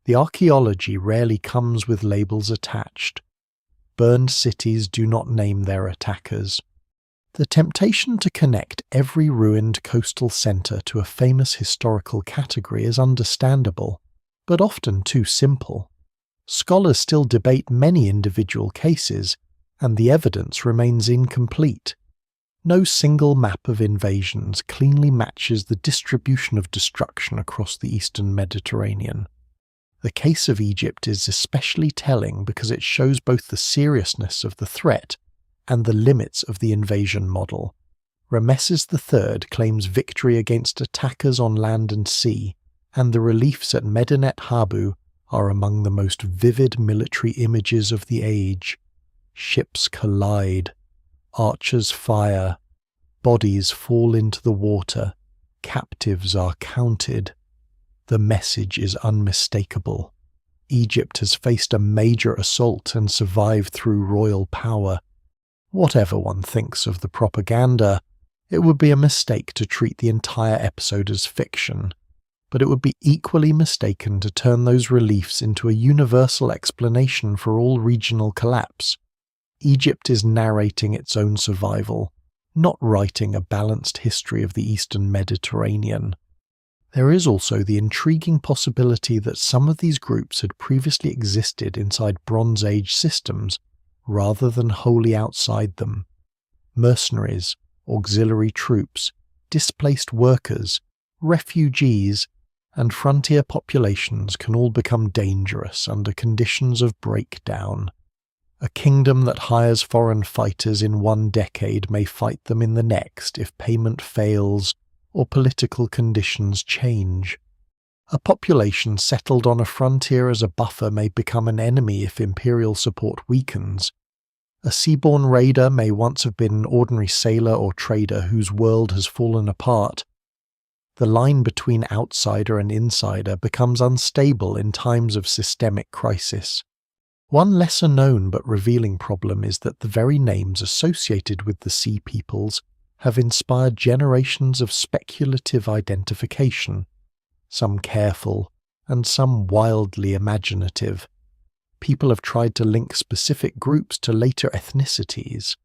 The archaeology rarely comes with labels attached. Burned cities do not name their attackers. The temptation to connect every ruined coastal centre to a famous historical category is understandable, but often too simple. Scholars still debate many individual cases, and the evidence remains incomplete. No single map of invasions cleanly matches the distribution of destruction across the eastern Mediterranean. The case of Egypt is especially telling because it shows both the seriousness of the threat and the limits of the invasion model. Rameses III claims victory against attackers on land and sea, and the reliefs at Medinet Habu are among the most vivid military images of the age. Ships collide, archers fire, bodies fall into the water, captives are counted. The message is unmistakable. Egypt has faced a major assault and survived through royal power. Whatever one thinks of the propaganda, it would be a mistake to treat the entire episode as fiction, but it would be equally mistaken to turn those reliefs into a universal explanation for all regional collapse. Egypt is narrating its own survival, not writing a balanced history of the Eastern Mediterranean. There is also the intriguing possibility that some of these groups had previously existed inside Bronze Age systems rather than wholly outside them. Mercenaries, auxiliary troops, displaced workers, refugees, and frontier populations can all become dangerous under conditions of breakdown. A kingdom that hires foreign fighters in one decade may fight them in the next if payment fails or political conditions change. A population settled on a frontier as a buffer may become an enemy if imperial support weakens. A seaborne raider may once have been an ordinary sailor or trader whose world has fallen apart. The line between outsider and insider becomes unstable in times of systemic crisis. One lesser-known but revealing problem is that the very names associated with the Sea Peoples have inspired generations of speculative identification, some careful and some wildly imaginative. People have tried to link specific groups to later ethnicities,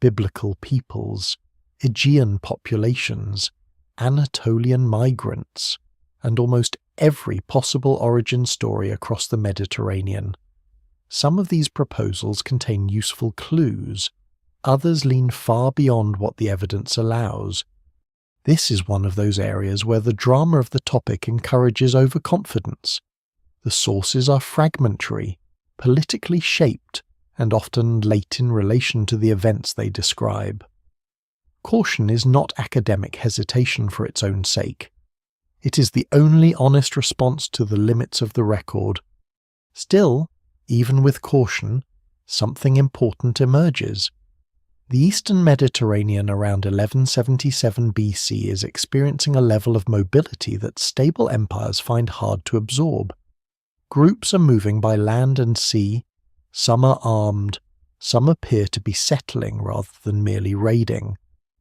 biblical peoples, Aegean populations, Anatolian migrants, and almost every possible origin story across the Mediterranean. Some of these proposals contain useful clues, others lean far beyond what the evidence allows. This is one of those areas where the drama of the topic encourages overconfidence. The sources are fragmentary, politically shaped, and often late in relation to the events they describe. Caution is not academic hesitation for its own sake. It is the only honest response to the limits of the record. Still, even with caution, something important emerges. The Eastern Mediterranean around 1177 BC is experiencing a level of mobility that stable empires find hard to absorb. Groups are moving by land and sea, some are armed, some appear to be settling rather than merely raiding,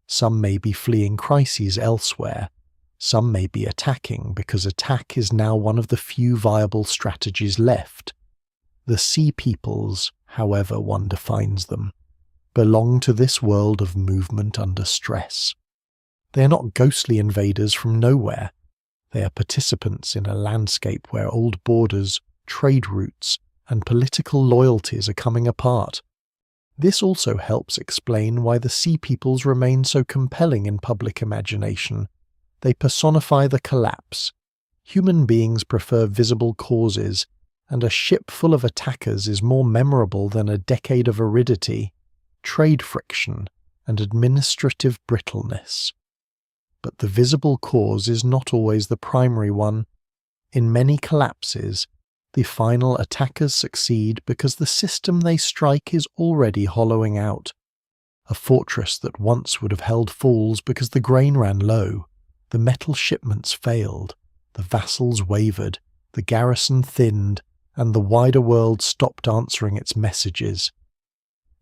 some may be fleeing crises elsewhere, some may be attacking because attack is now one of the few viable strategies left. The Sea Peoples, however one defines them, belong to this world of movement under stress. They are not ghostly invaders from nowhere. They are participants in a landscape where old borders, trade routes, and political loyalties are coming apart. This also helps explain why the Sea Peoples remain so compelling in public imagination. They personify the collapse. Human beings prefer visible causes, and a ship full of attackers is more memorable than a decade of aridity, trade friction, and administrative brittleness. But the visible cause is not always the primary one. In many collapses, the final attackers succeed because the system they strike is already hollowing out. a fortress that once would have held fools because the grain ran low, the metal shipments failed, the vassals wavered, the garrison thinned, and the wider world stopped answering its messages.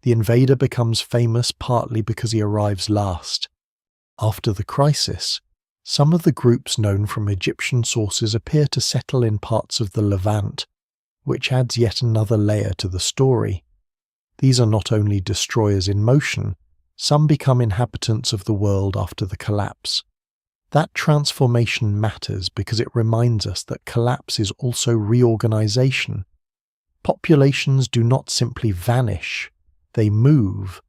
The invader becomes famous partly because he arrives last. After the crisis, some of the groups known from Egyptian sources appear to settle in parts of the Levant, which adds yet another layer to the story. These are not only destroyers in motion, some become inhabitants of the world after the collapse. That transformation matters because it reminds us that collapse is also reorganization. Populations do not simply vanish, they move,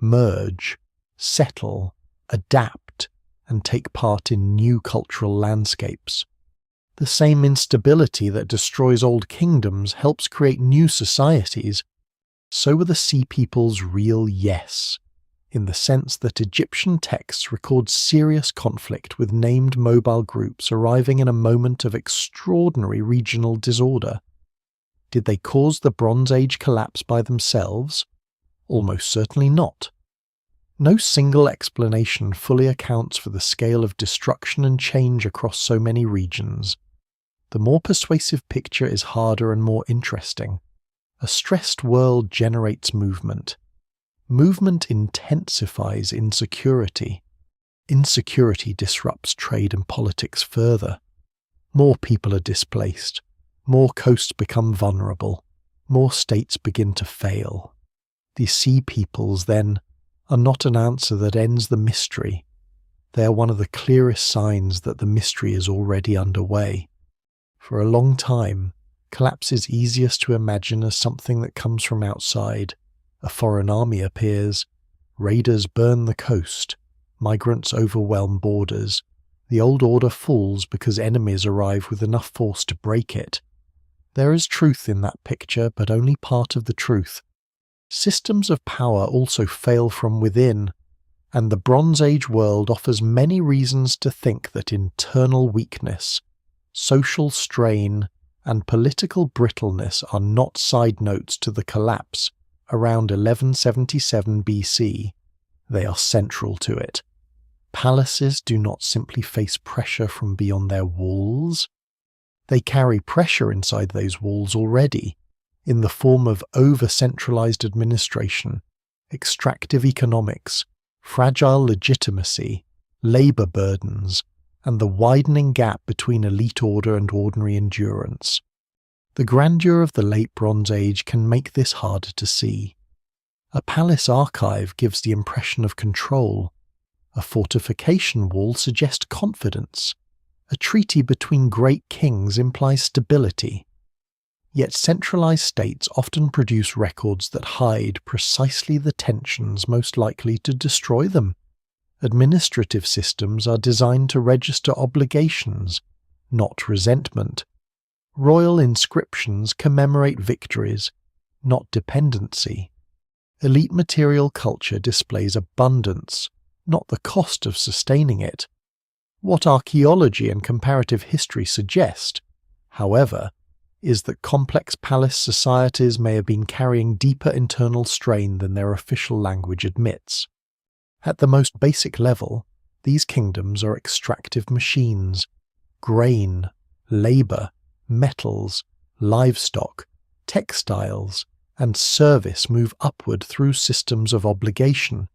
merge, settle, adapt, and take part in new cultural landscapes. The same instability that destroys old kingdoms helps create new societies. So were the Sea People's real yes, in the sense that Egyptian texts record serious conflict with named mobile groups arriving in a moment of extraordinary regional disorder. Did they cause the Bronze Age collapse by themselves? Almost certainly not. No single explanation fully accounts for the scale of destruction and change across so many regions. The more persuasive picture is harder and more interesting. A stressed world generates movement. Movement intensifies insecurity. Insecurity disrupts trade and politics further. More people are displaced. More coasts become vulnerable. More states begin to fail. The Sea Peoples, then, are not an answer that ends the mystery. They are one of the clearest signs that the mystery is already underway. For a long time, collapse is easiest to imagine as something that comes from outside. A foreign army appears, raiders burn the coast, migrants overwhelm borders, the old order falls because enemies arrive with enough force to break it. There is truth in that picture, but only part of the truth. Systems of power also fail from within, and the Bronze Age world offers many reasons to think that internal weakness, social strain, and political brittleness are not side notes to the collapse around 1177 BC. They are central to it. Palaces do not simply face pressure from beyond their walls. They carry pressure inside those walls already, in the form of over-centralized administration, extractive economics, fragile legitimacy, labor burdens, and the widening gap between elite order and ordinary endurance. The grandeur of the late Bronze Age can make this harder to see. A palace archive gives the impression of control. A fortification wall suggests confidence. A treaty between great kings implies stability. Yet centralized states often produce records that hide precisely the tensions most likely to destroy them. Administrative systems are designed to register obligations, not resentment. Royal inscriptions commemorate victories, not dependency. Elite material culture displays abundance, not the cost of sustaining it. What archaeology and comparative history suggest, however, is that complex palace societies may have been carrying deeper internal strain than their official language admits. At the most basic level, these kingdoms are extractive machines. Grain, labor, metals, livestock, textiles, and service move upward through systems of obligation.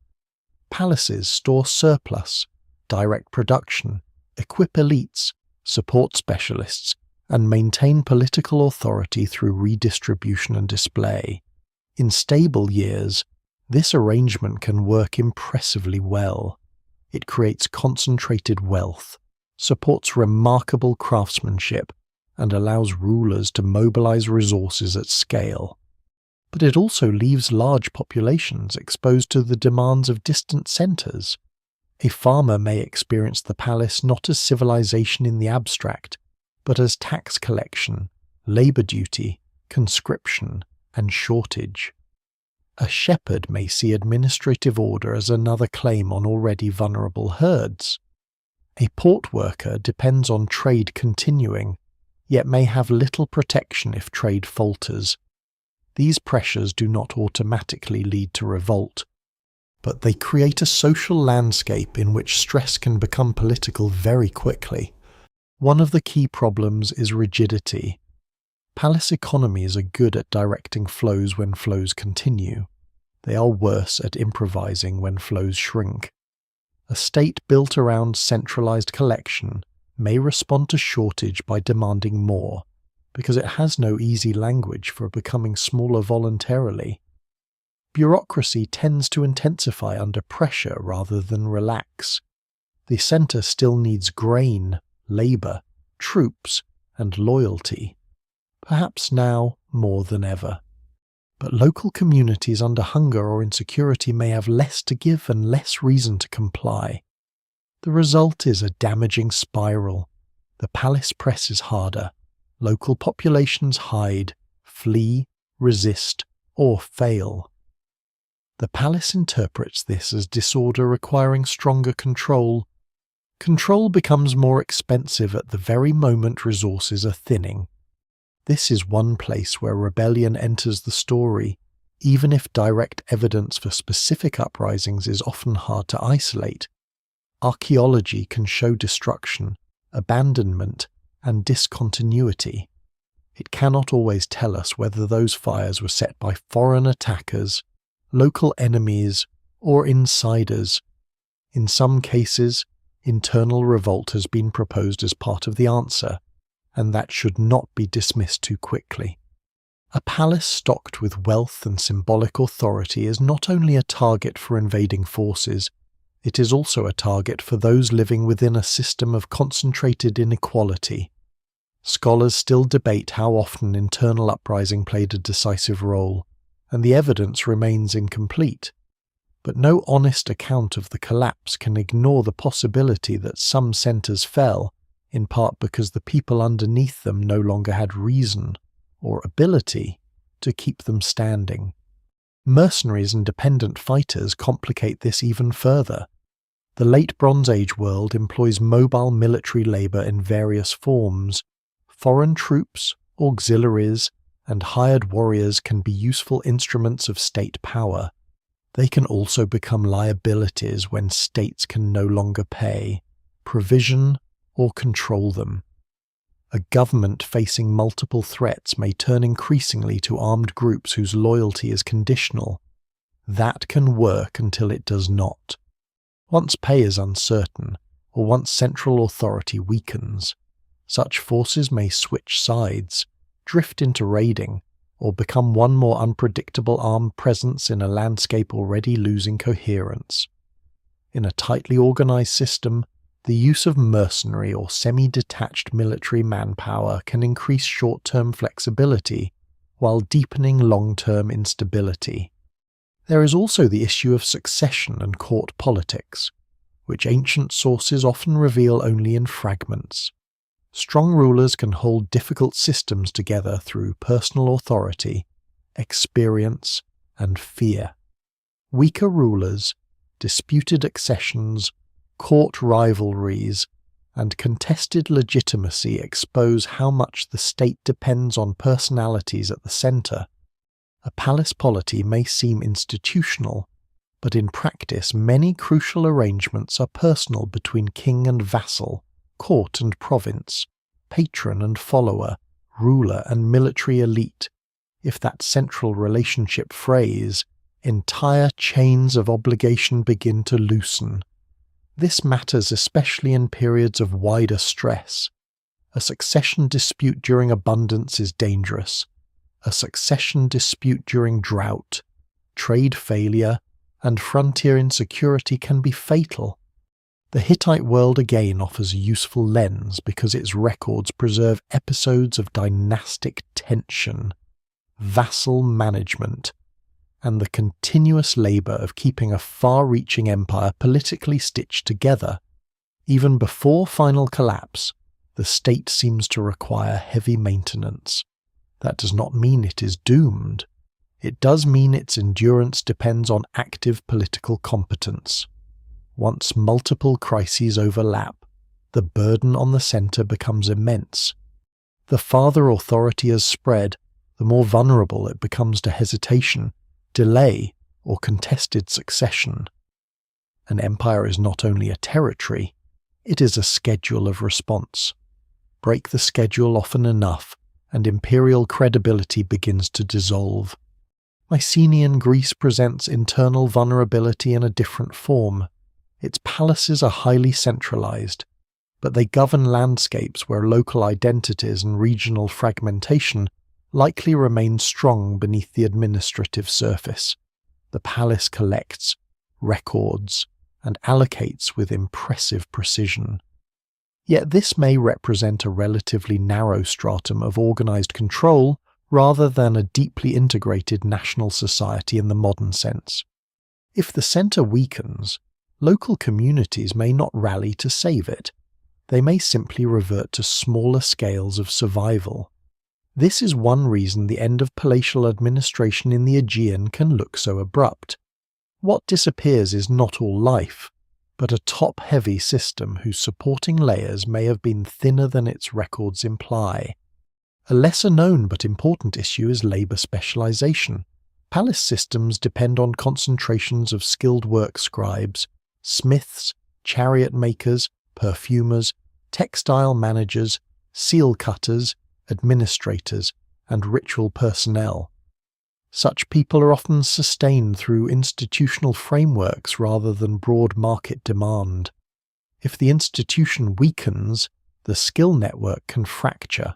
Palaces store surplus, direct production, equip elites, support specialists, and maintain political authority through redistribution and display. In stable years, this arrangement can work impressively well. It creates concentrated wealth, supports remarkable craftsmanship, and allows rulers to mobilize resources at scale. But it also leaves large populations exposed to the demands of distant centers. A farmer may experience the palace not as civilization in the abstract, but as tax collection, labor duty, conscription, and shortage. A shepherd may see administrative order as another claim on already vulnerable herds. A port worker depends on trade continuing, yet may have little protection if trade falters. These pressures do not automatically lead to revolt. but they create a social landscape in which stress can become political very quickly. One of the key problems is rigidity. Palace economies are good at directing flows when flows continue. They are worse at improvising when flows shrink. A state built around centralized collection may respond to shortage by demanding more, because it has no easy language for becoming smaller voluntarily. Bureaucracy tends to intensify under pressure rather than relax. The centre still needs grain, labour, troops, and loyalty, perhaps now more than ever. But local communities under hunger or insecurity may have less to give and less reason to comply. The result is a damaging spiral. The palace presses harder. Local populations hide, flee, resist, or fail. The palace interprets this as disorder requiring stronger control. Control becomes more expensive at the very moment resources are thinning. This is one place where rebellion enters the story, even if direct evidence for specific uprisings is often hard to isolate. Archaeology can show destruction, abandonment, and discontinuity. It cannot always tell us whether those fires were set by foreign attackers, local enemies, or insiders. In some cases, internal revolt has been proposed as part of the answer, and that should not be dismissed too quickly. A palace stocked with wealth and symbolic authority is not only a target for invading forces, it is also a target for those living within a system of concentrated inequality. Scholars still debate how often internal uprising played a decisive role, and the evidence remains incomplete. But no honest account of the collapse can ignore the possibility that some centres fell, in part because the people underneath them no longer had reason or ability to keep them standing. Mercenaries and dependent fighters complicate this even further. The late Bronze Age world employs mobile military labour in various forms. Foreign troops, auxiliaries, and hired warriors can be useful instruments of state power. They can also become liabilities when states can no longer pay, provision, or control them. A government facing multiple threats may turn increasingly to armed groups whose loyalty is conditional. That can work until it does not. Once pay is uncertain, or once central authority weakens, such forces may switch sides, drift into raiding, or become one more unpredictable armed presence in a landscape already losing coherence. In a tightly organized system, the use of mercenary or semi-detached military manpower can increase short-term flexibility while deepening long-term instability. There is also the issue of succession and court politics, which ancient sources often reveal only in fragments. Strong rulers can hold difficult systems together through personal authority, experience, and fear. Weaker rulers, disputed accessions, court rivalries, and contested legitimacy expose how much the state depends on personalities at the centre. A palace polity may seem institutional, but in practice many crucial arrangements are personal between king and vassal, court and province, patron and follower, ruler and military elite. If that central relationship frays, entire chains of obligation begin to loosen. This matters especially in periods of wider stress. A succession dispute during abundance is dangerous. A succession dispute during drought, trade failure, and frontier insecurity can be fatal. The Hittite world again offers a useful lens because its records preserve episodes of dynastic tension, vassal management, and the continuous labour of keeping a far-reaching empire politically stitched together. Even before final collapse, the state seems to require heavy maintenance. That does not mean it is doomed. It does mean its endurance depends on active political competence. Once multiple crises overlap, the burden on the centre becomes immense. The farther authority has spread, the more vulnerable it becomes to hesitation, delay, or contested succession. An empire is not only a territory, it is a schedule of response. Break the schedule often enough, and imperial credibility begins to dissolve. Mycenaean Greece presents internal vulnerability in a different form. Its palaces are highly centralized, but they govern landscapes where local identities and regional fragmentation likely remain strong beneath the administrative surface. The palace collects, records, and allocates with impressive precision. Yet this may represent a relatively narrow stratum of organized control rather than a deeply integrated national society in the modern sense. If the center weakens, local communities may not rally to save it. They may simply revert to smaller scales of survival. This is one reason the end of palatial administration in the Aegean can look so abrupt. What disappears is not all life, but a top-heavy system whose supporting layers may have been thinner than its records imply. A lesser-known but important issue is labor specialization. Palace systems depend on concentrations of skilled work scribes, smiths, chariot makers, perfumers, textile managers, seal cutters, administrators, and ritual personnel. Such people are often sustained through institutional frameworks rather than broad market demand. If the institution weakens, the skill network can fracture.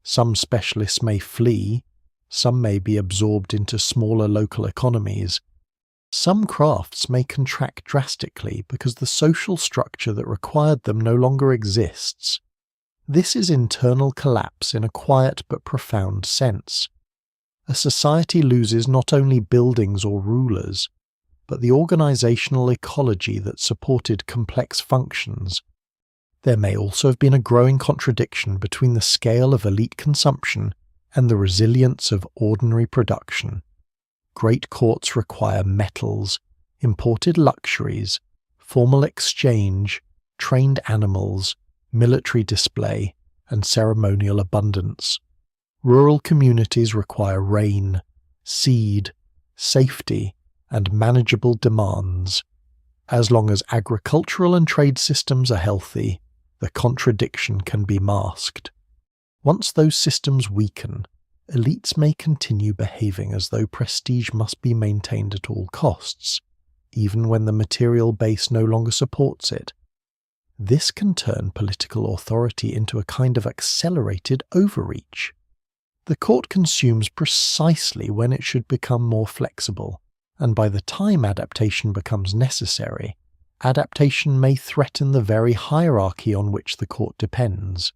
Some specialists may flee, some may be absorbed into smaller local economies. Some crafts may contract drastically because the social structure that required them no longer exists. This is internal collapse in a quiet but profound sense. A society loses not only buildings or rulers, but the organizational ecology that supported complex functions. There may also have been a growing contradiction between the scale of elite consumption and the resilience of ordinary production. Great courts require metals, imported luxuries, formal exchange, trained animals, military display, and ceremonial abundance. Rural communities require rain, seed, safety, and manageable demands. As long as agricultural and trade systems are healthy, the contradiction can be masked. Once those systems weaken, elites may continue behaving as though prestige must be maintained at all costs, even when the material base no longer supports it. This can turn political authority into a kind of accelerated overreach. The court consumes precisely when it should become more flexible, and by the time adaptation becomes necessary, adaptation may threaten the very hierarchy on which the court depends.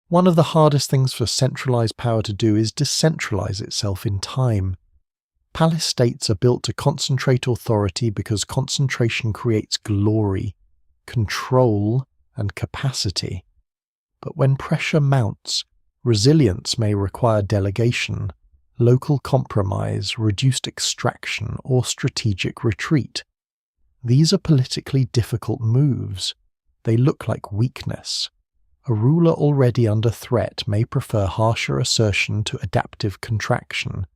One of the hardest things for centralized power to do is decentralize itself in time. Palace states are built to concentrate authority because concentration creates glory, control, and capacity. But when pressure mounts, resilience may require delegation, local compromise, reduced extraction, or strategic retreat. These are politically difficult moves. They look like weakness. A ruler already under threat may prefer harsher assertion to adaptive contraction.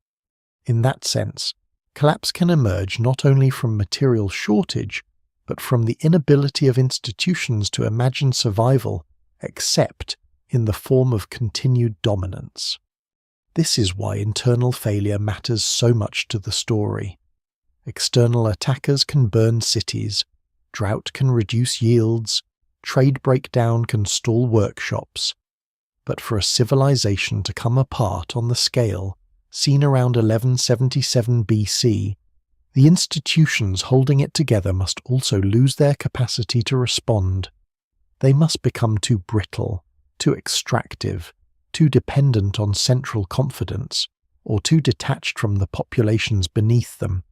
In that sense, collapse can emerge not only from material shortage, but from the inability of institutions to imagine survival except in the form of continued dominance. This is why internal failure matters so much to the story. External attackers can burn cities, drought can reduce yields, trade breakdown can stall workshops. But for a civilization to come apart on the scale seen around 1177 BC, the institutions holding it together must also lose their capacity to respond. They must become too brittle, too extractive, too dependent on central confidence, or too detached from the populations beneath them.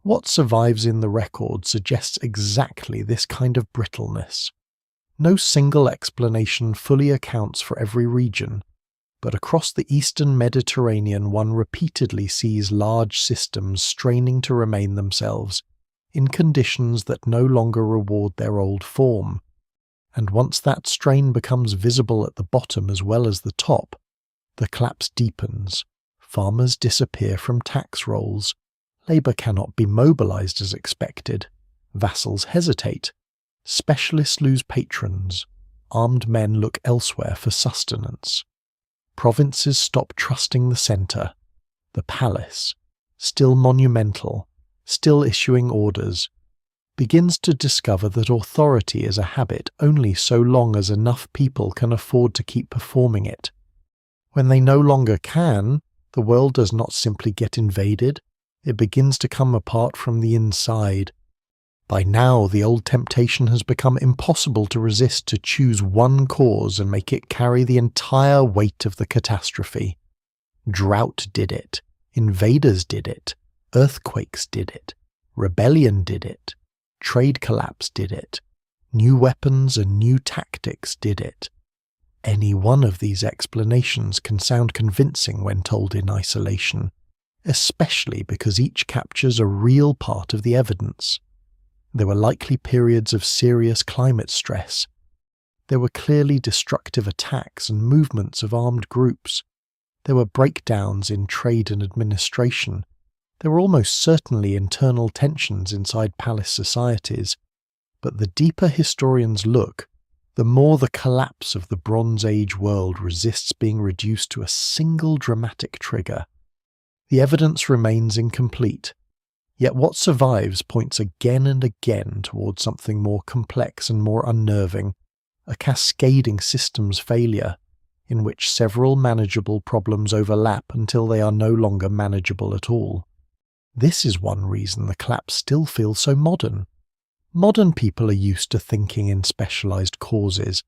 What survives in the record suggests exactly this kind of brittleness. No single explanation fully accounts for every region, but across the eastern Mediterranean one repeatedly sees large systems straining to remain themselves in conditions that no longer reward their old form. And once that strain becomes visible at the bottom as well as the top, the collapse deepens. Farmers disappear from tax rolls. Labour cannot be mobilised as expected. vassals hesitate, specialists lose patrons, armed men look elsewhere for sustenance. Provinces stop trusting the centre. The palace, still monumental, still issuing orders, begins to discover that authority is a habit only so long as enough people can afford to keep performing it. When they no longer can, the world does not simply get invaded, it begins to come apart from the inside. By now, the old temptation has become impossible to resist to choose one cause and make it carry the entire weight of the catastrophe. Drought did it. Invaders did it. Earthquakes did it. Rebellion did it. Trade collapse did it. New weapons and new tactics did it. Any one of these explanations can sound convincing when told in isolation, especially because each captures a real part of the evidence. There were likely periods of serious climate stress. There were clearly destructive attacks and movements of armed groups. There were breakdowns in trade and administration. There were almost certainly internal tensions inside palace societies. But the deeper historians look, the more the collapse of the Bronze Age world resists being reduced to a single dramatic trigger. The evidence remains incomplete, yet what survives points again and again towards something more complex and more unnerving, a cascading systems failure, in which several manageable problems overlap until they are no longer manageable at all. This is one reason the collapse still feels so modern. Modern people are used to thinking in specialized causes.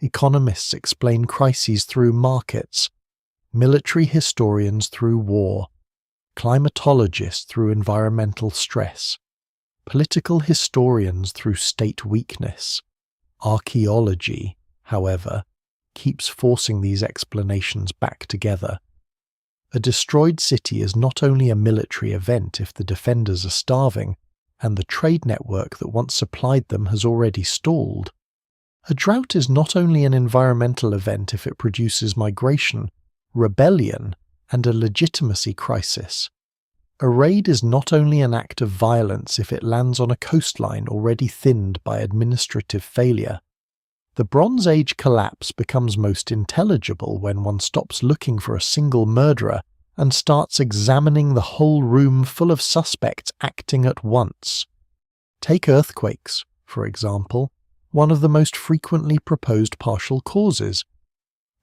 Economists explain crises through markets, military historians through war, climatologists through environmental stress, political historians through state weakness. Archaeology, however, keeps forcing these explanations back together. A destroyed city is not only a military event if the defenders are starving, and the trade network that once supplied them has already stalled. A drought is not only an environmental event if it produces migration, rebellion, and a legitimacy crisis. A raid is not only an act of violence if it lands on a coastline already thinned by administrative failure. The Bronze Age collapse becomes most intelligible when one stops looking for a single murderer and starts examining the whole room full of suspects acting at once. Take earthquakes, for example, one of the most frequently proposed partial causes.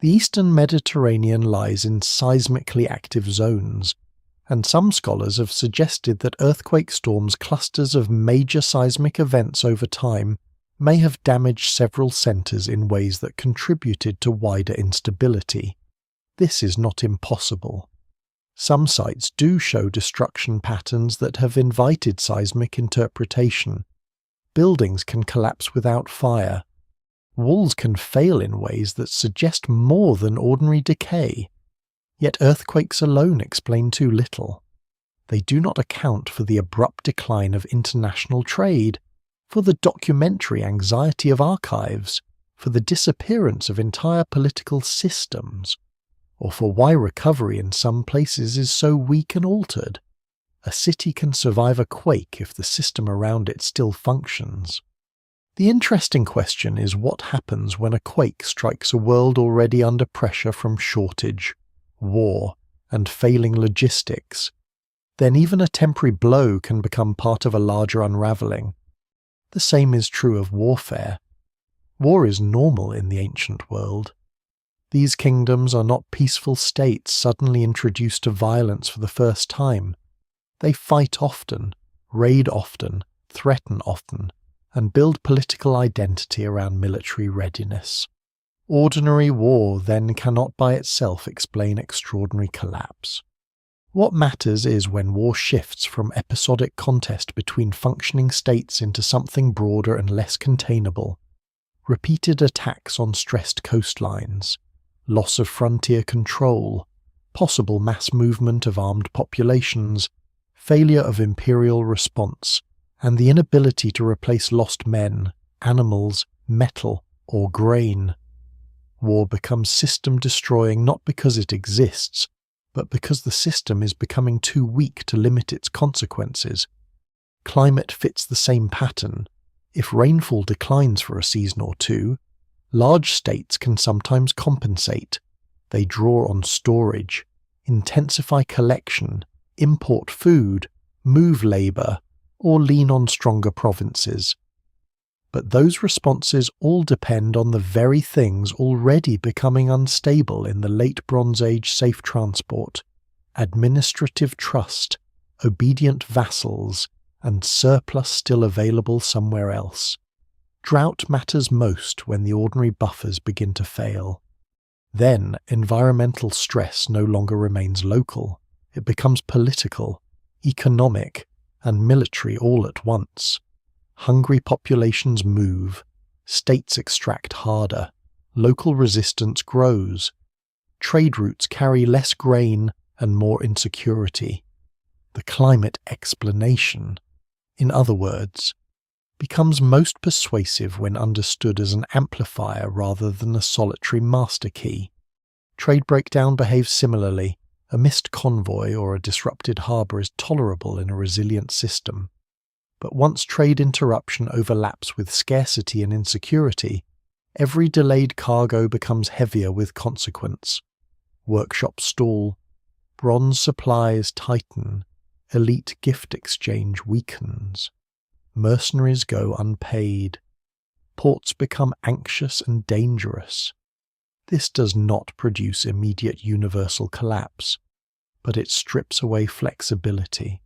The eastern Mediterranean lies in seismically active zones, and some scholars have suggested that earthquake storms clusters of major seismic events over time may have damaged several centres in ways that contributed to wider instability. This is not impossible. Some sites do show destruction patterns that have invited seismic interpretation. Buildings can collapse without fire. Walls can fail in ways that suggest more than ordinary decay. Yet earthquakes alone explain too little. They do not account for the abrupt decline of international trade, for the documentary anxiety of archives, for the disappearance of entire political systems, or for why recovery in some places is so weak and altered. A city can survive a quake if the system around it still functions. The interesting question is what happens when a quake strikes a world already under pressure from shortage, war, and failing logistics. Then even a temporary blow can become part of a larger unravelling. The same is true of warfare. War is normal in the ancient world. These kingdoms are not peaceful states suddenly introduced to violence for the first time. They fight often, raid often, threaten often, and build political identity around military readiness. Ordinary war then cannot by itself explain extraordinary collapse. What matters is when war shifts from episodic contest between functioning states into something broader and less containable. Repeated attacks on stressed coastlines, loss of frontier control, possible mass movement of armed populations, failure of imperial response, and the inability to replace lost men, animals, metal, or grain. War becomes system-destroying not because it exists, but because the system is becoming too weak to limit its consequences. Climate fits the same pattern. If rainfall declines for a season or two, large states can sometimes compensate. They draw on storage, intensify collection, import food, move labour, or lean on stronger provinces. But those responses all depend on the very things already becoming unstable in the late Bronze Age safe transport: administrative trust, obedient vassals, and surplus still available somewhere else. Drought matters most when the ordinary buffers begin to fail. Then environmental stress no longer remains local. It becomes political, economic, and military all at once. Hungry populations move, states extract harder, local resistance grows, trade routes carry less grain and more insecurity. The climate explanation, in other words, becomes most persuasive when understood as an amplifier rather than a solitary master key. Trade breakdown behaves similarly. A missed convoy or a disrupted harbour is tolerable in a resilient system. But once trade interruption overlaps with scarcity and insecurity, every delayed cargo becomes heavier with consequence. Workshops stall, bronze supplies tighten, elite gift exchange weakens. Mercenaries go unpaid. Ports become anxious and dangerous. This does not produce immediate universal collapse, but it strips away flexibility.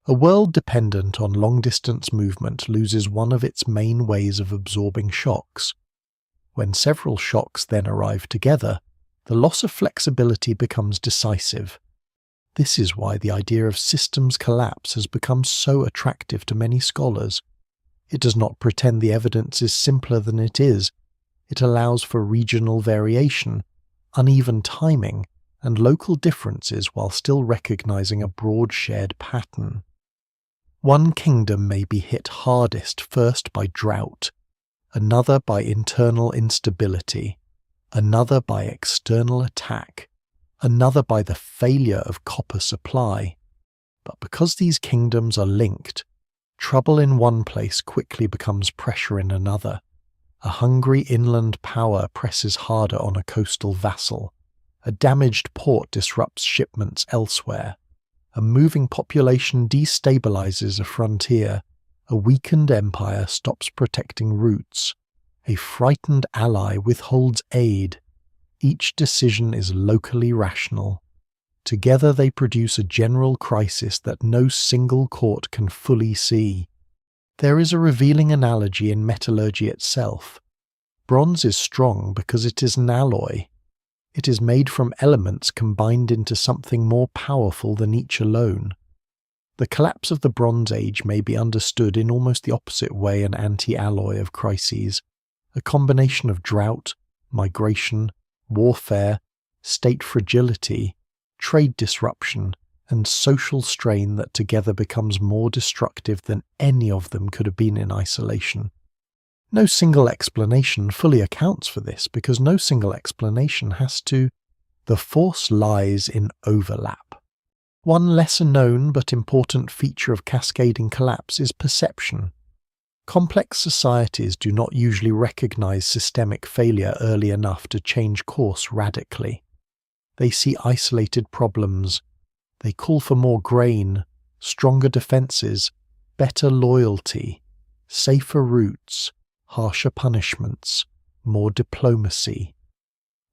A world dependent on long-distance movement loses one of its main ways of absorbing shocks. When several shocks then arrive together, the loss of flexibility becomes decisive. This is why the idea of systems collapse has become so attractive to many scholars. It does not pretend the evidence is simpler than it is. It allows for regional variation, uneven timing, and local differences while still recognizing a broad shared pattern. One kingdom may be hit hardest first by drought, another by internal instability, another by external attack, another by the failure of copper supply. But because these kingdoms are linked, trouble in one place quickly becomes pressure in another. A hungry inland power presses harder on a coastal vassal. A damaged port disrupts shipments elsewhere. A moving population destabilizes a frontier. A weakened empire stops protecting routes. A frightened ally withholds aid. Each decision is locally rational. Together they produce a general crisis that no single court can fully see. There is a revealing analogy in metallurgy itself. Bronze is strong because it is an alloy. It is made from elements combined into something more powerful than each alone. The collapse of the Bronze Age may be understood in almost the opposite way an anti-alloy of crises, a combination of drought, migration, warfare, state fragility, trade disruption, and social strain that together becomes more destructive than any of them could have been in isolation. No single explanation fully accounts for this because no single explanation has to. The force lies in overlap. One lesser known but important feature of cascading collapse is perception. Complex societies do not usually recognize systemic failure early enough to change course radically. They see isolated problems. They call for more grain, stronger defenses, better loyalty, safer routes, harsher punishments, more diplomacy.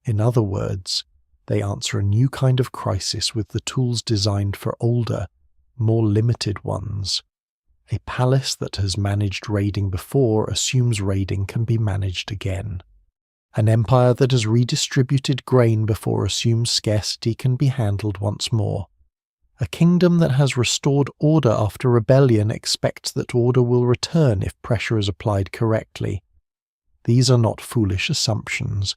In other words, they answer a new kind of crisis with the tools designed for older, more limited ones. A palace that has managed raiding before assumes raiding can be managed again. An empire that has redistributed grain before assumes scarcity can be handled once more. A kingdom that has restored order after rebellion expects that order will return if pressure is applied correctly. These are not foolish assumptions.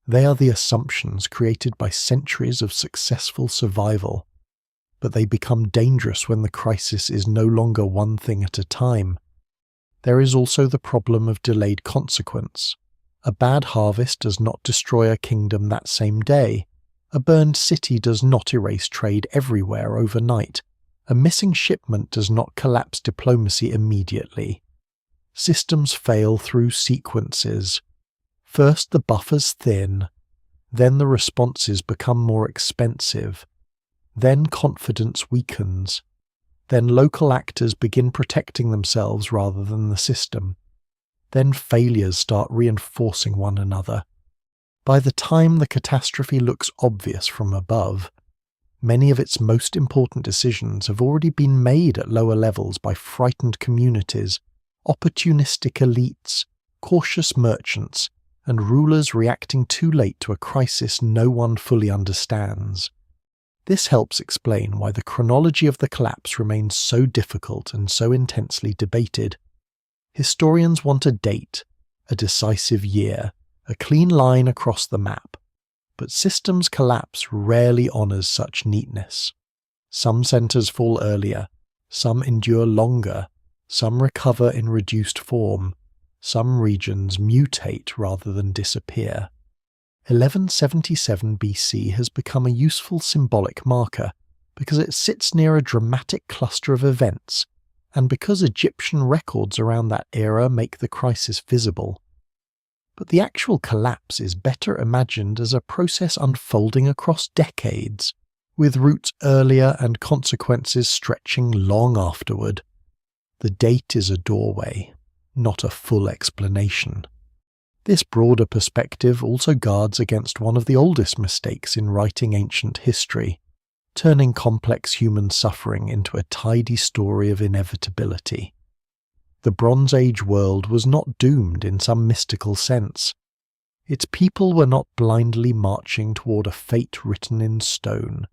They are the assumptions created by centuries of successful survival. But they become dangerous when the crisis is no longer one thing at a time. There is also the problem of delayed consequence. A bad harvest does not destroy a kingdom that same day. A burned city does not erase trade everywhere overnight. A missing shipment does not collapse diplomacy immediately. Systems fail through sequences. First the buffers thin, then the responses become more expensive, then confidence weakens, then local actors begin protecting themselves rather than the system, then failures start reinforcing one another. By the time the catastrophe looks obvious from above, many of its most important decisions have already been made at lower levels by frightened communities, opportunistic elites, cautious merchants, and rulers reacting too late to a crisis no one fully understands. This helps explain why the chronology of the collapse remains so difficult and so intensely debated. Historians want a date, a decisive year, a clean line across the map, but systems collapse rarely honours such neatness. Some centres fall earlier, some endure longer, some recover in reduced form, some regions mutate rather than disappear. 1177 BC has become a useful symbolic marker because it sits near a dramatic cluster of events, and because Egyptian records around that era make the crisis visible. But the actual collapse is better imagined as a process unfolding across decades, with roots earlier and consequences stretching long afterward. The date is a doorway, not a full explanation. This broader perspective also guards against one of the oldest mistakes in writing ancient history, turning complex human suffering into a tidy story of inevitability. The Bronze Age world was not doomed in some mystical sense. Its people were not blindly marching toward a fate written in stone.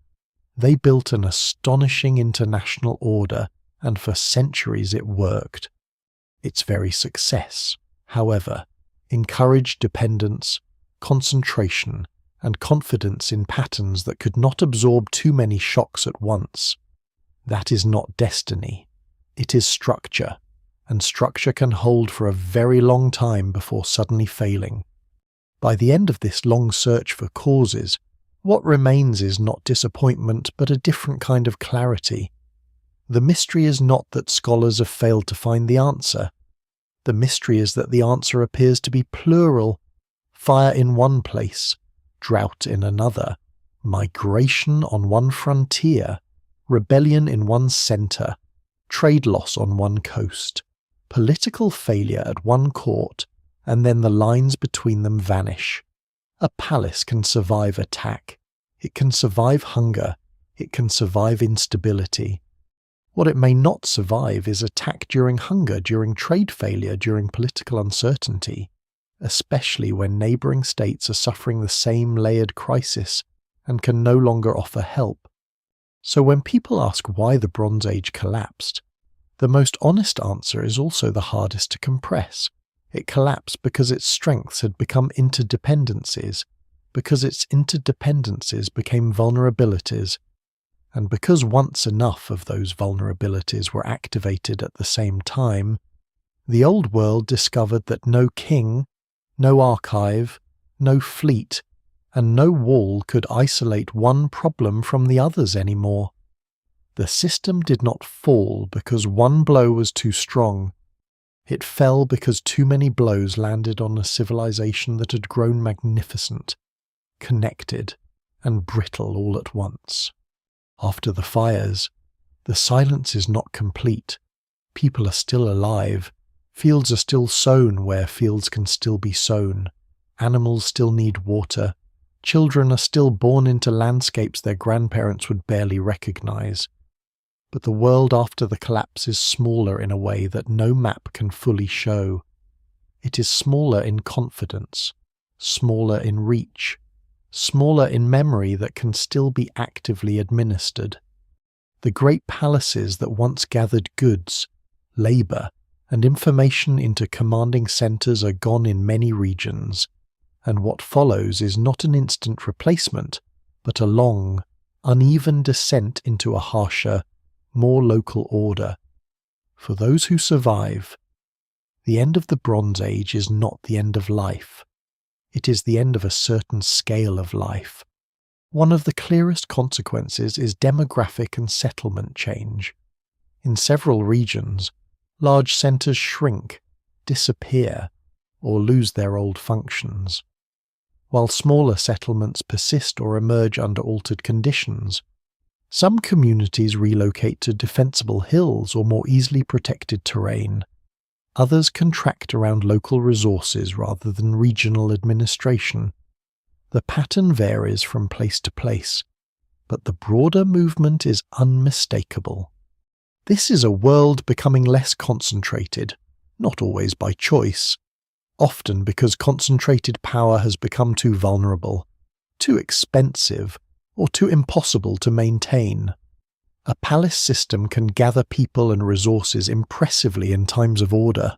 They built an astonishing international order, and for centuries it worked. Its very success, however, encouraged dependence, concentration, and confidence in patterns that could not absorb too many shocks at once. That is not destiny. It is structure, and structure can hold for a very long time before suddenly failing. By the end of this long search for causes, what remains is not disappointment but a different kind of clarity. The mystery is not that scholars have failed to find the answer. The mystery is that the answer appears to be plural: fire in one place, drought in another, migration on one frontier, rebellion in one centre, trade loss on one coast, political failure at one court, and then the lines between them vanish. A palace can survive attack. It can survive hunger. It can survive instability. What it may not survive is attack during hunger, during trade failure, during political uncertainty, especially when neighbouring states are suffering the same layered crisis and can no longer offer help. So when people ask why the Bronze Age collapsed, the most honest answer is also the hardest to compress. It collapsed because its strengths had become interdependencies, because its interdependencies became vulnerabilities, and because once enough of those vulnerabilities were activated at the same time, the old world discovered that no king, no archive, no fleet, and no wall could isolate one problem from the others anymore. The system did not fall because one blow was too strong. It fell because too many blows landed on a civilization that had grown magnificent, connected, and brittle all at once. After the fires, the silence is not complete. People are still alive. Fields are still sown where fields can still be sown. Animals still need water. Children are still born into landscapes their grandparents would barely recognize. But the world after the collapse is smaller in a way that no map can fully show. It is smaller in confidence, smaller in reach, smaller in memory that can still be actively administered. The great palaces that once gathered goods, labour, and information into commanding centres are gone in many regions, and what follows is not an instant replacement, but a long, uneven descent into a harsher, more local order. For those who survive, the end of the Bronze Age is not the end of life. It is the end of a certain scale of life, One of the clearest consequences is demographic and settlement change. In several regions, large centres shrink, disappear, or lose their old functions, while smaller settlements persist or emerge under altered conditions. Some communities relocate to defensible hills or more easily protected terrain. Others contract around local resources rather than regional administration. The pattern varies from place to place, but the broader movement is unmistakable. This is a world becoming less concentrated, not always by choice, often because concentrated power has become too vulnerable, too expensive, or too impossible to maintain. A palace system can gather people and resources impressively in times of order.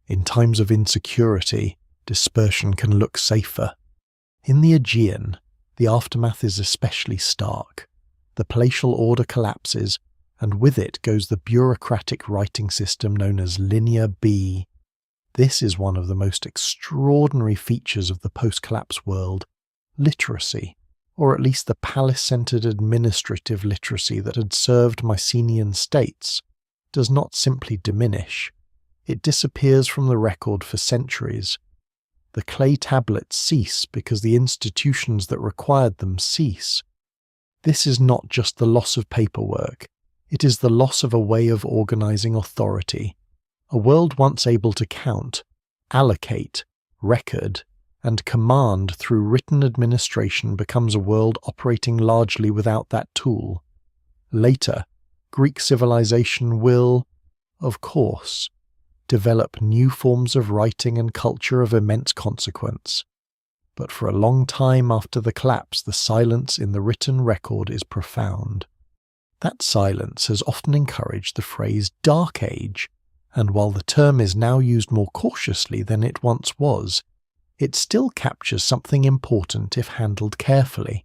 In times of insecurity, dispersion can look safer. In the Aegean, the aftermath is especially stark. The palatial order collapses, and with it goes the bureaucratic writing system known as Linear B. This is one of the most extraordinary features of the post-collapse world: literacy, or at least the palace-centered administrative literacy that had served Mycenaean states, does not simply diminish. It disappears from the record for centuries. The clay tablets cease because the institutions that required them cease. This is not just the loss of paperwork, it is the loss of a way of organizing authority. A world once able to count, allocate, record, and command through written administration becomes a world operating largely without that tool. Later, Greek civilization will, of course, develop new forms of writing and culture of immense consequence. But for a long time after the collapse, the silence in the written record is profound. That silence has often encouraged the phrase Dark Age, and while the term is now used more cautiously than it once was, it still captures something important if handled carefully.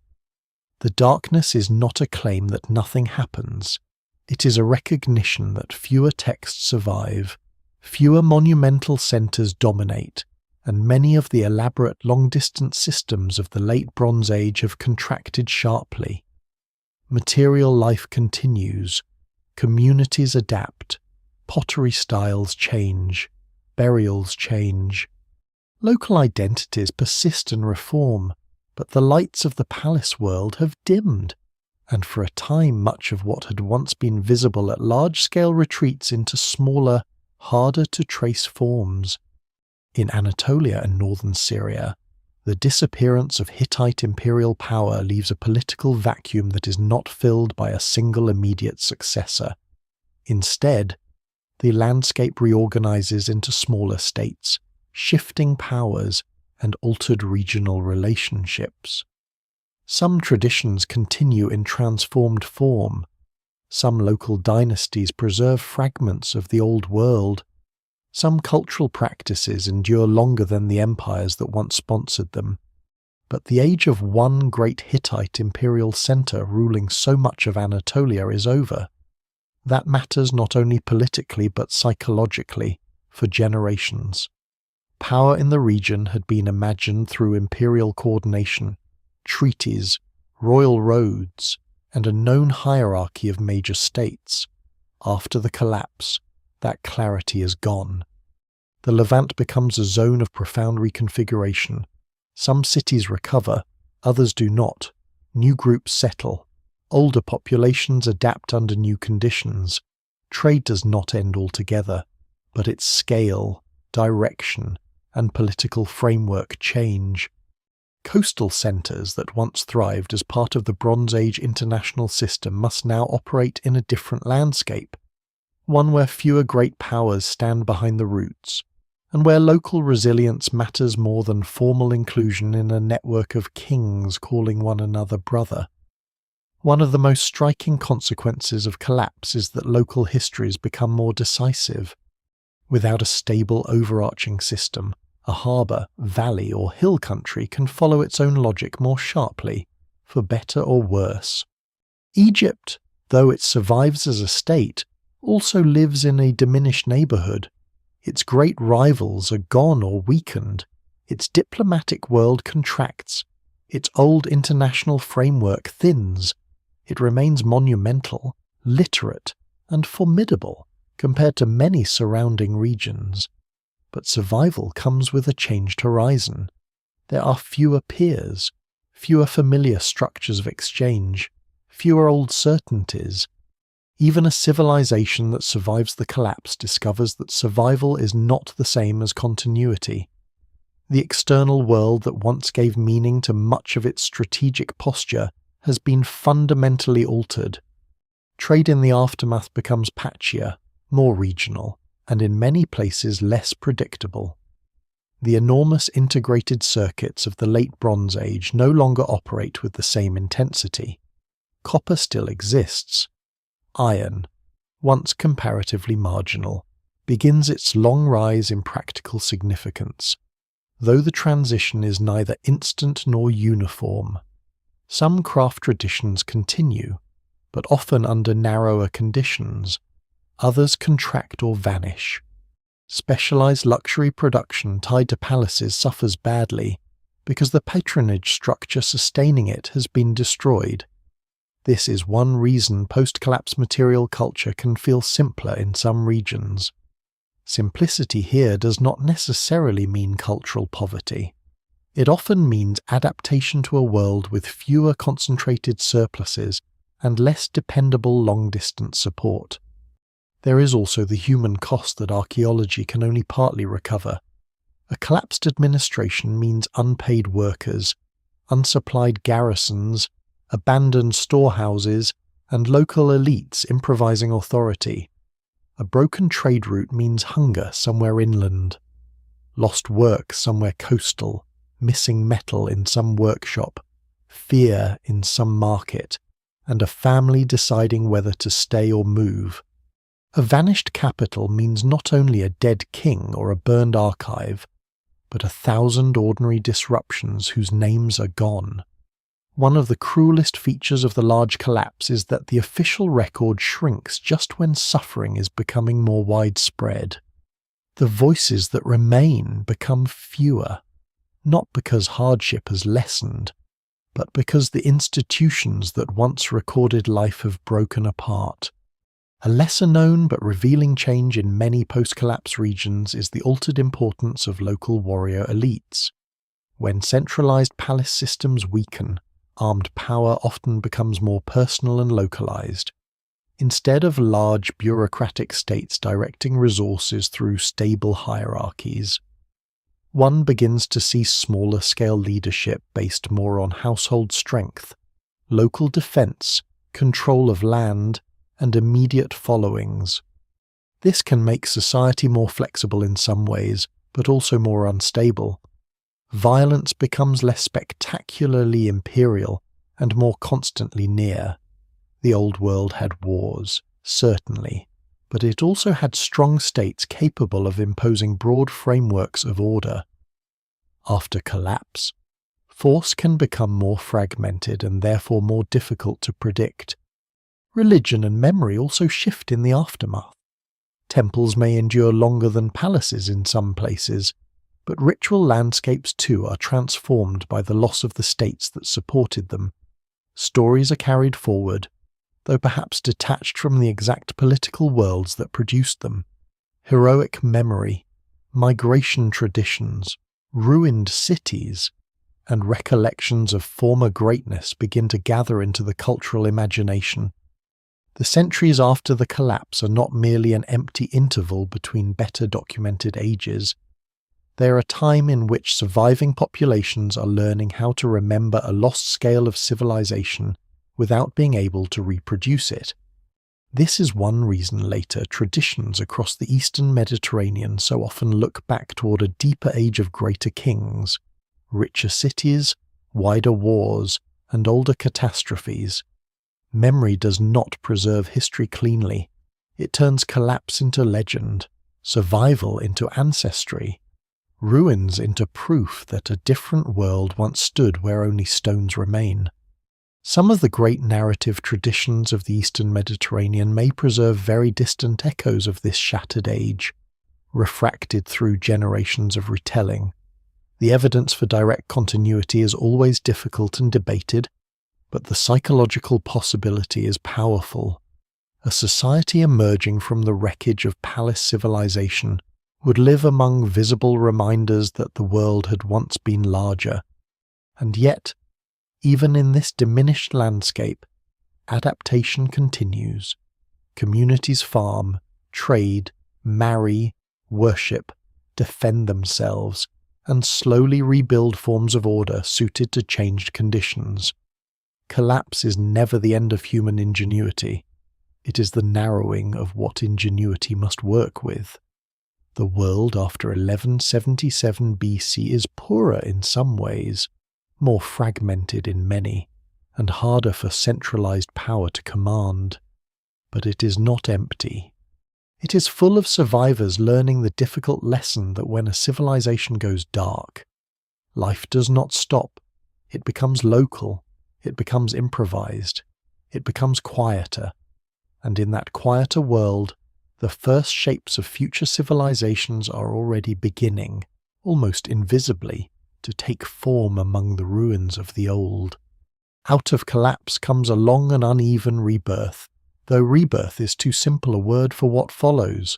The darkness is not a claim that nothing happens. It is a recognition that fewer texts survive, fewer monumental centres dominate, and many of the elaborate long-distance systems of the late Bronze Age have contracted sharply. Material life continues, communities adapt, pottery styles change, burials change. Local identities persist and reform, but the lights of the palace world have dimmed, and for a time much of what had once been visible at large-scale retreats into smaller, harder-to-trace forms. In Anatolia and northern Syria, the disappearance of Hittite imperial power leaves a political vacuum that is not filled by a single immediate successor. Instead, the landscape reorganizes into smaller states, shifting powers, and altered regional relationships. Some traditions continue in transformed form. Some local dynasties preserve fragments of the old world. Some cultural practices endure longer than the empires that once sponsored them. But the age of one great Hittite imperial centre ruling so much of Anatolia is over. That matters not only politically but psychologically, for generations. Power in the region had been imagined through imperial coordination, treaties, royal roads, and a known hierarchy of major states. After the collapse, that clarity is gone. The Levant becomes a zone of profound reconfiguration. Some cities recover, others do not. New groups settle. Older populations adapt under new conditions. Trade does not end altogether, but its scale, direction, and political framework change. Coastal centres that once thrived as part of the Bronze Age international system must now operate in a different landscape, one where fewer great powers stand behind the roots, and where local resilience matters more than formal inclusion in a network of kings calling one another brother. One of the most striking consequences of collapse is that local histories become more decisive. Without a stable overarching system, a harbour, valley or hill country can follow its own logic more sharply, for better or worse. Egypt, though it survives as a state, also lives in a diminished neighbourhood. Its great rivals are gone or weakened. Its diplomatic world contracts, Its old international framework thins. It remains monumental, literate, and formidable compared to many surrounding regions. But survival comes with a changed horizon. There are fewer peers, fewer familiar structures of exchange, fewer old certainties. Even a civilization that survives the collapse discovers that survival is not the same as continuity. The external world that once gave meaning to much of its strategic posture has been fundamentally altered. Trade in the aftermath becomes patchier, more regional, and in many places less predictable. The enormous integrated circuits of the Late Bronze Age no longer operate with the same intensity. Copper still exists. Iron, once comparatively marginal, begins its long rise in practical significance, though the transition is neither instant nor uniform. Some craft traditions continue, but often under narrower conditions. Others contract or vanish. Specialized luxury production tied to palaces suffers badly because the patronage structure sustaining it has been destroyed. This is one reason post-collapse material culture can feel simpler in some regions. Simplicity here does not necessarily mean cultural poverty. It often means adaptation to a world with fewer concentrated surpluses and less dependable long-distance support. There is also the human cost that archaeology can only partly recover. A collapsed administration means unpaid workers, unsupplied garrisons, abandoned storehouses, and local elites improvising authority. A broken trade route means hunger somewhere inland, lost work somewhere coastal, missing metal in some workshop, fear in some market, and a family deciding whether to stay or move. A vanished capital means not only a dead king or a burned archive, but 1,000 ordinary disruptions whose names are gone. One of the cruelest features of the large collapse is that the official record shrinks just when suffering is becoming more widespread. The voices that remain become fewer, not because hardship has lessened, but because the institutions that once recorded life have broken apart. A lesser-known but revealing change in many post-collapse regions is the altered importance of local warrior elites. When centralized palace systems weaken, armed power often becomes more personal and localized. Instead of large bureaucratic states directing resources through stable hierarchies, one begins to see smaller-scale leadership based more on household strength, local defense, control of land, and immediate followings. This can make society more flexible in some ways, but also more unstable. Violence becomes less spectacularly imperial and more constantly near. The old world had wars, certainly, but it also had strong states capable of imposing broad frameworks of order. After collapse, force can become more fragmented and therefore more difficult to predict. Religion and memory also shift in the aftermath. Temples may endure longer than palaces in some places, but ritual landscapes too are transformed by the loss of the states that supported them. Stories are carried forward, though perhaps detached from the exact political worlds that produced them. Heroic memory, migration traditions, ruined cities, and recollections of former greatness begin to gather into the cultural imagination. The centuries after the collapse are not merely an empty interval between better documented ages. They are a time in which surviving populations are learning how to remember a lost scale of civilization without being able to reproduce it. This is one reason later traditions across the Eastern Mediterranean so often look back toward a deeper age of greater kings, richer cities, wider wars, and older catastrophes. Memory does not preserve history cleanly. It turns collapse into legend, survival into ancestry, ruins into proof that a different world once stood where only stones remain. Some of the great narrative traditions of the Eastern Mediterranean may preserve very distant echoes of this shattered age, refracted through generations of retelling. The evidence for direct continuity is always difficult and debated, but the psychological possibility is powerful. A society emerging from the wreckage of palace civilization would live among visible reminders that the world had once been larger. And yet, even in this diminished landscape, adaptation continues. Communities farm, trade, marry, worship, defend themselves, and slowly rebuild forms of order suited to changed conditions. Collapse is never the end of human ingenuity. It is the narrowing of what ingenuity must work with. The world after 1177 BC is poorer in some ways, more fragmented in many, and harder for centralized power to command. But it is not empty. It is full of survivors learning the difficult lesson that when a civilization goes dark, life does not stop. It becomes local. It becomes improvised. It becomes quieter. And in that quieter world, the first shapes of future civilizations are already beginning, almost invisibly, to take form among the ruins of the old. Out of collapse comes a long and uneven rebirth, though rebirth is too simple a word for what follows.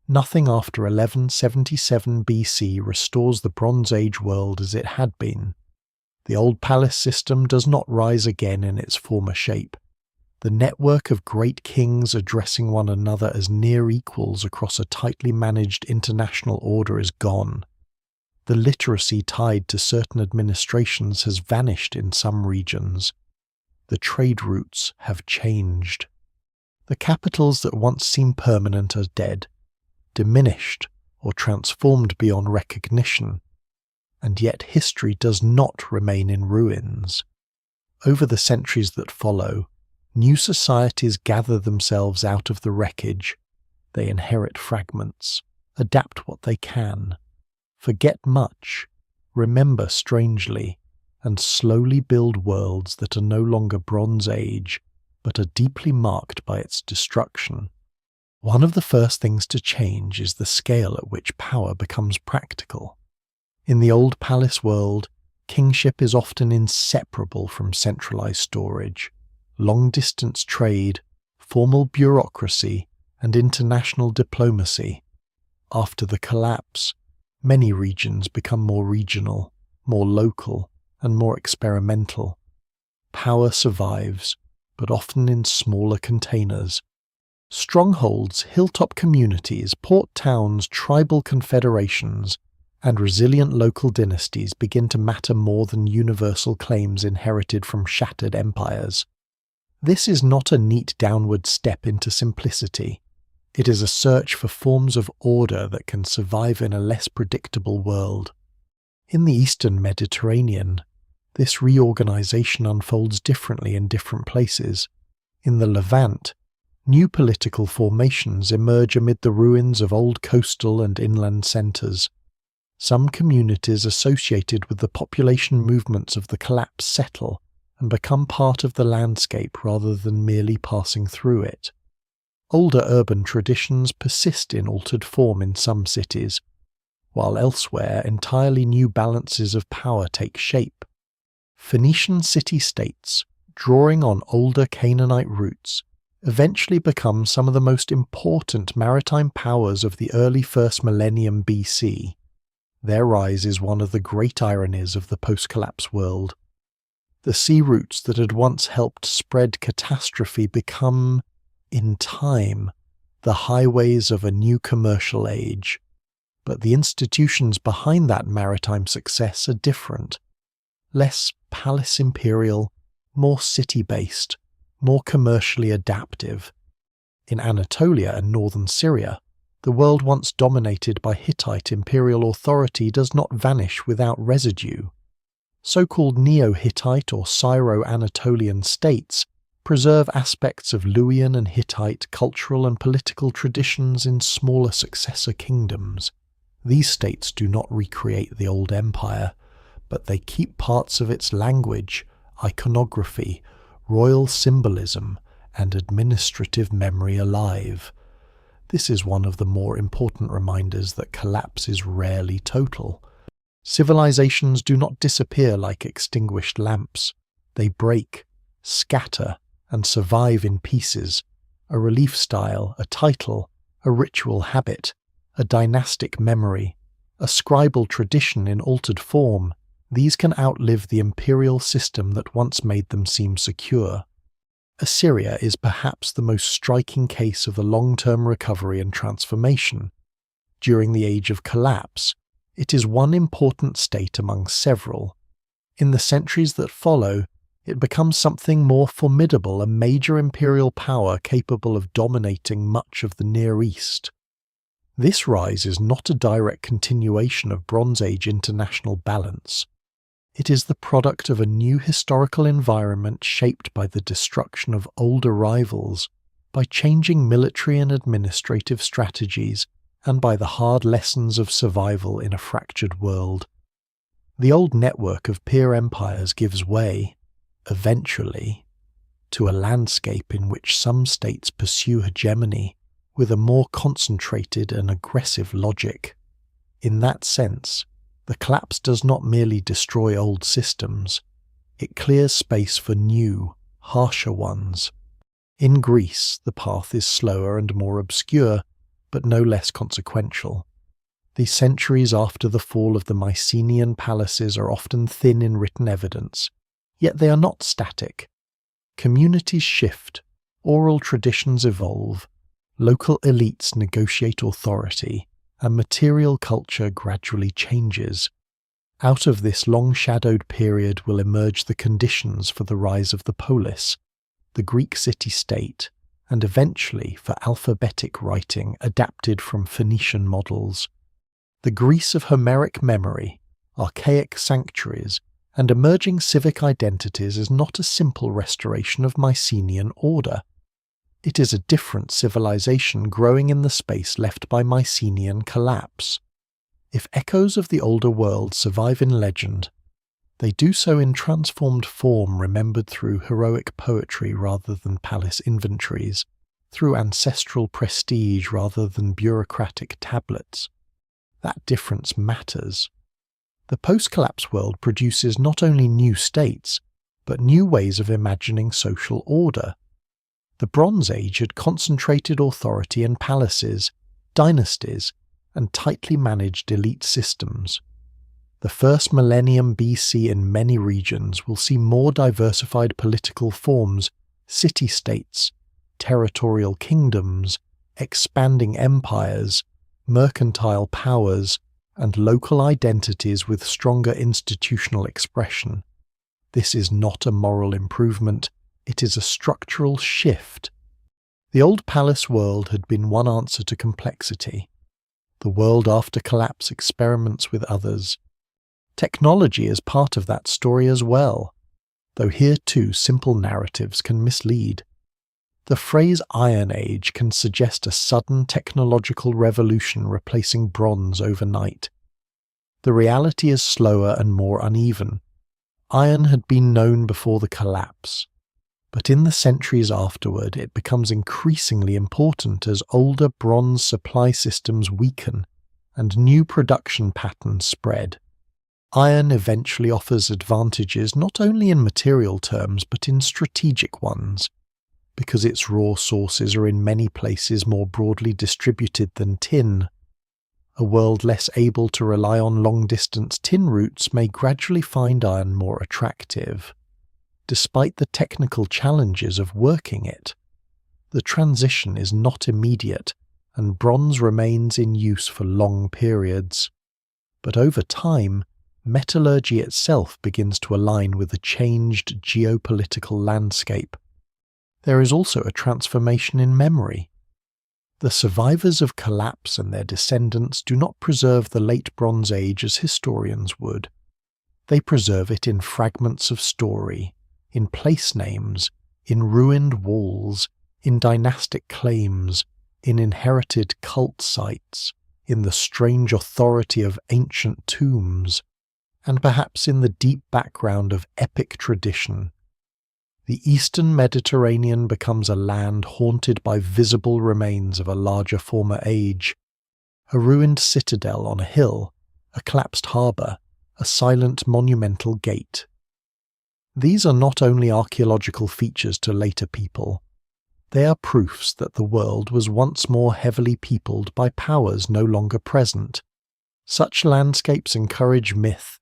Nothing after 1177 BC restores the Bronze Age world as it had been. The old palace system does not rise again in its former shape. The network of great kings addressing one another as near equals across a tightly managed international order is gone. The literacy tied to certain administrations has vanished in some regions. The trade routes have changed. The capitals that once seemed permanent are dead, diminished, or transformed beyond recognition. And yet history does not remain in ruins. Over the centuries that follow, new societies gather themselves out of the wreckage. They inherit fragments, adapt what they can, forget much, remember strangely, and slowly build worlds that are no longer Bronze Age, but are deeply marked by its destruction. One of the first things to change is the scale at which power becomes practical. In the old palace world, kingship is often inseparable from centralized storage. Long-distance trade, formal bureaucracy, and international diplomacy. After the collapse, many regions become more regional, more local, and more experimental. Power survives, but often in smaller containers. Strongholds, hilltop communities, port towns, tribal confederations, and resilient local dynasties begin to matter more than universal claims inherited from shattered empires. This is not a neat downward step into simplicity. It is a search for forms of order that can survive in a less predictable world. In the Eastern Mediterranean, this reorganization unfolds differently in different places. In the Levant, new political formations emerge amid the ruins of old coastal and inland centers. Some communities associated with the population movements of the collapse settle and become part of the landscape rather than merely passing through it. Older urban traditions persist in altered form in some cities, while elsewhere entirely new balances of power take shape. Phoenician city-states, drawing on older Canaanite roots, eventually become some of the most important maritime powers of the early first millennium BC. Their rise is one of the great ironies of the post-collapse world. The sea routes that had once helped spread catastrophe become, in time, the highways of a new commercial age. But the institutions behind that maritime success are different. Less palace imperial, more city-based, more commercially adaptive. In Anatolia and northern Syria, the world once dominated by Hittite imperial authority does not vanish without residue. So-called Neo-Hittite or Syro-Anatolian states preserve aspects of Luwian and Hittite cultural and political traditions in smaller successor kingdoms. These states do not recreate the old empire, but they keep parts of its language, iconography, royal symbolism, and administrative memory alive. This is one of the more important reminders that collapse is rarely total. Civilizations do not disappear like extinguished lamps. They break, scatter, and survive in pieces. A relief style, a title, a ritual habit, a dynastic memory, a scribal tradition in altered form, these can outlive the imperial system that once made them seem secure. Assyria is perhaps the most striking case of the long-term recovery and transformation. During the Age of Collapse, it is one important state among several. In the centuries that follow, it becomes something more formidable, a major imperial power capable of dominating much of the Near East. This rise is not a direct continuation of Bronze Age international balance. It is the product of a new historical environment shaped by the destruction of older rivals, by changing military and administrative strategies, and by the hard lessons of survival in a fractured world. The old network of peer empires gives way, eventually, to a landscape in which some states pursue hegemony with a more concentrated and aggressive logic. In that sense, the collapse does not merely destroy old systems, it clears space for new, harsher ones. In Greece, the path is slower and more obscure, but no less consequential. The centuries after the fall of the Mycenaean palaces are often thin in written evidence, yet they are not static. Communities shift, oral traditions evolve, local elites negotiate authority, and material culture gradually changes. Out of this long-shadowed period will emerge the conditions for the rise of the polis, the Greek city-state, and eventually for alphabetic writing adapted from Phoenician models. The Greece of Homeric memory, archaic sanctuaries, and emerging civic identities is not a simple restoration of Mycenaean order. It is a different civilization growing in the space left by Mycenaean collapse. If echoes of the older world survive in legend, they do so in transformed form remembered through heroic poetry rather than palace inventories, through ancestral prestige rather than bureaucratic tablets. That difference matters. The post-collapse world produces not only new states, but new ways of imagining social order. The Bronze Age had concentrated authority in palaces, dynasties, and tightly managed elite systems. The first millennium BC in many regions will see more diversified political forms, city-states, territorial kingdoms, expanding empires, mercantile powers, and local identities with stronger institutional expression. This is not a moral improvement, it is a structural shift. The old palace world had been one answer to complexity. The world after collapse experiments with others. Technology is part of that story as well, though here too simple narratives can mislead. The phrase Iron Age can suggest a sudden technological revolution replacing bronze overnight. The reality is slower and more uneven. Iron had been known before the collapse, but in the centuries afterward it becomes increasingly important as older bronze supply systems weaken and new production patterns spread. Iron eventually offers advantages not only in material terms but in strategic ones, because its raw sources are in many places more broadly distributed than tin. A world less able to rely on long-distance tin routes may gradually find iron more attractive. Despite the technical challenges of working it, the transition is not immediate, and bronze remains in use for long periods. But over time, metallurgy itself begins to align with a changed geopolitical landscape. There is also a transformation in memory. The survivors of collapse and their descendants do not preserve the late Bronze Age as historians would. They preserve it in fragments of story, in place names, in ruined walls, in dynastic claims, in inherited cult sites, in the strange authority of ancient tombs, and perhaps in the deep background of epic tradition. The eastern Mediterranean becomes a land haunted by visible remains of a larger former age. A ruined citadel on a hill, a collapsed harbour, a silent monumental gate. These are not only archaeological features to later people, they are proofs that the world was once more heavily peopled by powers no longer present. Such landscapes encourage myth.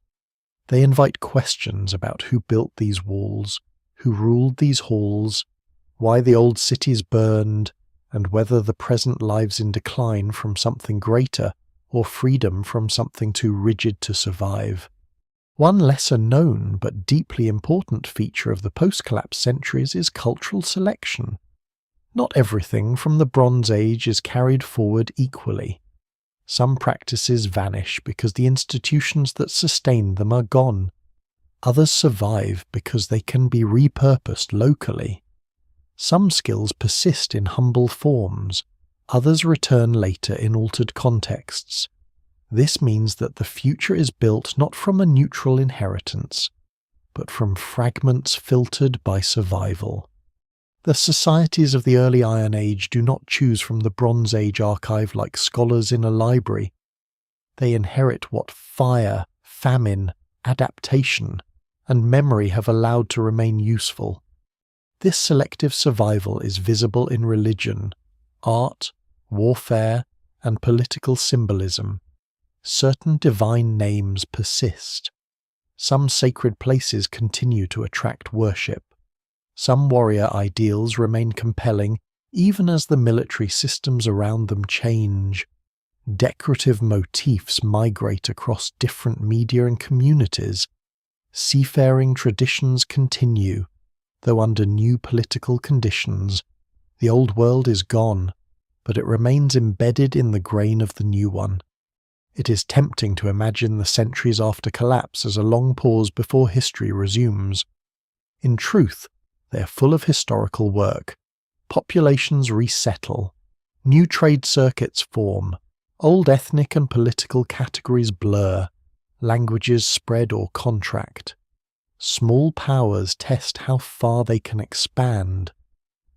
They invite questions about who built these walls, who ruled these halls, why the old cities burned, and whether the present lives in decline from something greater or freedom from something too rigid to survive. One lesser known but deeply important feature of the post-collapse centuries is cultural selection. Not everything from the Bronze Age is carried forward equally. Some practices vanish because the institutions that sustained them are gone. Others survive because they can be repurposed locally. Some skills persist in humble forms, others return later in altered contexts. This means that the future is built not from a neutral inheritance, but from fragments filtered by survival. The societies of the early Iron Age do not choose from the Bronze Age archive like scholars in a library. They inherit what fire, famine, adaptation, and memory have allowed to remain useful. This selective survival is visible in religion, art, warfare, and political symbolism. Certain divine names persist. Some sacred places continue to attract worship. Some warrior ideals remain compelling even as the military systems around them change. Decorative motifs migrate across different media and communities. Seafaring traditions continue, though under new political conditions. The old world is gone, but it remains embedded in the grain of the new one. It is tempting to imagine the centuries after collapse as a long pause before history resumes. In truth, they are full of historical work. Populations resettle. New trade circuits form. Old ethnic and political categories blur. Languages spread or contract. Small powers test how far they can expand.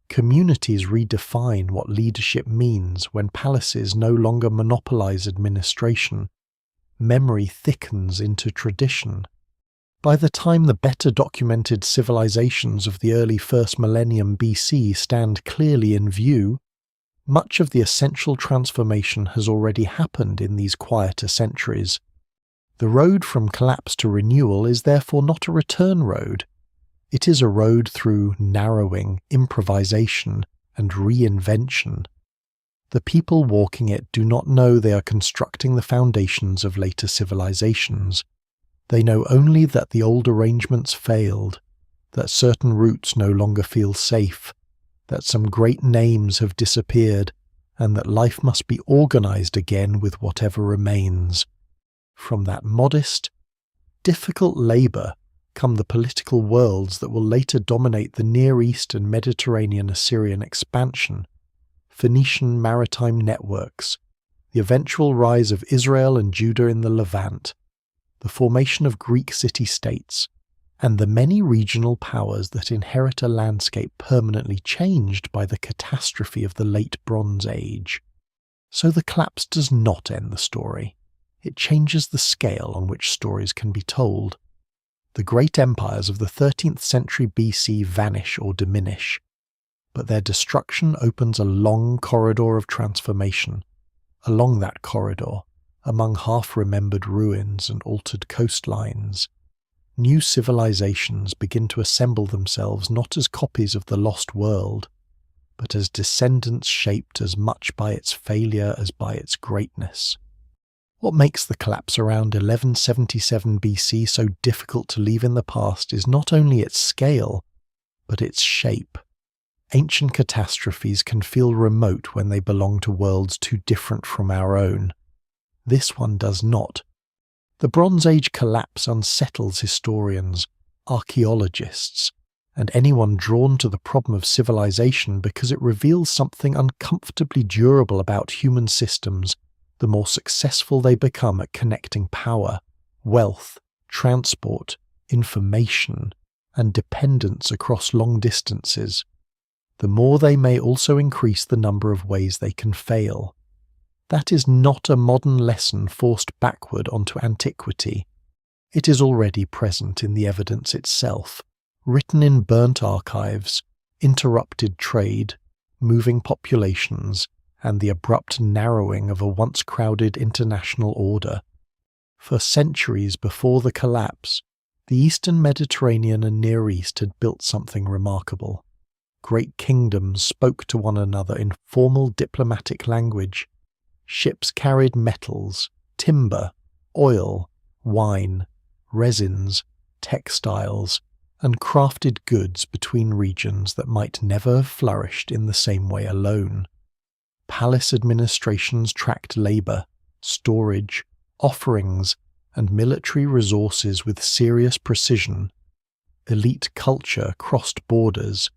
Communities redefine what leadership means when palaces no longer monopolize administration. Memory thickens into tradition. By the time the better documented civilizations of the early first millennium BC stand clearly in view, much of the essential transformation has already happened in these quieter centuries. The road from collapse to renewal is therefore not a return road. It is a road through narrowing, improvisation, and reinvention. The people walking it do not know they are constructing the foundations of later civilizations. They know only that the old arrangements failed, that certain routes no longer feel safe, that some great names have disappeared, and that life must be organized again with whatever remains. From that modest, difficult labor come the political worlds that will later dominate the Near East and Mediterranean Assyrian expansion, Phoenician maritime networks, the eventual rise of Israel and Judah in the Levant, the formation of Greek city-states, and the many regional powers that inherit a landscape permanently changed by the catastrophe of the Late Bronze Age. So the collapse does not end the story. It changes the scale on which stories can be told. The great empires of the 13th century BC vanish or diminish, but their destruction opens a long corridor of transformation. Along that corridor, among half-remembered ruins and altered coastlines, new civilizations begin to assemble themselves not as copies of the lost world, but as descendants shaped as much by its failure as by its greatness. What makes the collapse around 1177 BC so difficult to leave in the past is not only its scale, but its shape. Ancient catastrophes can feel remote when they belong to worlds too different from our own. This one does not. The Bronze Age collapse unsettles historians, archaeologists, and anyone drawn to the problem of civilization because it reveals something uncomfortably durable about human systems the more successful they become at connecting power, wealth, transport, information, and dependence across long distances, the more they may also increase the number of ways they can fail. That is not a modern lesson forced backward onto antiquity. It is already present in the evidence itself, written in burnt archives, interrupted trade, moving populations, and the abrupt narrowing of a once crowded international order. For centuries before the collapse, the Eastern Mediterranean and Near East had built something remarkable. Great kingdoms spoke to one another in formal diplomatic language. Ships carried metals, timber, oil, wine, resins, textiles, and crafted goods between regions that might never have flourished in the same way alone. Palace administrations tracked labour, storage, offerings, and military resources with serious precision. Elite culture crossed borders.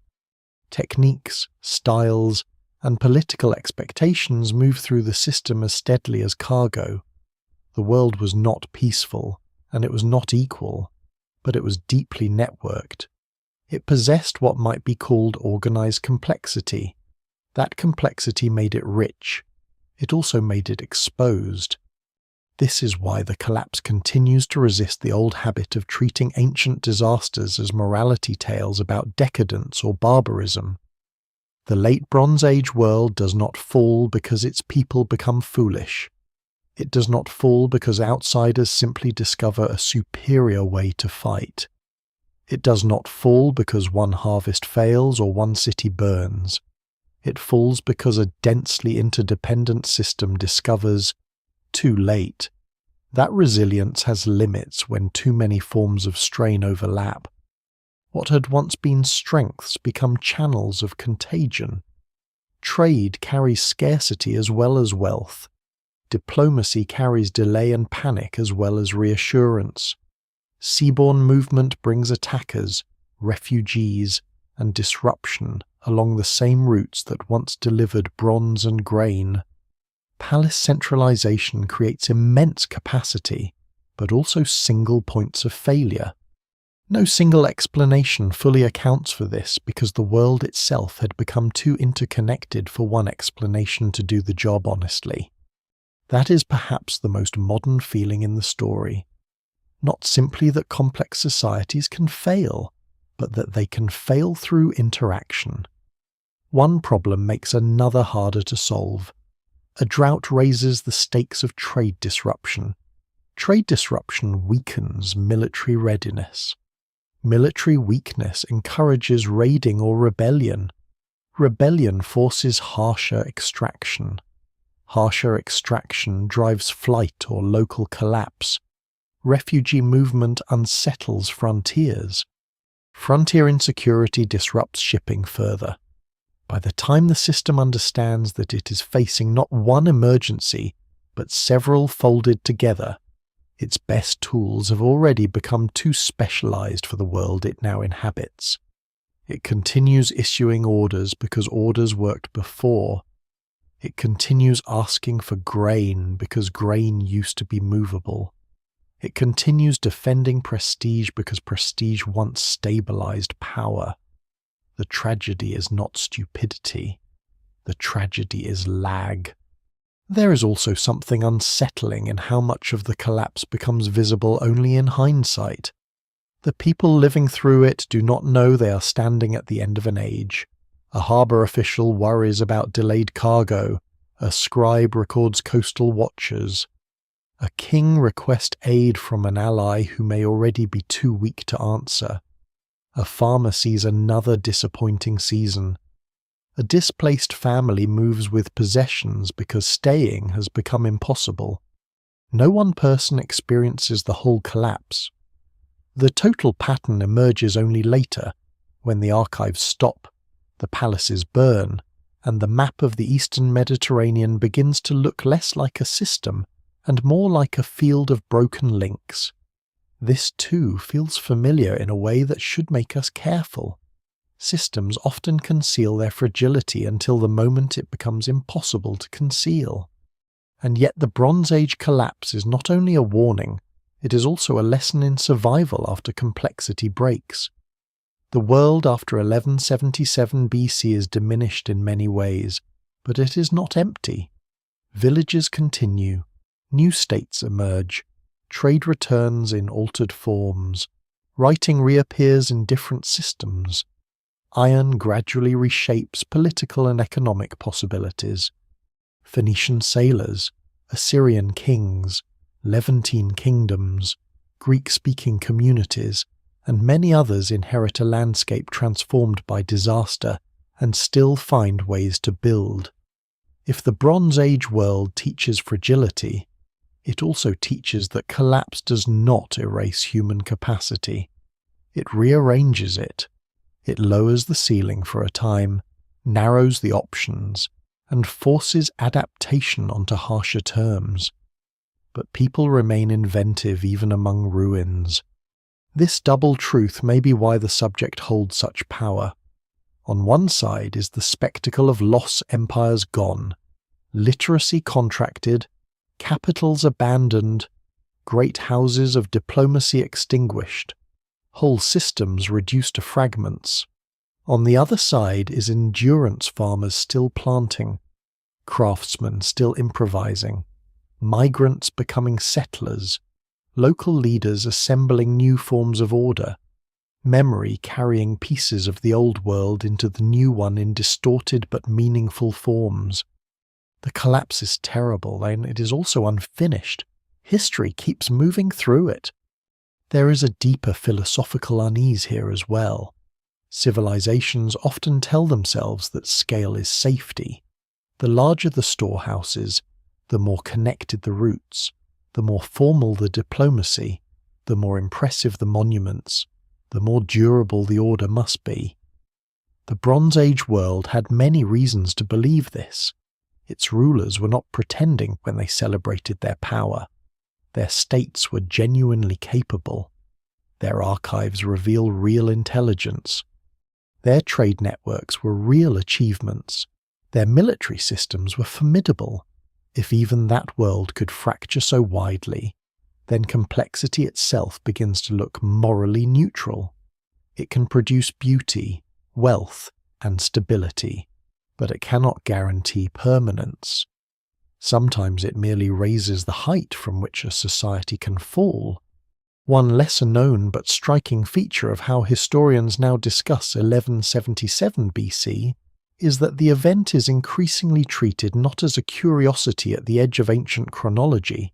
Techniques, styles, and political expectations moved through the system as steadily as cargo. The world was not peaceful, and it was not equal, but it was deeply networked. It possessed what might be called organized complexity. That complexity made it rich. It also made it exposed. This is why the collapse continues to resist the old habit of treating ancient disasters as morality tales about decadence or barbarism. The late Bronze Age world does not fall because its people become foolish. It does not fall because outsiders simply discover a superior way to fight. It does not fall because one harvest fails or one city burns. It falls because a densely interdependent system discovers, too late, that resilience has limits when too many forms of strain overlap. What had once been strengths become channels of contagion. Trade carries scarcity as well as wealth. Diplomacy carries delay and panic as well as reassurance. Seaborne movement brings attackers, refugees, and disruption along the same routes that once delivered bronze and grain. Palace centralization creates immense capacity, but also single points of failure. No single explanation fully accounts for this because the world itself had become too interconnected for one explanation to do the job honestly. That is perhaps the most modern feeling in the story. Not simply that complex societies can fail, but that they can fail through interaction. One problem makes another harder to solve. A drought raises the stakes of trade disruption. Trade disruption weakens military readiness. Military weakness encourages raiding or rebellion. Rebellion forces harsher extraction. Harsher extraction drives flight or local collapse. Refugee movement unsettles frontiers. Frontier insecurity disrupts shipping further. By the time the system understands that it is facing not one emergency, but several folded together, its best tools have already become too specialized for the world it now inhabits. It continues issuing orders because orders worked before. It continues asking for grain because grain used to be movable. It continues defending prestige because prestige once stabilized power. The tragedy is not stupidity. The tragedy is lag. There is also something unsettling in how much of the collapse becomes visible only in hindsight. The people living through it do not know they are standing at the end of an age. A harbour official worries about delayed cargo. A scribe records coastal watchers. A king requests aid from an ally who may already be too weak to answer. A farmer sees another disappointing season. A displaced family moves with possessions because staying has become impossible. No one person experiences the whole collapse. The total pattern emerges only later, when the archives stop, the palaces burn, and the map of the Eastern Mediterranean begins to look less like a system and more like a field of broken links. This too feels familiar in a way that should make us careful. Systems often conceal their fragility until the moment it becomes impossible to conceal. And yet the Bronze Age collapse is not only a warning, it is also a lesson in survival after complexity breaks. The world after 1177 BC is diminished in many ways, but it is not empty. Villages continue, new states emerge, Trade returns in altered forms. Writing reappears in different systems. Iron gradually reshapes political and economic possibilities. Phoenician sailors, Assyrian kings, Levantine kingdoms, Greek-speaking communities, and many others inherit a landscape transformed by disaster and still find ways to build. If the Bronze Age world teaches fragility, it also teaches that collapse does not erase human capacity. It rearranges it. It lowers the ceiling for a time, narrows the options, and forces adaptation onto harsher terms. But people remain inventive even among ruins. This double truth may be why the subject holds such power. On one side is the spectacle of lost empires gone, literacy contracted, capitals abandoned, great houses of diplomacy extinguished, whole systems reduced to fragments. On the other side is endurance farmers still planting, craftsmen still improvising, migrants becoming settlers, local leaders assembling new forms of order, memory carrying pieces of the old world into the new one in distorted but meaningful forms. The collapse is terrible, and it is also unfinished. History keeps moving through it. There is a deeper philosophical unease here as well. Civilizations often tell themselves that scale is safety. The larger the storehouses, the more connected the roots, the more formal the diplomacy, the more impressive the monuments, the more durable the order must be. The Bronze Age world had many reasons to believe this. Its rulers were not pretending when they celebrated their power. Their states were genuinely capable. Their archives reveal real intelligence. Their trade networks were real achievements. Their military systems were formidable. If even that world could fracture so widely, then complexity itself begins to look morally neutral. It can produce beauty, wealth, and stability, but it cannot guarantee permanence. Sometimes it merely raises the height from which a society can fall. One lesser-known but striking feature of how historians now discuss 1177 BC is that the event is increasingly treated not as a curiosity at the edge of ancient chronology,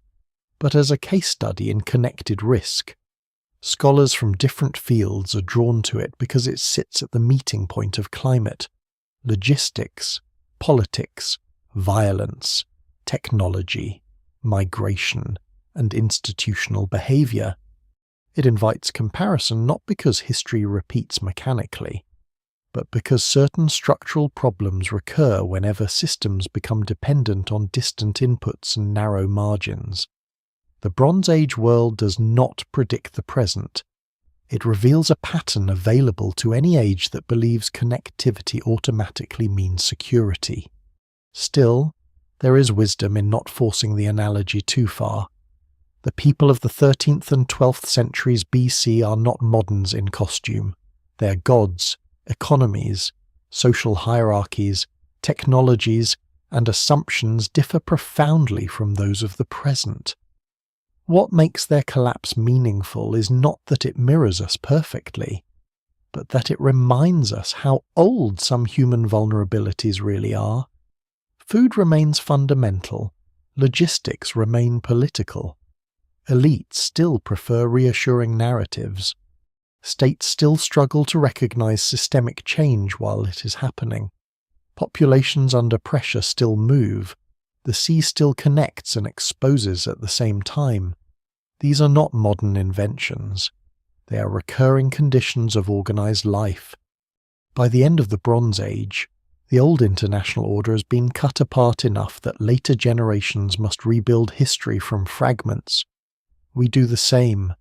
but as a case study in connected risk. Scholars from different fields are drawn to it because it sits at the meeting point of climate, logistics, politics, violence, technology, migration, and institutional behavior. It invites comparison not because history repeats mechanically, but because certain structural problems recur whenever systems become dependent on distant inputs and narrow margins. The Bronze Age world does not predict the present. It reveals a pattern available to any age that believes connectivity automatically means security. Still, there is wisdom in not forcing the analogy too far. The people of the 13th and 12th centuries BC are not moderns in costume. Their gods, economies, social hierarchies, technologies, and assumptions differ profoundly from those of the present. What makes their collapse meaningful is not that it mirrors us perfectly, but that it reminds us how old some human vulnerabilities really are. Food remains fundamental, logistics remain political. Elites still prefer reassuring narratives. States still struggle to recognize systemic change while it is happening. Populations under pressure still move. The sea still connects and exposes at the same time. These are not modern inventions. They are recurring conditions of organized life. By the end of the Bronze Age, the old international order has been cut apart enough that later generations must rebuild history from fragments. We do the same.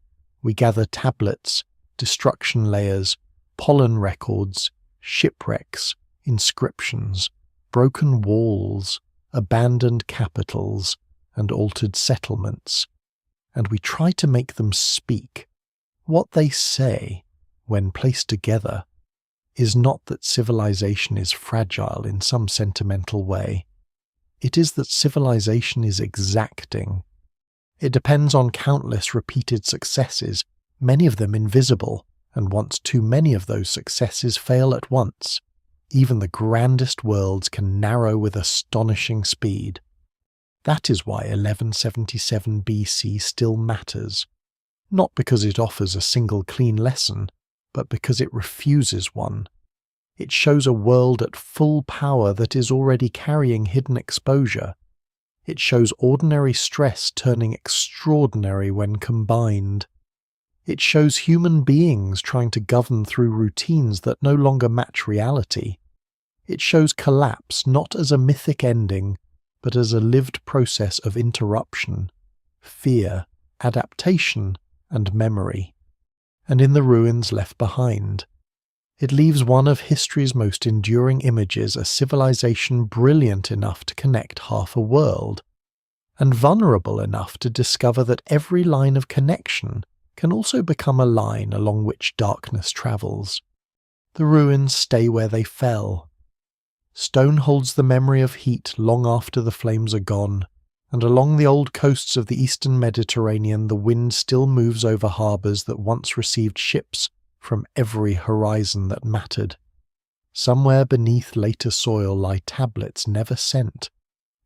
We gather tablets, destruction layers, pollen records, shipwrecks, inscriptions, broken walls, abandoned capitals, and altered settlements, and we try to make them speak. What they say, when placed together, is not that civilization is fragile in some sentimental way. It is that civilization is exacting. It depends on countless repeated successes, many of them invisible, and once too many of those successes fail at once, even the grandest worlds can narrow with astonishing speed. That is why 1177 BC still matters, not because it offers a single clean lesson, but because it refuses one. It shows a world at full power that is already carrying hidden exposure. It shows ordinary stress turning extraordinary when combined. It shows human beings trying to govern through routines that no longer match reality. It shows collapse not as a mythic ending, but as a lived process of interruption, fear, adaptation, and memory. And in the ruins left behind, it leaves one of history's most enduring images, a civilization brilliant enough to connect half a world, and vulnerable enough to discover that every line of connection can also become a line along which darkness travels. The ruins stay where they fell. Stone holds the memory of heat long after the flames are gone, and along the old coasts of the eastern Mediterranean the wind still moves over harbours that once received ships from every horizon that mattered. Somewhere beneath later soil lie tablets never sent,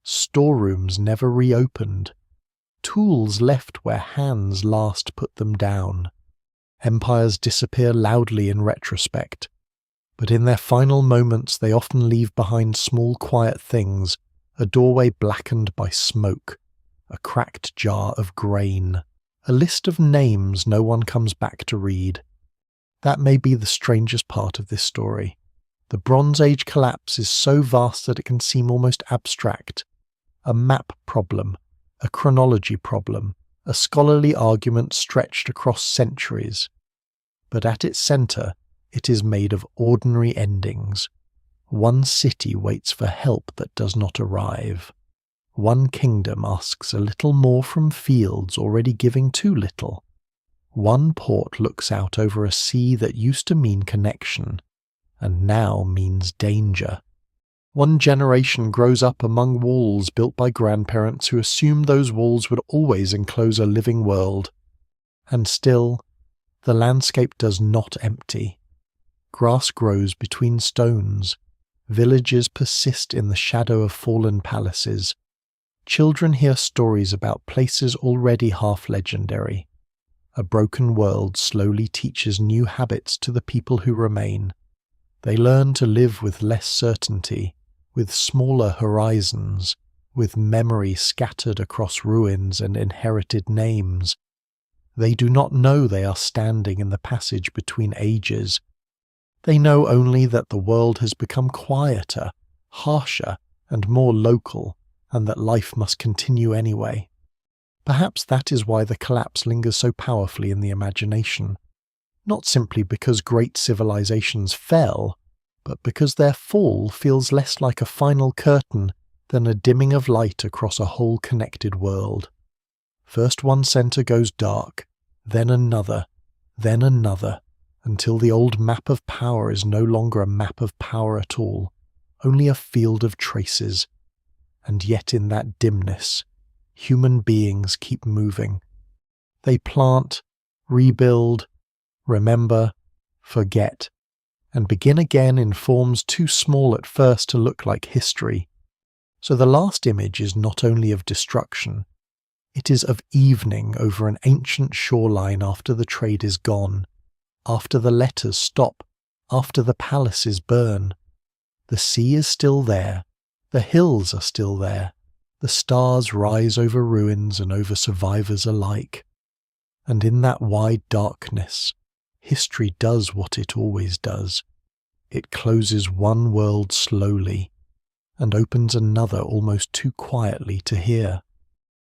storerooms never reopened, tools left where hands last put them down. Empires disappear loudly in retrospect, but in their final moments they often leave behind small quiet things, a doorway blackened by smoke, a cracked jar of grain, a list of names no one comes back to read. That may be the strangest part of this story. The Bronze Age collapse is so vast that it can seem almost abstract. A map problem, a chronology problem, a scholarly argument stretched across centuries. But at its centre, it is made of ordinary endings. One city waits for help that does not arrive. One kingdom asks a little more from fields already giving too little. One port looks out over a sea that used to mean connection, and now means danger. One generation grows up among walls built by grandparents who assumed those walls would always enclose a living world. And still, the landscape does not empty. Grass grows between stones. Villages persist in the shadow of fallen palaces. Children hear stories about places already half legendary. A broken world slowly teaches new habits to the people who remain. They learn to live with less certainty, with smaller horizons, with memory scattered across ruins and inherited names. They do not know they are standing in the passage between ages. They know only that the world has become quieter, harsher, and more local, and that life must continue anyway. Perhaps that is why the collapse lingers so powerfully in the imagination, not simply because great civilizations fell, but because their fall feels less like a final curtain than a dimming of light across a whole connected world. First one center goes dark, then another, until the old map of power is no longer a map of power at all, only a field of traces. And yet in that dimness, human beings keep moving. They plant, rebuild, remember, forget, and begin again in forms too small at first to look like history. So the last image is not only of destruction, it is of evening over an ancient shoreline after the trade is gone, after the letters stop, after the palaces burn. The sea is still there, the hills are still there, the stars rise over ruins and over survivors alike. And in that wide darkness, history does what it always does. It closes one world slowly, and opens another almost too quietly to hear.